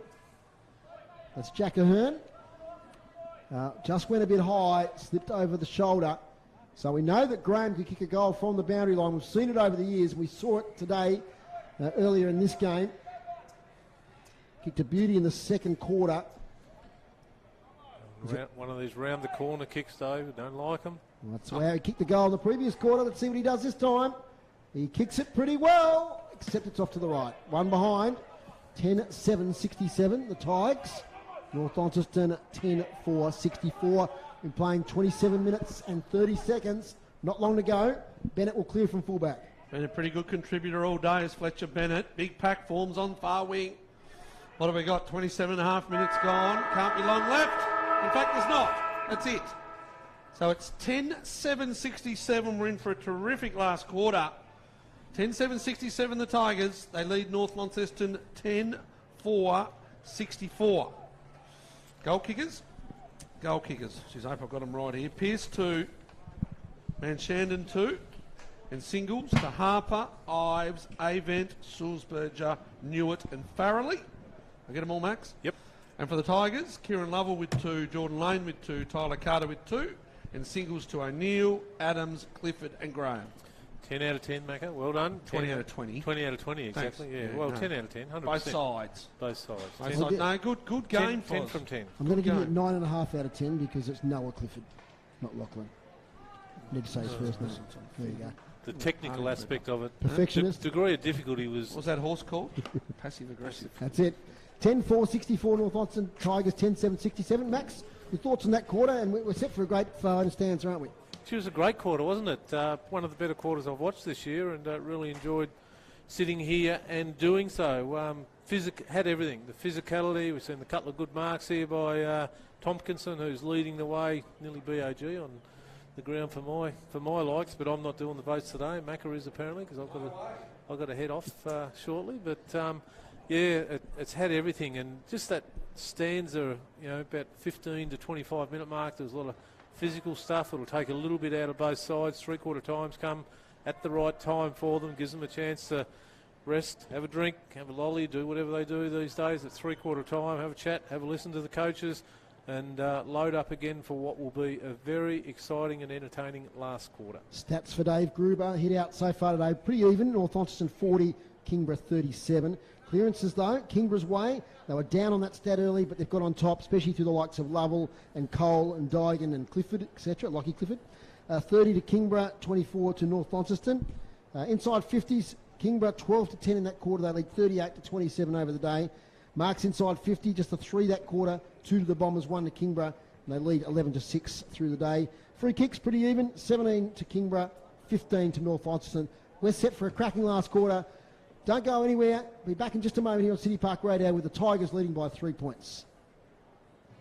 That's Jack Ahern. Just went a bit high, slipped over the shoulder. So we know that Graham could kick a goal from the boundary line. We've seen it over the years. We saw it today, earlier in this game. Kicked a beauty in the second quarter. One of these round the corner kicks, though. Don't like them. Well, that's how he kicked the goal in the previous quarter. Let's see what he does this time. He kicks it pretty well, except it's off to the right. One behind. 10-7-67, the Tigers. North Launceston 10-4-64. Been playing 27 minutes and 30 seconds. Not long to go. Bennett will clear from fullback. Been a pretty good contributor all day is Fletcher Bennett. Big pack forms on far wing. What have we got? 27.5 minutes gone. Can't be long left. In fact, there's not. That's it. So it's 10-7-67. We're in for a terrific last quarter. 10-7-67 the Tigers. They lead North Launceston 10-4-64. Goal kickers. Goal kickers. Jeez, I hope I've got them right here. Pearce 2. Manshandon 2. And singles to Harper, Ives, Avent, Sulzberger, Newitt and Farrelly. I get them all, Max? Yep. And for the Tigers, Kieran Lovell with 2, Jordan Lane with 2, Tyler Carter with 2, and singles to O'Neill, Adams, Clifford and Graham. 10 out of 10, Macca. Well done. 20 out of 20. 20 out of 20, exactly. Thanks. Yeah. Well, 10 out of 10, 100%. Both sides. Both sides. No, good game for 10 us. from 10. I'm going to give it 9.5 out of 10 because it's Noah Clifford, not Lachlan. Need to say his first name. There you go. The technical aspect of it. Perfectionist. The degree of difficulty was... What's that horse called? Passive aggressive. That's it. 10-4-64 North Launceston, Tigers 10-7-67. Max, your thoughts on that quarter? And we're set for a great final stance, aren't we? She was a great quarter, wasn't it? One of the better quarters I've watched this year, and really enjoyed sitting here and doing so. Had everything. The physicality, we've seen a couple of good marks here by Tompkinson, who's leading the way, nearly BOG on the ground for my likes, but I'm not doing the votes today. Macca is apparently, because I've got to head off shortly. But it's had everything, and just that stanza, about 15 to 25 minute mark. There was a lot of physical stuff. It'll take a little bit out of both sides. 3/4 times come at the right time for them. Gives them a chance to rest, have a drink, have a lolly, do whatever they do these days at 3/4 time. Have a chat, have a listen to the coaches, and load up again for what will be a very exciting and entertaining last quarter. Stats for Dave Gruber. Hit out so far today. Pretty even. North Launceston 40, Kingborough 37. Clearances, though, Kingborough's way. They were down on that stat early, but they've got on top, especially through the likes of Lovell and Cole and Dygan and Clifford, etc., Lockie Clifford. 30 to Kingborough, 24 to North Launceston. Inside 50s, Kingborough 12 to 10 in that quarter. They lead 38 to 27 over the day. Marks inside 50, just a 3 that quarter, 2 to the Bombers, 1 to Kingborough. And they lead 11 to 6 through the day. Free kicks pretty even, 17 to Kingborough, 15 to North Launceston. We're set for a cracking last quarter. Don't go anywhere. Be back in just a moment here on City Park Radio with the Tigers leading by 3 points.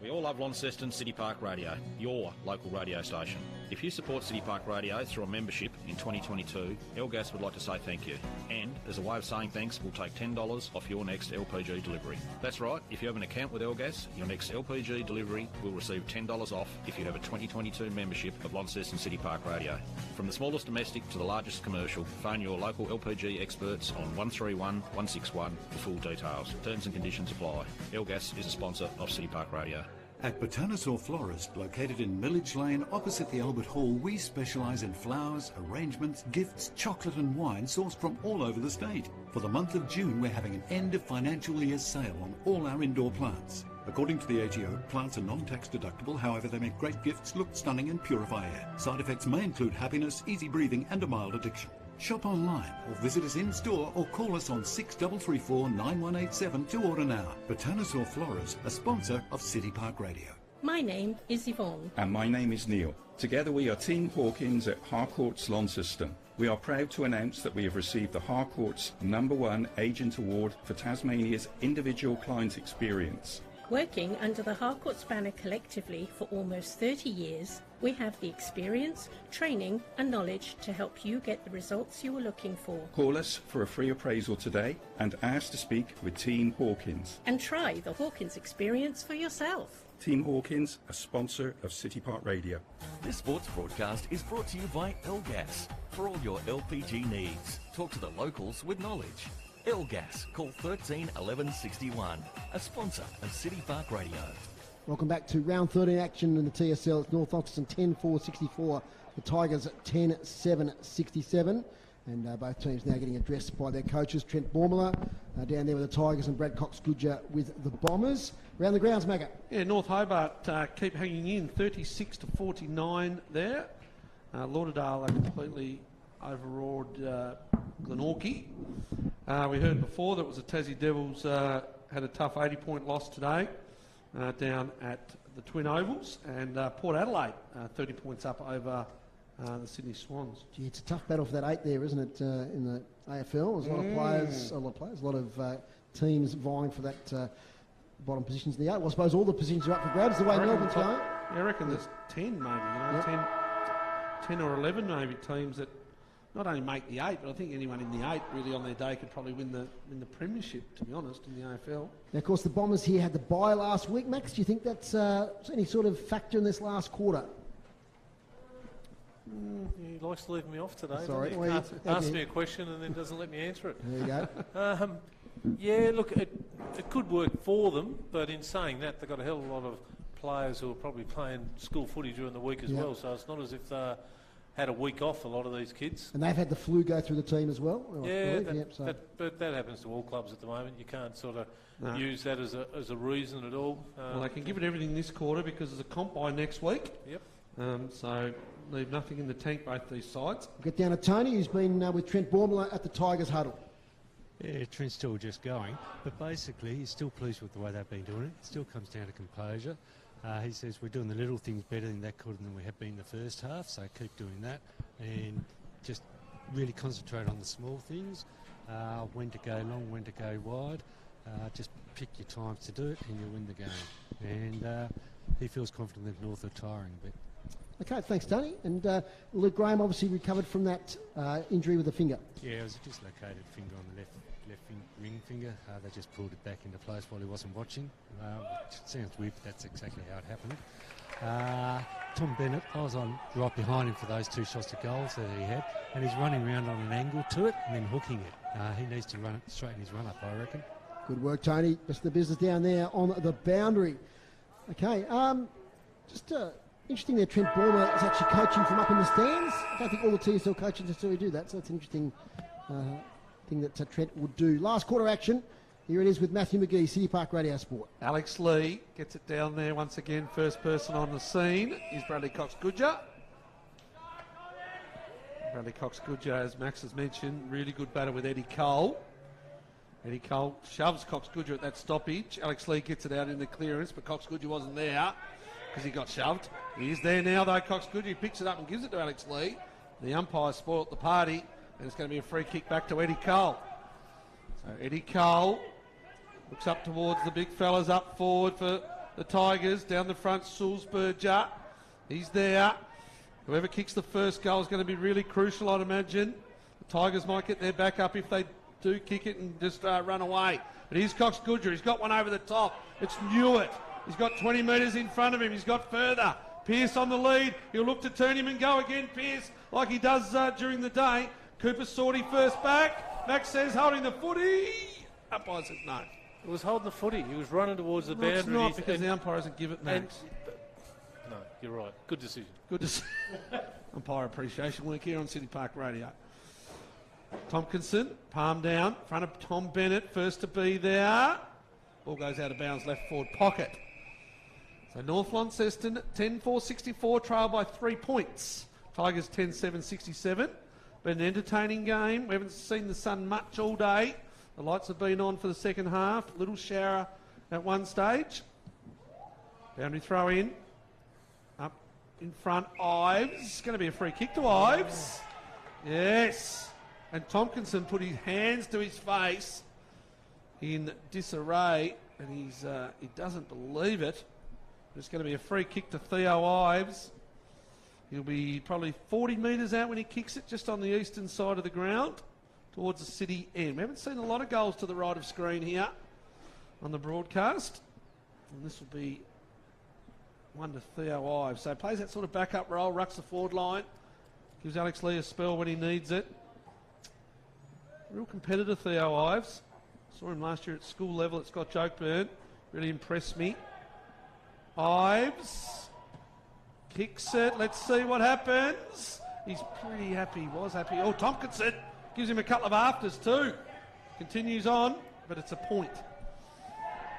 We all love Launceston City Park Radio, your local radio station. If you support City Park Radio through a membership in 2022, Elgas would like to say thank you. And as a way of saying thanks, we'll take $10 off your next LPG delivery. That's right, if you have an account with Elgas, your next LPG delivery will receive $10 off if you have a 2022 membership of Launceston City Park Radio. From the smallest domestic to the largest commercial, phone your local LPG experts on 131 161 for full details. Terms and conditions apply. Elgas is a sponsor of City Park Radio. At Botanosaur Florist, located in Millage Lane opposite the Albert Hall, we specialise in flowers, arrangements, gifts, chocolate and wine sourced from all over the state. For the month of June, we're having an end of financial year sale on all our indoor plants. According to the ATO, plants are non-tax deductible, however they make great gifts, look stunning and purify air. Side effects may include happiness, easy breathing and a mild addiction. Shop online or visit us in store or call us on 6334 9187 to order now. Botanosaur Florist, a sponsor of City Park Radio. My name is Yvonne. And my name is Neil. Together we are Team Hawkins at Harcourts Launceston. We are proud to announce that we have received the Harcourts #1 Agent Award for Tasmania's individual client experience. Working under the Harcourts banner collectively for almost 30 years, we have the experience, training and knowledge to help you get the results you are looking for. Call us for a free appraisal today and ask to speak with Team Hawkins. And try the Hawkins experience for yourself. Team Hawkins, a sponsor of City Park Radio. This sports broadcast is brought to you by Elgas. For all your LPG needs, talk to the locals with knowledge. Elgas, call 13 11 61, a sponsor of City Park Radio. Welcome back to round 13 action in the TSL. It's North Launceston 10-4-64, the Tigers at 10-7-67. And both teams now getting addressed by their coaches. Trent Bormala down there with the Tigers and Brad Cox-Goodger with the Bombers. Round the grounds, Maggot. Yeah, North Hobart keep hanging in, 36-49 there. Lauderdale are completely overawed Glenorchy. We heard before that it was the Tassie Devils had a tough 80-point loss today down at the Twin Ovals, and Port Adelaide 30 points up over the Sydney Swans. Gee, it's a tough battle for that 8 there, isn't it, in the AFL? There's a lot of teams vying for that bottom positions in the 8. Well, I suppose all the positions are up for grabs the way Melbourne's going. Yeah, I reckon there's 10 maybe, 10 or 11 maybe teams that not only make the 8, but I think anyone in the 8 really on their day could probably win the premiership, to be honest, in the AFL. Now, of course, the Bombers here had the bye last week. Max, do you think that's any sort of factor in this last quarter? He likes to leave me off today. Sorry. Well, asks me a question and then doesn't let me answer it. There you go. Yeah, look, it could work for them, but in saying that, they've got a hell of a lot of players who are probably playing school footy during the week as well, so it's not as if they had a week off, a lot of these kids. And they've had the flu go through the team as well? Yeah, but that happens to all clubs at the moment. You can't sort of use that as a reason at all. Well, they can give it everything this quarter because there's a comp bye next week. Yep. So leave nothing in the tank, both these sides. We'll get down to Tony, who's been with Trent Bormala at the Tigers huddle. Yeah, Trent's still just going, but basically he's still pleased with the way they've been doing it. It still comes down to composure. He says we're doing the little things better in that quarter than we have been in the first half, so keep doing that and just really concentrate on the small things, when to go long, when to go wide. Just pick your times to do it and you'll win the game. And he feels confident that North are tiring a bit. Okay, thanks, Tony. And Luke Graham obviously recovered from that injury with the finger. Yeah, it was a dislocated finger on the left ring finger. They just pulled it back into place while he wasn't watching. Which sounds weird, but that's exactly how it happened. Tom Bennett, I was on right behind him for those 2 shots to goals that he had, and he's running around on an angle to it and then hooking it. He needs to run it straighten his run up, I reckon. Good work, Tony. Just the business down there on the boundary. Okay, just interesting that Trent Bormala is actually coaching from up in the stands. I don't think all the TSL coaches necessarily do that, so it's an interesting thing that Trent would do. Last quarter action. Here it is with Matthew McGee, City Park Radio Sport. Alex Lee gets it down there once again. First person on the scene is Bradley Cox-Goodger. Bradley Cox-Goodger, as Max has mentioned, really good batter with Eddie Cole. Eddie Cole shoves Cox-Goodger at that stoppage. Alex Lee gets it out in the clearance, but Cox-Goodger wasn't there because he got shoved. He is there now, though. Cox-Goodger, he picks it up and gives it to Alex Lee. The umpire spoilt the party, and it's going to be a free kick back to Eddie Cole. So Eddie Cole looks up towards the big fellas up forward for the Tigers. Down the front, Sulzberger. He's there. Whoever kicks the first goal is going to be really crucial, I'd imagine. The Tigers might get their back up if they do kick it and just run away. But here's Cox Goodger. He's got one over the top. It's Newitt. He's got 20 metres in front of him. He's got further. Pearce on the lead. He'll look to turn him and go again. Pearce, like he does during the day. Cooper Sorty first back. Max says holding the footy. Umpire says no. He was holding the footy. He was running towards the boundary. It's not because the umpire doesn't give it, Max. No, you're right. Good decision. Good decision. Umpire appreciation week here on City Park Radio. Tompkinson, palm down, front of Tom Bennett, first to be there. Ball goes out of bounds, left forward pocket. So North Launceston, 10-4-64, trail by 3 points. Tigers 10-7-67. Been an entertaining game. We haven't seen the sun much all day. The lights have been on for the second half. Little shower at one stage. Boundary throw in. Up in front, Ives. It's going to be a free kick to Ives. Yes. And Tompkinson put his hands to his face in disarray, and he doesn't believe it. It's going to be a free kick to Theo Ives. He'll be probably 40 metres out when he kicks it, just on the eastern side of the ground, towards the city end. We haven't seen a lot of goals to the right of screen here on the broadcast. And this will be one to Theo Ives. So plays that sort of backup role, rucks the forward line, gives Alex Lee a spell when he needs it. Real competitor, Theo Ives. Saw him last year at school level at Scotch Oakburn. Really impressed me. Ives kicks it. Let's see what happens. He's pretty happy. Was happy. Oh, Tompkinson gives him a couple of afters too. Continues on, but it's a point.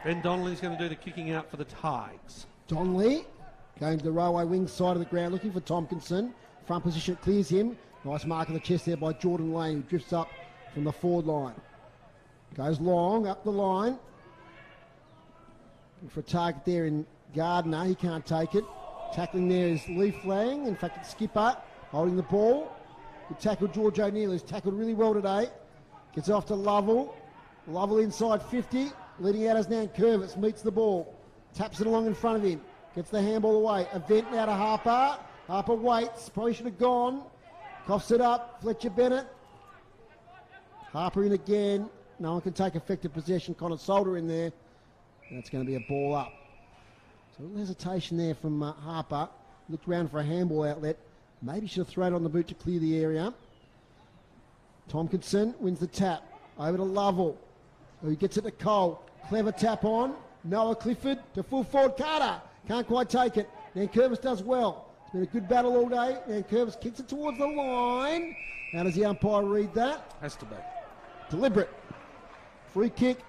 Ben Donnelly's going to do the kicking out for the Tigers. Donnelly going to the railway wing side of the ground, looking for Tompkinson. Front position clears him. Nice mark on the chest there by Jordan Lane, who drifts up from the forward line. Goes long, up the line. Looking for a target there in Gardner. He can't take it. Tackling there is Leaf Lang. In fact, it's Skipper holding the ball. Good tackle, George O'Neill, who's tackled really well today. Gets off to Lovell. Lovell inside 50. Leading out as Nankervis. Meets the ball. Taps it along in front of him. Gets the handball away. Event now to Harper. Harper waits. Probably should have gone. Coughs it up. Fletcher Bennett. Harper in again. No one can take effective possession. Connor Solder in there. That's going to be a ball up. So a little hesitation there from Harper. Looked around for a handball outlet. Maybe should have thrown it on the boot to clear the area. Tompkinson wins the tap. Over to Lovell, who gets it to Cole. Clever tap on. Noah Clifford to full forward. Carter can't quite take it. Nankervis does well. It's been a good battle all day. Nankervis kicks it towards the line. How does the umpire read that? Has to be. Deliberate. Free kick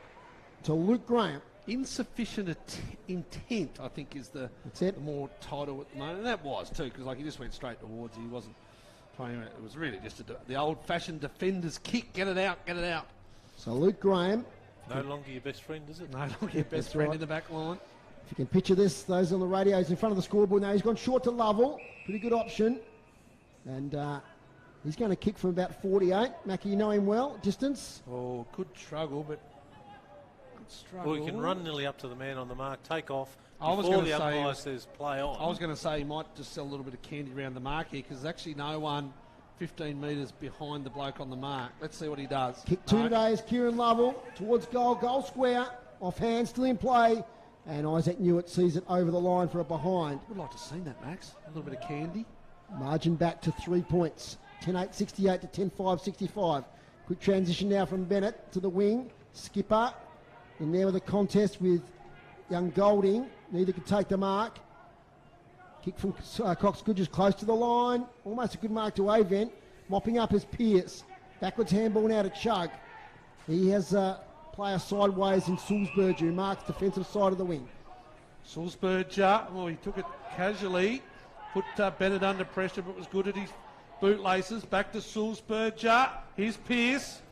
to Luke Graham. Insufficient intent, I think, is the more title at the moment. And that was too, because he just went straight towards it. He wasn't playing it. It was really just the old-fashioned defender's kick. Get it out, get it out. So Luke Graham. No longer your best friend, is it? No longer your best friend in the back line. If you can picture this, those on the radios in front of the scoreboard now. He's gone short to Lovell. Pretty good option. And he's going to kick from about 48. Mackie, you know him well. Distance. Oh, good struggle, but... Well, he can run nearly up to the man on the mark, take off I was before going the to umpire say, says play on. I was going to say he might just sell a little bit of candy around the mark here, because there's actually no one 15 metres behind the bloke on the mark. Let's see what he does. Kick two today is Kieran Lovell towards goal. Goal square. Off hand, still in play. And Isaac Newitt sees it over the line for a behind. Would like to see that, Max. A little bit of candy. Margin back to 3 points. 10-8-68 to 10-5-65. Quick transition now from Bennett to the wing. Skipper in there with a contest with young Golding. Neither could take the mark. Kick from Cox Goodger's close to the line. Almost a good mark to Avent. Mopping up is Pearce. Backwards handball now to Chug. He has a player sideways in Sulzberger, who marks defensive side of the wing. Sulzberger, he took it casually. Put Bennett under pressure, but was good at his bootlaces. Back to Sulzberger. Here's Pearce.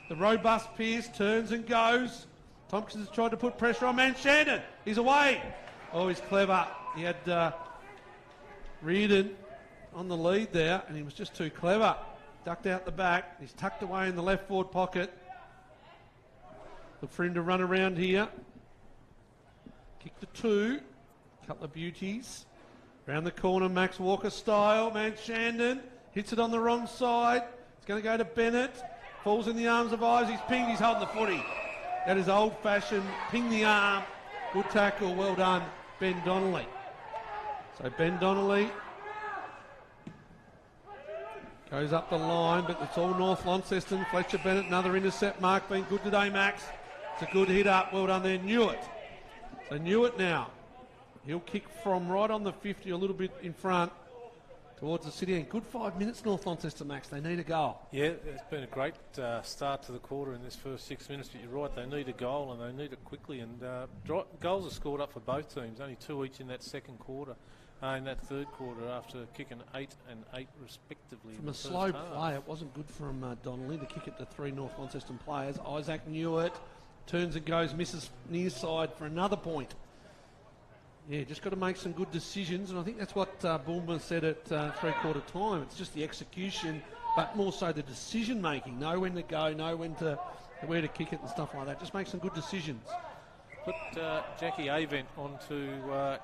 The robust Pearce turns and goes. Tompkinson's tried to put pressure on Shannon. He's away. Oh, he's clever. He had Reardon on the lead there, and he was just too clever. Ducked out the back. He's tucked away in the left forward pocket. Look for him to run around here. Kick to 2. Couple of beauties. Round the corner, Max Walker style. Man Shandon hits it on the wrong side. It's going to go to Bennett. Falls in the arms of Ives. He's pinged. He's holding the footy. That is old-fashioned. Ping the arm. Good tackle. Well done, Ben Donnelly. So Ben Donnelly goes up the line, but it's all North Launceston. Fletcher Bennett, another intercept mark. Been good today, Max. It's a good hit up. Well done there, Newitt. So Newitt now. He'll kick from right on the 50, a little bit in front, towards the city end. Good 5 minutes, North Launceston, Max. They need a goal. Yeah, it's been a great start to the quarter in this first 6 minutes, but you're right, they need a goal and they need it quickly. And goals are scored up for both teams, only 2 each in that second quarter, in that third quarter, after kicking 8 and 8 respectively. From a slow play, it wasn't good from Donnelly to kick it to 3 North Launceston players. Isaac Newitt turns and goes, misses near side for another point. Yeah, just got to make some good decisions, and I think that's what Bulmer said at three-quarter time. It's just the execution, but more so the decision-making. Know when to go, know where to kick it and stuff like that. Just make some good decisions. Put Jackie Avent onto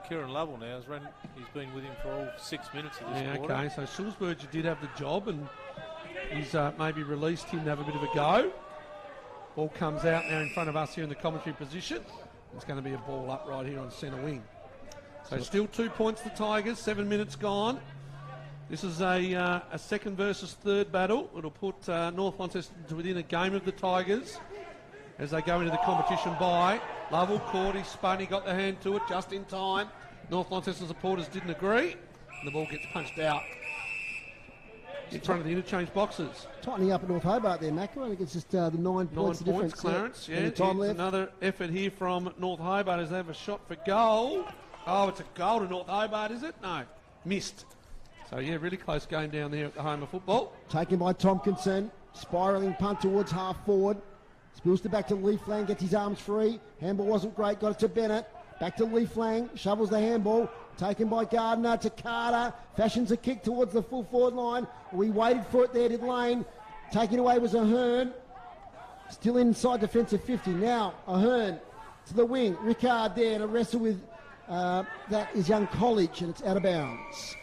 Kieran Lovell now. He's been with him for all 6 minutes of this quarter. Okay, so Sulzberger did have the job, and he's maybe released him to have a bit of a go. Ball comes out now in front of us here in the commentary position. It's going to be a ball up right here on centre wing. So still 2 points the Tigers, 7 minutes gone. This is a second versus third battle. It'll put North Launceston within a game of the Tigers as they go into the competition bye. Lovell caught, he spun, he got the hand to it just in time. North Launceston supporters didn't agree, and the ball gets punched out in front of the interchange boxes. Tightening up at North Hobart there, Macro. I think it's just the 9 points. 9 points, Clarence. Yeah, another effort here from North Hobart as they have a shot for goal. Oh, it's a goal to North Hobart, is it? No, missed. So, yeah, really close game down there at the home of football. Taken by Tompkinson. Spiralling punt towards half forward. Spills to back to Leaflang, gets his arms free. Handball wasn't great, got it to Bennett. Back to Leaflang, shovels the handball. Taken by Gardner to Carter. Fashions a kick towards the full forward line. We waited for it there, did Lane. Taking away was Ahern. Still inside defensive 50. Now, Ahern to the wing. Rickard there to wrestle with... that is young College, and it's out of bounds.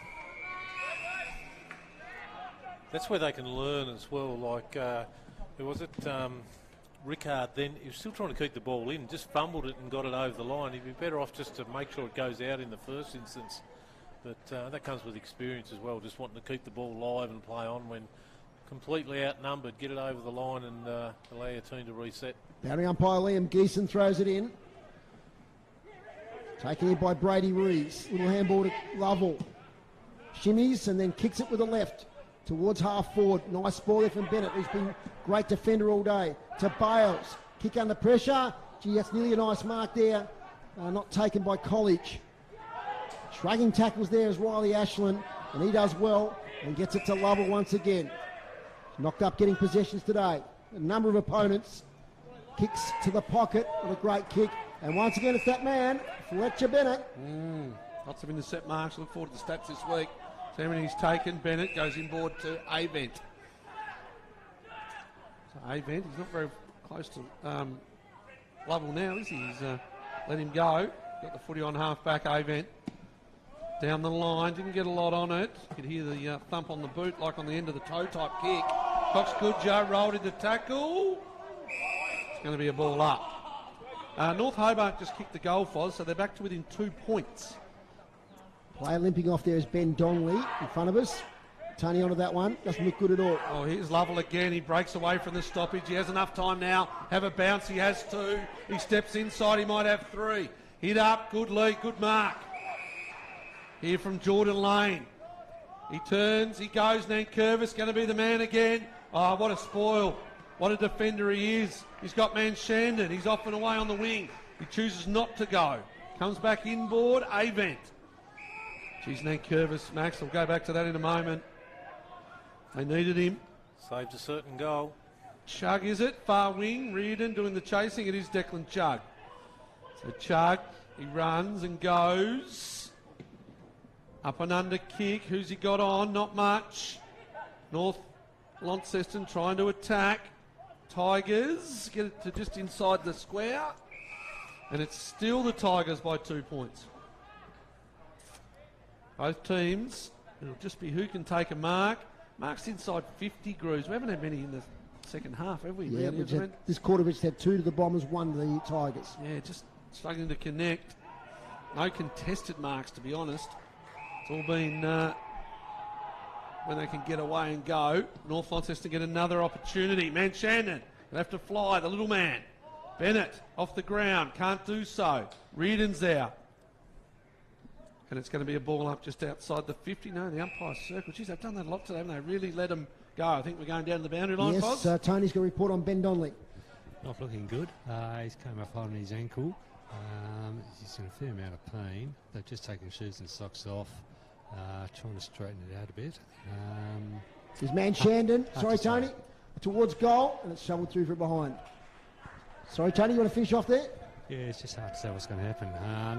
That's where they can learn as well. Like, who was it? Rickard then, he was still trying to keep the ball in, just fumbled it and got it over the line. He'd be better off just to make sure it goes out in the first instance. But that comes with experience as well, just wanting to keep the ball live and play on when completely outnumbered. Get it over the line and allow your team to reset. Boundary umpire Liam Geeson throws it in. Taken in by Brady Rees. Little handball to Lovell. Shimmies and then kicks it with the left towards half forward. Nice ball there from Bennett, who's been great defender all day. To Bales. Kick under pressure. Gee, that's nearly a nice mark there. Not taken by College. Shrugging tackles there is Riley Ashland, and he does well and gets it to Lovell once again. Knocked up getting possessions today. A number of opponents. Kicks to the pocket with a great kick. And once again, it's that man, Fletcher Bennett. Lots of intercept marks. Look forward to the stats this week. So how many he's taken? Bennett goes inboard to Avent. So Avent, he's not very close to Lovell now, is he? He's let him go. Got the footy on half-back, Avent. Down the line, didn't get a lot on it. You could hear the thump on the boot like on the end of the toe type kick. Cox Goodjar rolled into tackle. It's going to be a ball up. North Hobart just kicked the goal for us, so they're back to within 2 points. Player limping off there is Ben Donnelly in front of us. Tony onto that one. Doesn't look good at all. Oh, here's Lovell again. He breaks away from the stoppage. He has enough time now. Have a bounce. He has 2. He steps inside. He might have 3. Hit up. Good lead. Good mark. Here from Jordan Lane. He turns. He goes. Nankervis going to be the man again. Oh, what a spoil. What a defender he is. He's got man Shandon. He's off and away on the wing. He chooses not to go. Comes back inboard. Avent. Geez, Nankervis, Max, we'll go back to that in a moment. They needed him. Saved a certain goal. Chug, is it? Far wing. Reardon doing the chasing. It is Declan Chug. So Chug, he runs and goes. Up and under kick. Who's he got on? Not much. North Launceston trying to attack. Tigers get it to just inside the square. And it's still the Tigers by 2 points. Both teams, it'll just be who can take a mark. Mark's inside 50 grooves. We haven't had many in the second half, have we? Yeah, really? this quarter we've had 2 to the Bombers, 1 to the Tigers. Yeah, just struggling to connect. No contested marks, to be honest. It's all been when they can get away and go. North Launceston get another opportunity. Shannon, he'll have to fly, the little man. Bennett off the ground, can't do so. Reardon's there. And it's going to be a ball up just outside the 50. No, the umpire's circle. Geez, they've done that a lot today, haven't they? Really let them go. I think we're going down to the boundary line, Yes, Tony's going to report on Ben Donnelly. Not looking good. He's come up on his ankle. He's in a fair amount of pain. They've just taken shoes and socks off, trying to straighten it out a bit. There's Shandon. Sorry, Tony. Towards goal, and it's shoveled through from behind. Sorry, Tony, you want to finish off there? Yeah, it's just hard to say what's going to happen.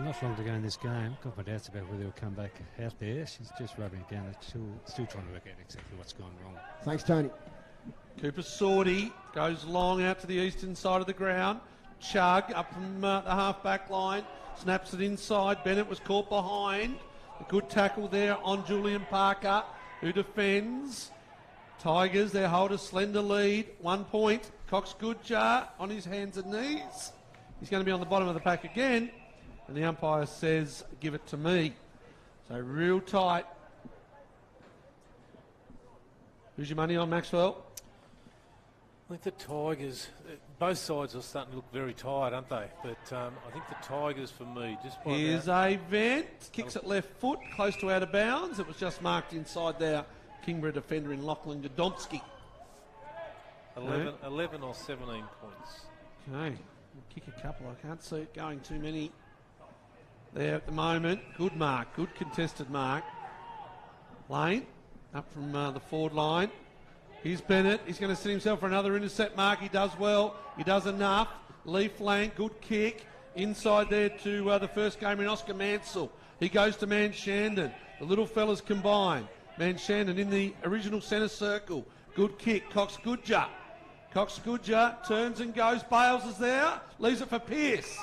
Not long to go in this game. Got my doubts about whether he'll come back out there. She's just rubbing it down. Still trying to work out exactly what's gone wrong. Thanks, Tony. Cooper Sorty goes long out to the eastern side of the ground. Chug up from the half-back line. Snaps it inside. Bennett was caught behind. A good tackle there on Julian Parker, who defends. Tigers, their hold a slender lead. 1 point. Cox Goodjar on his hands and knees. He's going to be on the bottom of the pack again. And the umpire says, give it to me. So real tight. Who's your money on, Maxwell? I think the Tigers, both sides are starting to look very tired, aren't they? But I think the Tigers, for me, just by Here's a vent. Kicks it left foot, close to out of bounds. It was just marked inside their Kingborough defender in Lachlan Godomski. 11 or 17 points. Okay. We'll kick a couple. I can't see it going too many there at the moment. Good mark. Good contested mark. Lane up from the forward line. Here's Bennett. He's going to set himself for another intercept mark. He does well. He does enough. Lee flank. Good kick. Inside there to the first gamer in Oscar Mansell. He goes to Shandon. The little fellas combine. Shandon in the original centre circle. Good kick. Cox Goodjar. Cox Goodjar turns and goes. Bales is there. Leaves it for Pearce.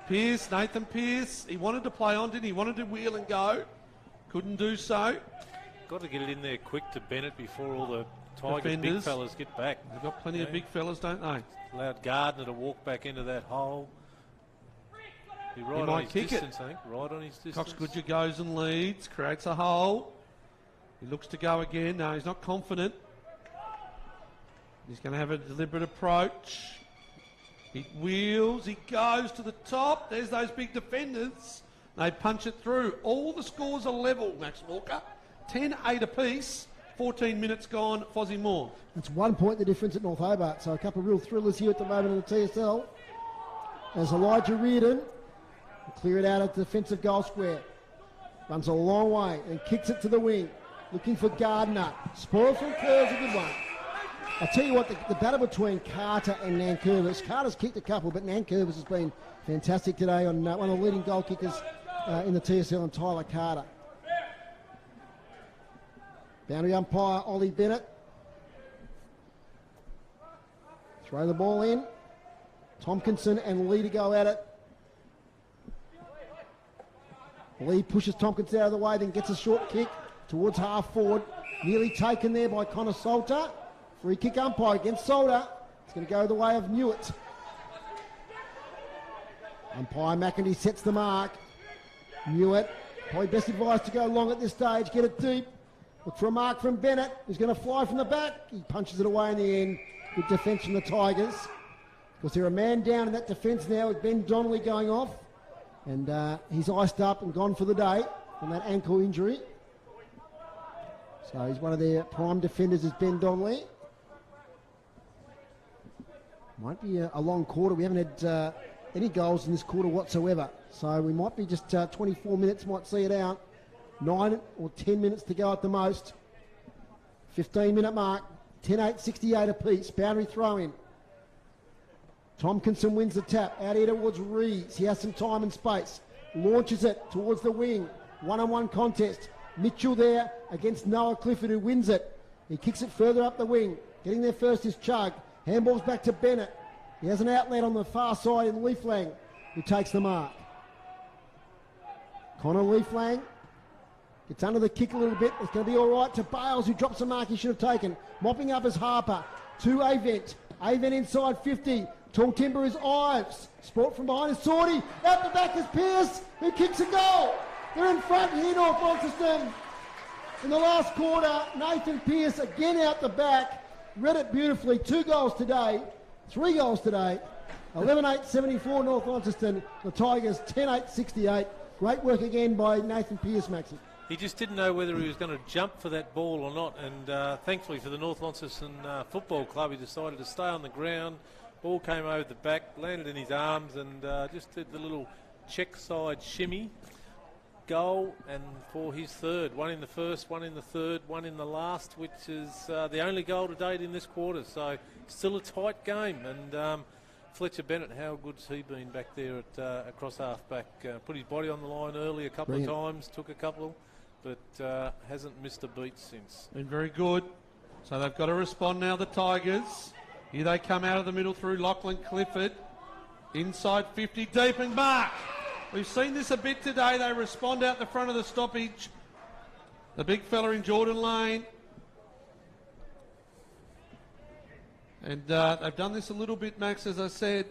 Nathan Pearce. He wanted to play on, didn't he? He wanted to wheel and go. Couldn't do so. Got to get it in there quick to Bennett before all the Tigers Defenders. big fellas get back. They've got plenty of big fellas, don't they? Allowed Gardner to walk back into that hole. He might on his kick distance, it. I think. Right on his distance. Cox Goodjar goes and leads. Creates a hole. He looks to go again. No, he's not confident. He's going to have a deliberate approach. He wheels. He goes to the top. There's those big defenders. They punch it through. All the scores are level, Max Walker. 10-8 apiece. 14 minutes gone. Fozzie Moore. It's 1 point the difference at North Hobart. So a couple of real thrillers here at the moment in the TSL. As Elijah Reardon will clear it out at the defensive goal square. Runs a long way and kicks it to the wing. Looking for Gardner. Spoil from Kerr's a good one. I'll tell you what, the battle between Carter and Nankervis. Carter's kicked a couple, but Nankervis has been fantastic today on one of the leading goal kickers in the TSL, and Tyler Carter. Boundary umpire Ollie Bennett. Throw the ball in. Tompkinson and Lee to go at it. Lee pushes Tompkinson out of the way, then gets a short kick towards half forward. Nearly taken there by Connor Salter. Free kick umpire against Salter. It's going to go the way of Newitt. Umpire McIntyre sets the mark. Newitt, probably best advised to go long at this stage. Get it deep. Look for a mark from Bennett, who's going to fly from the back. He punches it away in the end. Good defence from the Tigers. Because they're a man down in that defence now with Ben Donnelly going off. And he's iced up and gone for the day from that ankle injury. So he's one of their prime defenders is Ben Donnelly. Might be a long quarter. We haven't had any goals in this quarter whatsoever. So we might be just 24 minutes, might see it out. 9 or 10 minutes to go at the most. 15-minute mark. 10-8, 68 apiece. Boundary throw in. Tompkinson wins the tap. Out here towards Reeves. He has some time and space. Launches it towards the wing. One-on-one contest. Mitchell there against Noah Clifford, who wins it. He kicks it further up the wing. Getting there first is Chug. Handball's back to Bennett. He has an outlet on the far side in Leaflang, who takes the mark. Connor Leaflang Gets under the kick a little bit. It's going to be all right to Bales, who drops a mark he should have taken. Mopping up is Harper. To Avent. Avent inside 50. Tall timber is Ives. Sport from behind is Sorty. Out the back is Pearce, who kicks a goal. They're in front here, North Launceston. In the last quarter, Nathan Pearce again out the back. Read it beautifully. 2 goals today. 3 goals today. 11-8-74 North Launceston. The Tigers 10-8-68. Great work again by Nathan Pearce, Maxie. He just didn't know whether he was going to jump for that ball or not, and thankfully for the North Launceston Football Club, he decided to stay on the ground. Ball came over the back, landed in his arms, and just did the little check side shimmy. Goal, and for his third. One in the first, one in the third, one in the last, which is the only goal to date in this quarter. So still a tight game, and Fletcher Bennett, how good's he been back there at across half-back? Put his body on the line early a couple of times, took a couple, but hasn't missed a beat since. Been very good. So they've got to respond now, the Tigers. Here they come out of the middle through Lachlan Clifford. Inside 50, deep and mark. We've seen this a bit today. They respond out the front of the stoppage. The big fella in Jordan Lane. And they've done this a little bit, Max, as I said.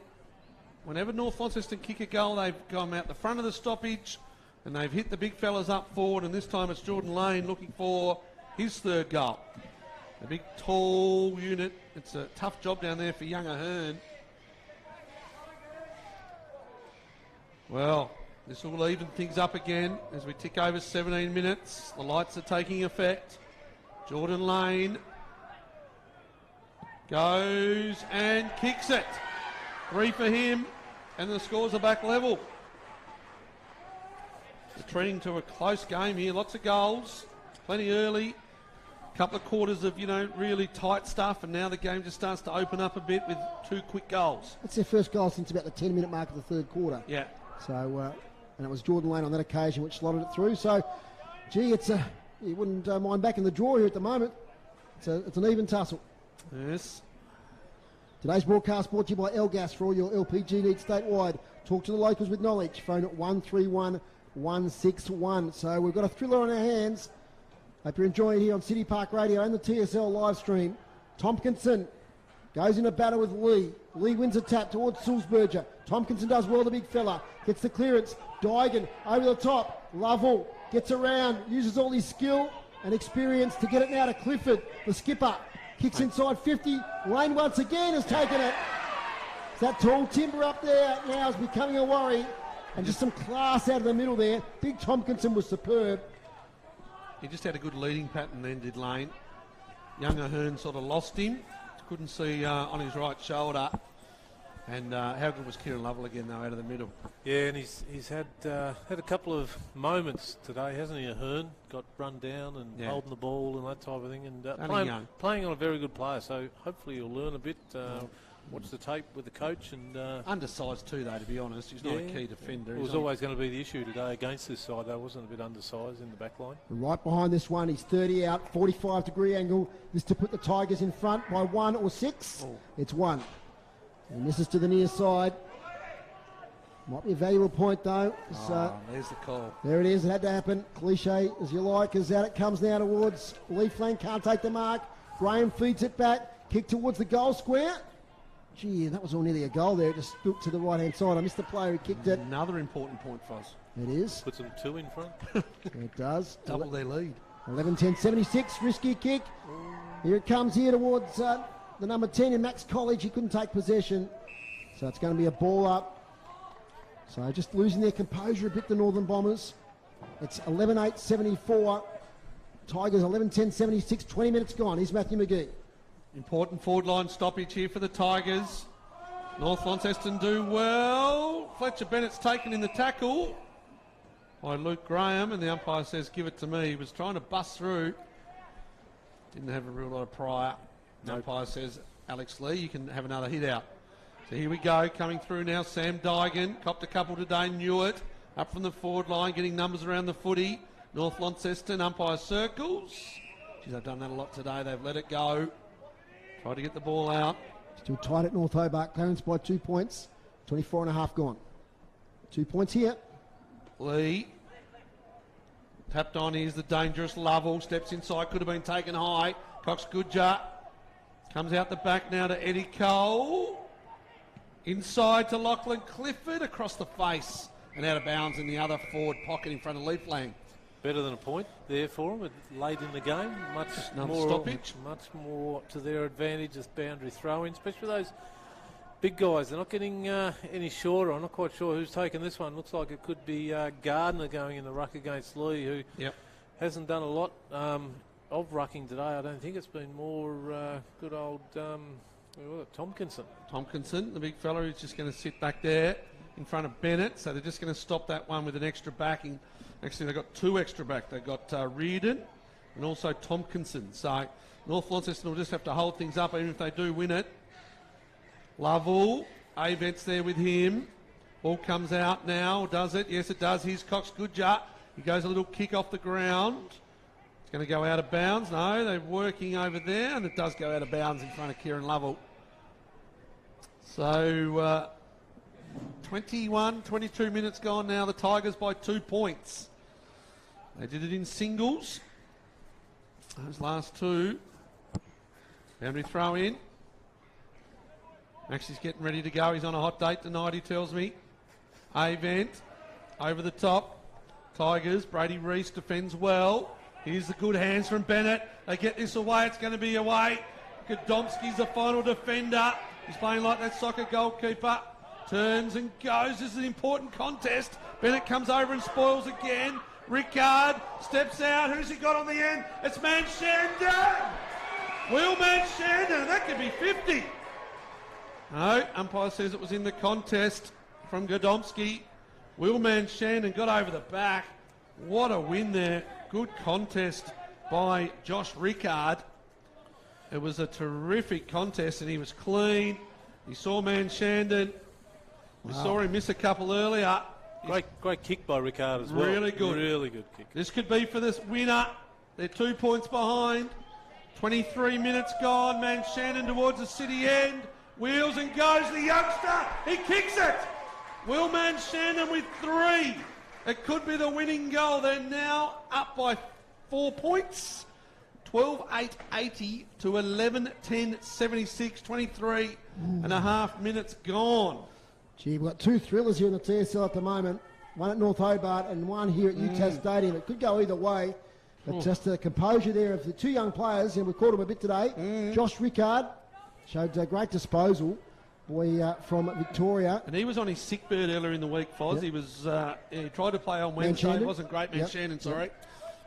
Whenever North Launceston kick a goal, they've gone out the front of the stoppage and they've hit the big fellas up forward, and this time it's Jordan Lane looking for his third goal. A big, tall unit. It's a tough job down there for young Ahern. Well, this will even things up again as we tick over 17 minutes. The lights are taking effect. Jordan Lane goes and kicks it. 3 for him, and the scores are back level. Retreating to a close game here. Lots of goals, plenty early. Couple of quarters of, really tight stuff, and now the game just starts to open up a bit with 2 quick goals. That's their first goal since about the 10-minute mark of the third quarter. Yeah. So, and it was Jordan Lane on that occasion which slotted it through. So, gee, you wouldn't mind back in the draw here at the moment. It's an even tussle. Yes. Today's broadcast brought to you by Elgas for all your LPG needs statewide. Talk to the locals with knowledge. Phone at 131 161. So we've got a thriller on our hands. Hope you're enjoying it here on City Park Radio and the TSL live stream. Tompkinson goes in a battle with Lee. Lee wins a tap towards Sulzberger. Tompkinson does well, the big fella. Gets the clearance. Dygan over the top. Lovell gets around, uses all his skill and experience to get it now to Clifford, the skipper. Kicks inside 50. Lane once again has taken it. That tall timber up there now is becoming a worry. And just some class out of the middle there. Big Tompkinson was superb. He just had a good leading pattern then, did Lane. Young Ahern sort of lost him. Couldn't see on his right shoulder. And how good was Kieran Lovell again, though, out of the middle? Yeah, and he's had a couple of moments today, hasn't he, Ahern? Got run down and holding the ball and that type of thing. And playing on a very good player, so hopefully you'll learn a bit. Watch the tape with the coach. And undersized too, though, to be honest. He's not a key defender. It was always going to be the issue today against this side, though, wasn't it? A bit undersized in the back line. Right behind this one, he's 30 out, 45-degree angle. This to put the Tigers in front by 1 or 6. Oh. It's 1. And this is to the near side. Might be a valuable point, though. There's the call. There it is. It had to happen. Cliche as you like, as out it comes now towards Lee Flank. Can't take the mark. Graham feeds it back. Kick towards the goal square. Gee, that was all nearly a goal there. It just stood to the right-hand side. I missed the player who kicked it. Another important point for us. It is. Puts them 2 in front. It does. Double their lead. 11-10-76. Risky kick. Here it comes here towards the number 10 in Max College. He couldn't take possession. So it's going to be a ball up. So just losing their composure a bit, the Northern Bombers. It's 11-8-74. Tigers 11-10-76. 20 minutes gone. Here's Matthew McGee. Important forward line stoppage here for the Tigers. North Launceston do well. Fletcher Bennett's taken in the tackle by Luke Graham, and the umpire says, give it to me. He was trying to bust through. Didn't have a real lot of prior. The umpire says, Alex Lee, you can have another hit out. So here we go, coming through now, Sam Dygan. Copped a couple today, Newitt. Up from the forward line, getting numbers around the footy. North Launceston, umpire circles. Geez, they've done that a lot today. They've let it go. Try to get the ball out. Still tight at North Hobart. Clarence by 2 points. 24 and a half gone. 2 points here. Lee. Tapped on, here's the dangerous Lovell. Steps inside, could have been taken high. Cox Goodger comes out the back now to Eddie Cole. Inside to Lachlan Clifford, across the face and out of bounds in the other forward pocket in front of Leaflang. Better than a point there for them late in the game. Much more stoppage. Much more to their advantage as boundary throw-in, especially those big guys. They're not getting any shorter. I'm not quite sure who's taken this one. Looks like it could be Gardner going in the ruck against Lee, who hasn't done a lot of rucking today. I don't think it's been more good old Tompkinson. Tompkinson, the big fella, who's just going to sit back there in front of Bennett. So they're just going to stop that one with an extra backing. Actually, they've got two extra back. They've got Reardon and also Tompkinson. So North Launceston will just have to hold things up even if they do win it. Lovell, Avent's there with him. Ball comes out now, does it? Yes, it does. Here's Cox Goodger. He goes a little kick off the ground. It's going to go out of bounds. No, they're working over there, and it does go out of bounds in front of Kieran Lovell. So 22 minutes gone now. The Tigers by 2 points. They did it in singles. Those last two. Boundary throw in. Maxie's getting ready to go. He's on a hot date tonight, he tells me. Avent over the top. Tigers. Brady Reese defends well. Here's the good hands from Bennett. They get this away. It's going to be away. Godomski's the final defender. He's playing like that soccer goalkeeper. Turns and goes. This is an important contest. Bennett comes over and spoils again. Rickard steps out. Who's he got on the end? It's Manshandon. Will Manshandon. That could be 50. No, umpire says it was in the contest from Godomski. Will Manshandon got over the back. What a win there. Good contest by Josh Rickard. It was a terrific contest and he was clean. He saw Manshandon. We saw him miss a couple earlier. Great kick by Rickard as well. Really good. Really good kick. This could be for this winner. They're 2 points behind. 23 minutes gone. Manshandon towards the city end. Wheels and goes the youngster. He kicks it. Will Manshandon with 3. It could be the winning goal. They're now up by 4 points. 12-8-80 to 11-10-76. 23 and a half minutes gone. Gee, we've got two thrillers here in the TSL at the moment. One at North Hobart and one here at UTAS Stadium. It could go either way. But just the composure there of the two young players, and we caught him a bit today. Josh Rickard showed a great disposal. Boy from Victoria. And he was on his sick bird earlier in the week, Foz. Yep. He was he tried to play on Wednesday. It wasn't great. Manshandon, sorry.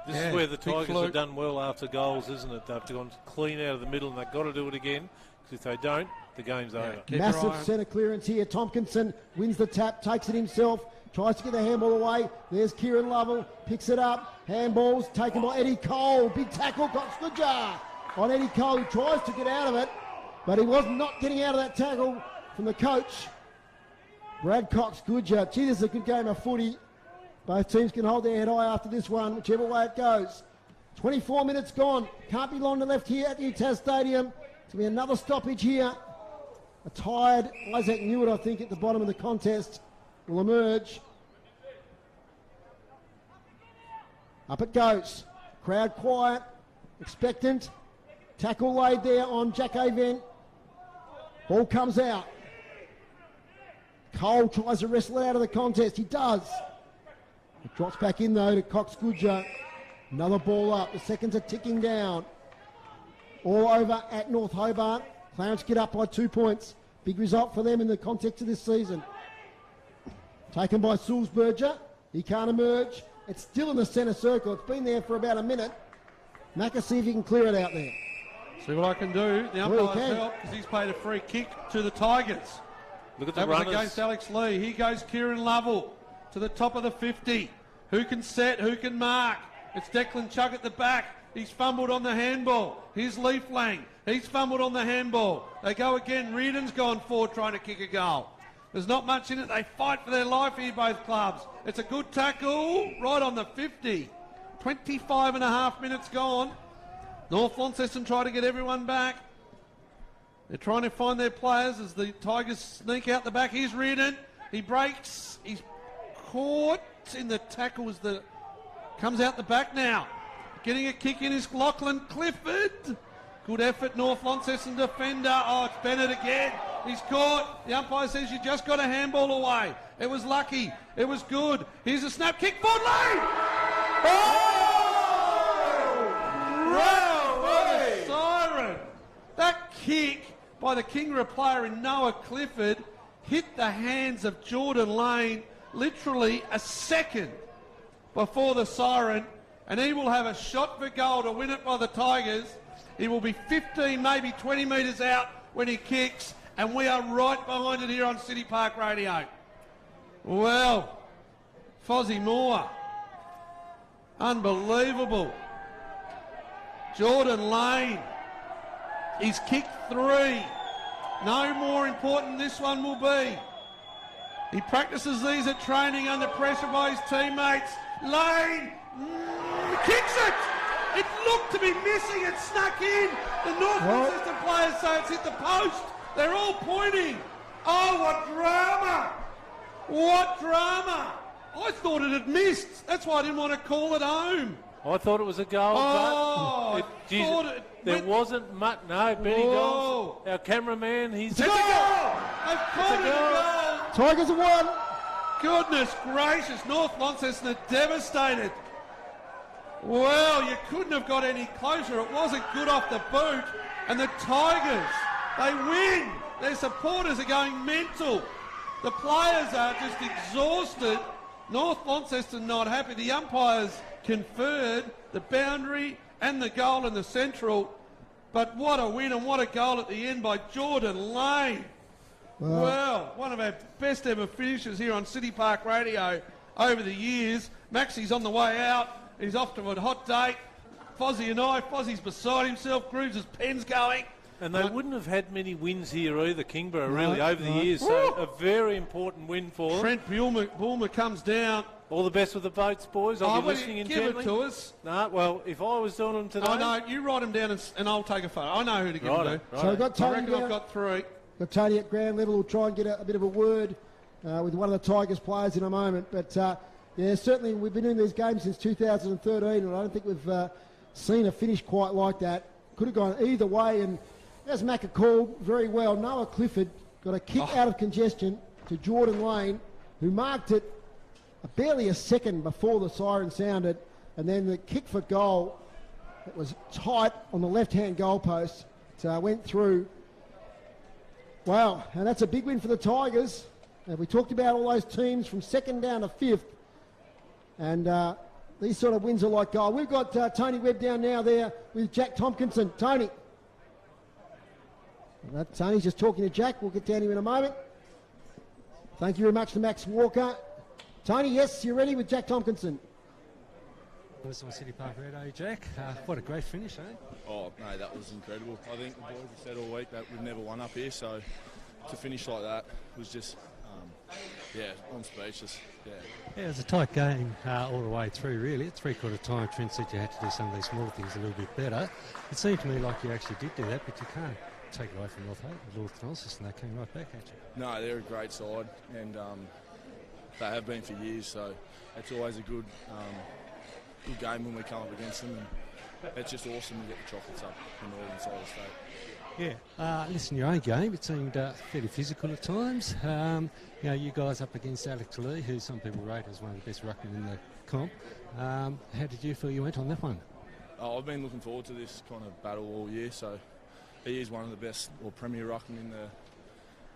This is where the Tigers have done well after goals, isn't it? They've gone clean out of the middle and they've got to do it again. Because if they don't, the game's over. Massive centre clearance here. Tompkinson wins the tap, takes it himself, tries to get the handball away. There's Kieran Lovell, picks it up. Handballs taken by Eddie Cole. Big tackle, Cox Goodger on Eddie Cole, who tries to get out of it, but he was not getting out of that tackle from the coach, Brad Cox Goodger. Gee, this is a good game of footy. Both teams can hold their head high after this one, whichever way it goes. 24 minutes gone. Can't be long to left here at UTAS Stadium. It's going to be another stoppage here. A tired Isaac Newitt, I think, at the bottom of the contest will emerge. Up it goes. Crowd quiet, expectant. Tackle laid there on Jack Avent. Ball comes out. Cole tries to wrestle it out of the contest. He does. It drops back in, though, to Cox Goodger. Another ball up. The seconds are ticking down. All over at North Hobart. Clarence get up by 2 points. Big result for them in the context of this season. Taken by Sulzberger. He can't emerge. It's still in the centre circle. It's been there for about a minute. Macca, see if he can clear it out there. See what I can do. The umpire's help because he's paid a free kick to the Tigers. Look at the that runners. Was against Alex Lee. Here goes Kieran Lovell to the top of the 50. Who can set? Who can mark? It's Declan Chugg at the back. He's fumbled on the handball. Here's Leaflang. He's fumbled on the handball. They go again. Reardon's gone forward trying to kick a goal. There's not much in it. They fight for their life here, both clubs. It's a good tackle right on the 50. 25 and a half minutes gone. North Launceston try to get everyone back. They're trying to find their players as the Tigers sneak out the back. Here's Reardon. He breaks. He's caught in the tackle as the Comes out the back now. Getting a kick in is Lachlan Clifford. Good effort, North Launceston defender. Oh, it's Bennett again. He's caught. The umpire says you just got a handball away. It was lucky. It was good. Here's a snap kick. Forward lane! Oh! Siren. That kick by the Kingborough player in Noah Clifford hit the hands of Jordan Lane literally a second before the siren, and he will have a shot for goal to win it by the Tigers. He will be 15, maybe 20 metres out when he kicks, and we are right behind it here on City Park Radio. Well, Fozzie Moore, unbelievable. Jordan Lane, he's kicked 3. No more important this one will be. He practices these at training under pressure by his teammates. Lane kicks it! It looked to be missing. It snuck in. The North Launceston players say it's hit the post. They're all pointing. Oh, what drama! What drama! I thought it had missed. That's why I didn't want to call it home. I thought it was a goal, but there wasn't much. No, Benny Dobbs, our cameraman, he's... It's a goal! They've called it a goal! Tigers have won! Goodness gracious, North Launceston are devastated. Well, you couldn't have got any closer. It wasn't good off the boot. And the Tigers, they win. Their supporters are going mental. The players are just exhausted. North Launceston not happy. The umpires conferred the boundary and the goal in the central. But what a win and what a goal at the end by Jordan Lane. Well, one of our best ever finishes here on City Park Radio over the years. Maxie's on the way out. He's off to a hot date. Fozzie and Fozzie's beside himself. Grooves' pen's going. And they wouldn't have had many wins here either, Kingborough, really, over the years. So a very important win for them. Trent Bulmer comes down. All the best with the boats, boys. I'll be listening intently. Give it to us. No, well, if I was doing them today... Oh, no, you write them down and I'll take a photo. I know who to give them to. So we've got Tony I reckon I've got 3. Got Tony at ground level. We'll try and get a bit of a word with one of the Tigers players in a moment. But, yeah, certainly we've been in these games since 2013, and I don't think we've seen a finish quite like that. Could have gone either way, and as Macca called very well, Noah Clifford got a kick out of congestion to Jordan Lane, who marked it barely a second before the siren sounded, and then the kick for goal, it was tight on the left-hand goalpost, so went through. Wow, and that's a big win for the Tigers. And we talked about all those teams from second down to fifth, and these sort of wins are like gold. We've got Tony Webb down now there with Jack Tompkinson. Tony. Tony's just talking to Jack. We'll get down to him in a moment. Thank you very much to Max Walker. Tony, yes, you're ready with Jack Tompkinson. Listen on City Park Radio, Jack. What a great finish, eh? Oh, no, that was incredible. I think the boys have said all week that we've never won up here, so to finish like that was just, I'm speechless. Yeah, it was a tight game all the way through, really. At three-quarter time, Trent said you had to do some of these small things a little bit better. It seemed to me like you actually did do that, but you can't take it away from North Launceston, and they came right back at you. No, they're a great side, and they have been for years, so it's always a good game when we come up against them, and it's just awesome to get the chocolates up in the northern side of the state. Yeah, listen, your own game, it seemed fairly physical at times. You guys up against Alex Lee, who some people rate as one of the best ruckmen in the comp. How did you feel you went on that one? I've been looking forward to this kind of battle all year, so he is one of the best, or premier ruckmen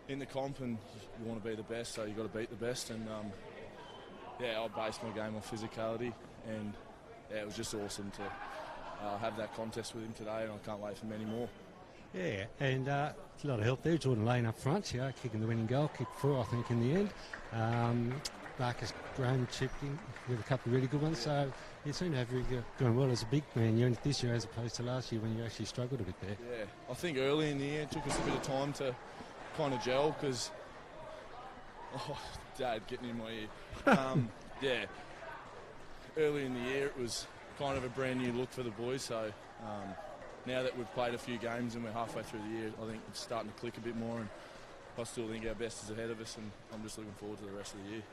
in the comp, and you want to be the best, so you've got to beat the best. And I based my game on physicality, and it was just awesome to have that contest with him today, and I can't wait for many more. Yeah, and a lot of help there. Jordan Lane up front, kicking the winning goal, kicked 4, I think, in the end. Marcus Graham chipped in with a couple of really good ones, so you seem to have really going well as a big man unit this year as opposed to last year when you actually struggled a bit there. Yeah, I think early in the year it took us a bit of time to kind of gel because, Dad getting in my ear. Early in the year it was kind of a brand new look for the boys, so now that we've played a few games and we're halfway through the year, I think it's starting to click a bit more, and I still think our best is ahead of us, and I'm just looking forward to the rest of the year.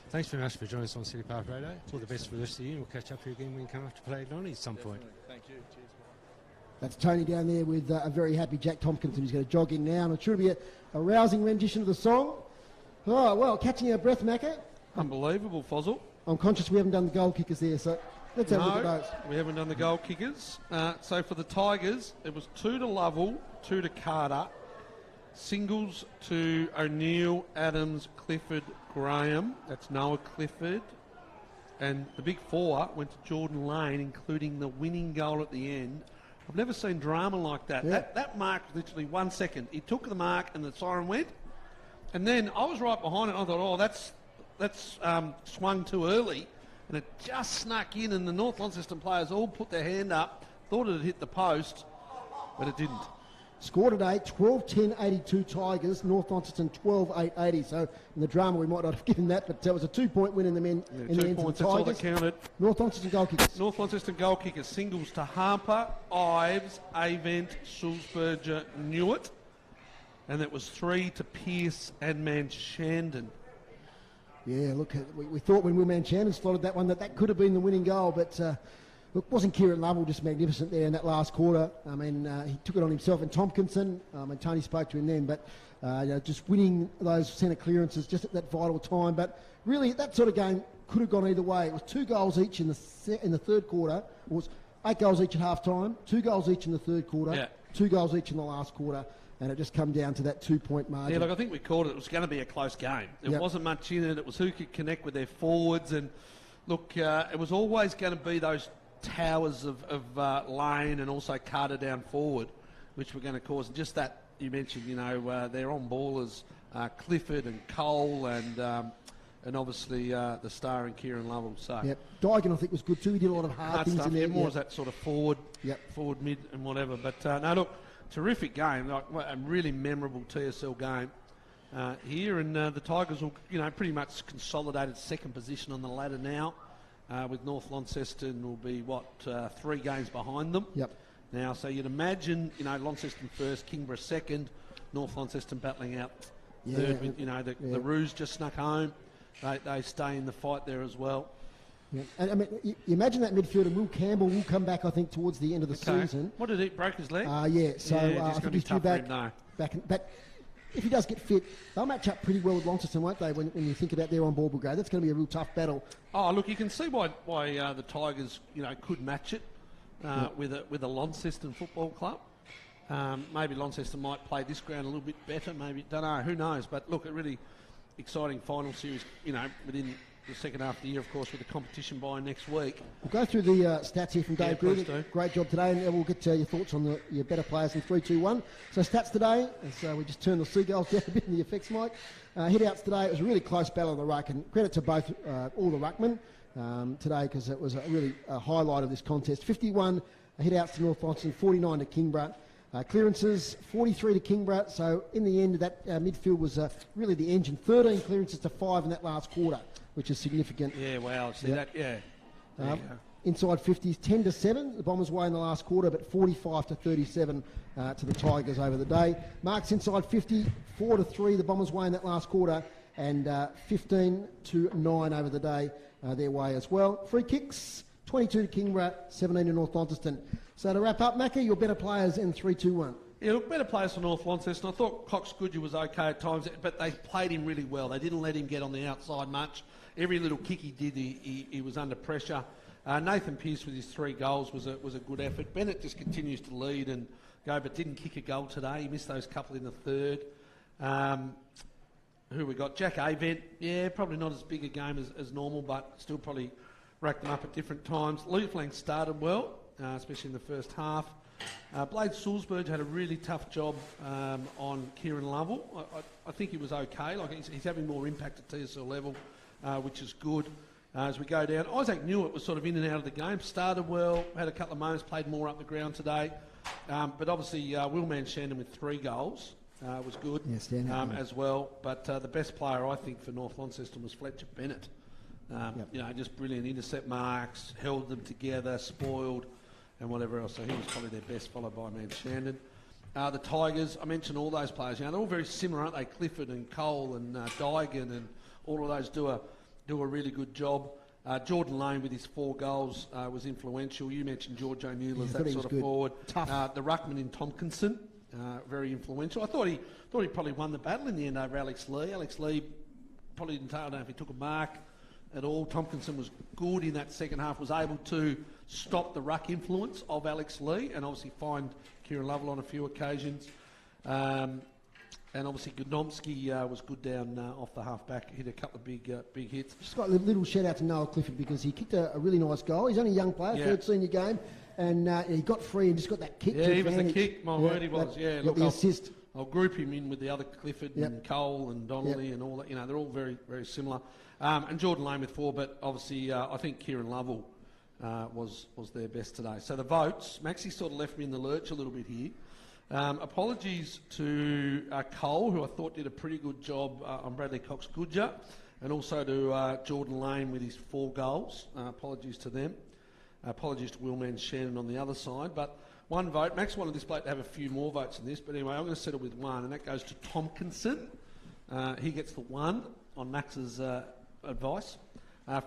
Thanks very much for joining us on City Park Radio. All the best for the rest of the year. We'll catch up here again when we come up to play at 90 at some point. Thank you. Cheers. That's Tony down there with a very happy Jack Tompkinson, who's going to jog in now. And it should be a rousing rendition of the song. Oh, well, catching our breath, Macca. Unbelievable, Fozzle. I'm conscious we haven't done the goal kickers there, so let's have a look at those. We haven't done the goal kickers. So for the Tigers, it was 2 to Lovell, 2 to Carter, singles to O'Neill, Adams, Clifford, Graham. That's Noah Clifford. And the big 4 went to Jordan Lane, including the winning goal at the end. I've never seen drama like that. Yeah. That mark, literally 1 second. He took the mark and the siren went. And then I was right behind it. I thought, oh, that's swung too early. And it just snuck in, and the North Launceston players all put their hand up, thought it had hit the post, but it didn't. Score today, 12-10-82 Tigers, North Launceston 12-8-80. So in the drama we might not have given that, but it was a 2-point win in the men. Yeah, in 2 the end points, of the that's all Tigers. that counted. North Launceston goal kickers. North Launceston goal kickers, singles to Harper, Ives, Avent, Sulzberger, Newitt. And that was 3 to Pearce and Manchandon. Yeah, look, we thought when Will Manchandon slotted that one that could have been the winning goal, but look, wasn't Kieran Lovell just magnificent there in that last quarter? I mean, he took it on himself, and Tompkinson, and Tony spoke to him then, but just winning those centre clearances just at that vital time. But really, that sort of game could have gone either way. It was 2 goals each in the third quarter. It was 8 goals each at half time, 2 goals each in the third quarter, 2 goals each in the last quarter. And it just come down to that 2-point margin. Yeah, look, I think we called it. It was going to be a close game. It wasn't much in it. It was who could connect with their forwards. And look, it was always going to be those towers of Lane and also Carter down forward, which were going to cause just that. You mentioned, they're on ballers, Clifford and Cole and obviously the star and Kieran Lovell. So yep. Digan, I think, was good too. He did a lot of hard things stuff, in there. More as that sort of forward, forward mid and whatever. But no, look. Terrific game, like a really memorable TSL game here, and the Tigers will, pretty much consolidated second position on the ladder now. With North Launceston will be 3 games behind them. Yep. Now, so you'd imagine, Launceston first, Kingborough second, North Launceston battling out third. With, the Roos just snuck home. They stay in the fight there as well. Yeah. And I mean, you imagine that midfielder Will Campbell will come back, I think, towards the end of the season. What did he broke his leg? Yeah. So I think he's due back. But if he does get fit, they'll match up pretty well with Launceston, won't they? When you think about their on-ball brigade, that's going to be a real tough battle. Oh, look, you can see why the Tigers, could match it with a Launceston football club. Maybe Launceston might play this ground a little bit better. Maybe, don't know. Who knows? But look, a really exciting final series. Within the second half of the year, of course, with the competition by next week. We'll go through the stats here from Dave Gruden. Great job today, and we'll get your thoughts on your better players in 3-2-1. So stats today, as we just turned the seagulls down a bit in the effects mic. Hit-outs today, it was a really close battle of the ruck, and credit to both all the ruckmen today, because it was a really highlight of this contest. 51 hit-outs to North Launceston, 49 to Kingborough. Clearances, 43 to Kingborough, so in the end that midfield was really the engine. 13 clearances to 5 in that last quarter, which is significant. Yeah, wow, see that, yeah. Inside 50s, 10 to 7, the Bombers way in the last quarter, but 45 to 37 to the Tigers over the day. Marks inside 50, 4 to 3, the Bombers way in that last quarter, and 15 to 9 over the day their way as well. Free kicks, 22 to Kingborough, 17 to North Launceston. So to wrap up, Macca, your better players in 3-2-1. Yeah, look, better players for North Launceston. I thought Cox Goodyear was okay at times, but they played him really well. They didn't let him get on the outside much. Every little kick he did, he was under pressure. Nathan Pearce with his 3 goals was a good effort. Bennett just continues to lead and go, but didn't kick a goal today. He missed those couple in the third. Who we got? Jack Avent. Yeah, probably not as big a game as normal, but still probably racked them up at different times. Leaflang started well, especially in the first half. Blade Sulzberg had a really tough job on Kieran Lovell. I think he was okay. Like he's having more impact at TSL level, which is good. As we go down, Isaac Newitt was sort of in and out of the game. Started well, had a couple of moments, played more up the ground today. But obviously, Will Manchandon with 3 goals was good as well. But the best player, I think, for North Launceston was Fletcher Bennett. Just brilliant intercept marks, held them together, spoiled, and whatever else. So he was probably their best, followed by Manchandon. The Tigers, I mentioned all those players. They're all very similar, aren't they? Clifford and Cole and Digan and all of those do do a really good job. Jordan Lane with his 4 goals was influential. You mentioned George O'Neill as that sort of forward. Tough. The ruckman in Tompkinson, very influential. I thought he probably won the battle in the end over Alex Lee. Alex Lee probably didn't. I don't know if he took a mark at all. Tompkinson was good in that second half. Was able to stop the ruck influence of Alex Lee and obviously find Kieran Lovell on a few occasions. And obviously Gnomsky was good down off the half-back, hit a couple of big hits. Just got a little shout-out to Noah Clifford because he kicked a really nice goal. He's only a young player, third senior game, and he got free and just got that kick. Yeah, he was the kick, my word he was. Got the assist. I'll group him in with the other Clifford and Cole and Donnelly and all that. You know, they're all very, very similar. And Jordan Lane with 4, but obviously I think Kieran Lovell was their best today. So the votes, Maxie sort of left me in the lurch a little bit here. Apologies to Cole, who I thought did a pretty good job on Bradley Cox-Goodger, and also to Jordan Lane with his 4 goals. Apologies to them. Apologies to Willman Shannon on the other side. But 1 vote. Max wanted this bloke to have a few more votes than this, but anyway, I'm going to settle with 1, and that goes to Tompkinson. He gets the 1 on Max's advice.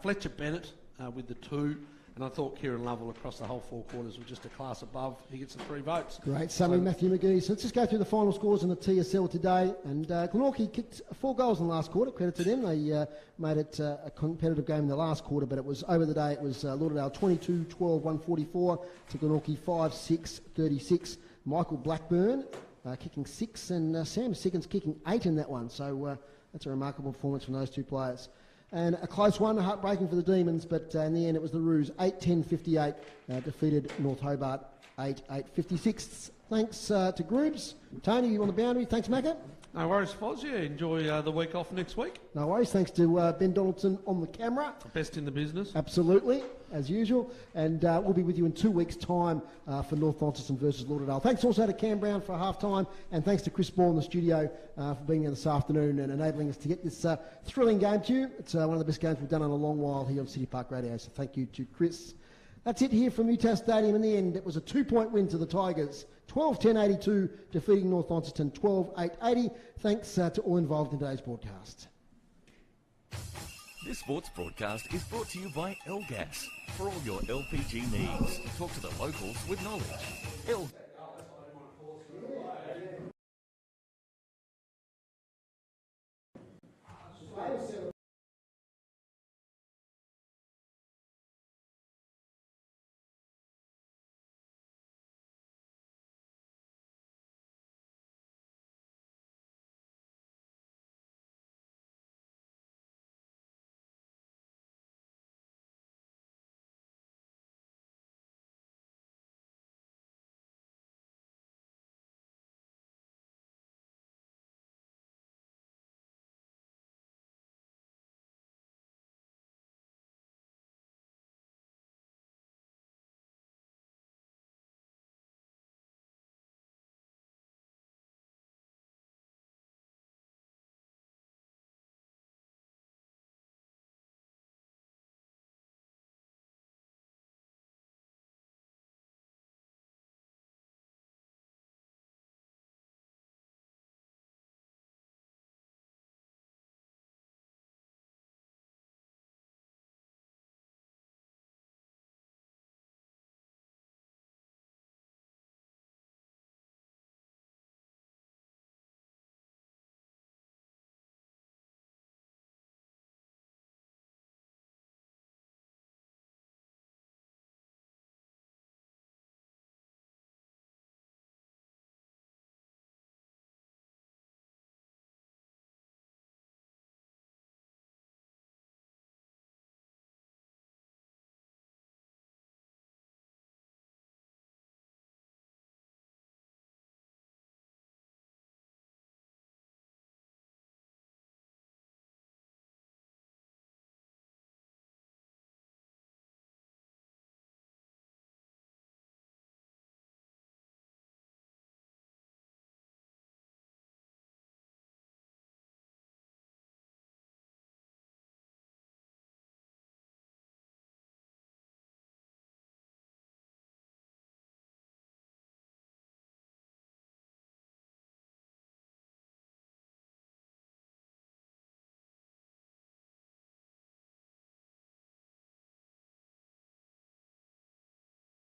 Fletcher Bennett with the 2. And I thought Kieran Lovell across the whole 4 quarters was just a class above. He gets the 3 votes. Great summary, Matthew McGee. So let's just go through the final scores in the TSL today. And Glenorchy kicked 4 goals in the last quarter. Credit to them. They made it a competitive game in the last quarter, but it was over the day. It was Lauderdale 22-12, 144 to Glenorchy 5-6, 36. Michael Blackburn kicking 6 and Sam Siggins kicking 8 in that one. So that's a remarkable performance from those 2 players. And a close one, heartbreaking for the Demons, but in the end it was the Roos 8-10-58, defeated North Hobart 8-8-56. Thanks to Groobs. Tony, you on the boundary. Thanks, Macca. No worries, Foz. Yeah, enjoy the week off next week. No worries. Thanks to Ben Donaldson on the camera. Best in the business. Absolutely, as usual. And we'll be with you in 2 weeks' time for North Launceston versus Lauderdale. Thanks also to Cam Brown for half-time, and thanks to Chris Ball in the studio for being here this afternoon and enabling us to get this thrilling game to you. It's one of the best games we've done in a long while here on City Park Radio, so thank you to Chris. That's it here from UTAS Stadium. In the end, it was a 2-point win to the Tigers. 12-10-82, defeating North Launceston 12-8-80. Thanks to all involved in today's broadcast. This sports broadcast is brought to you by Elgas. For all your LPG needs, talk to the locals with knowledge.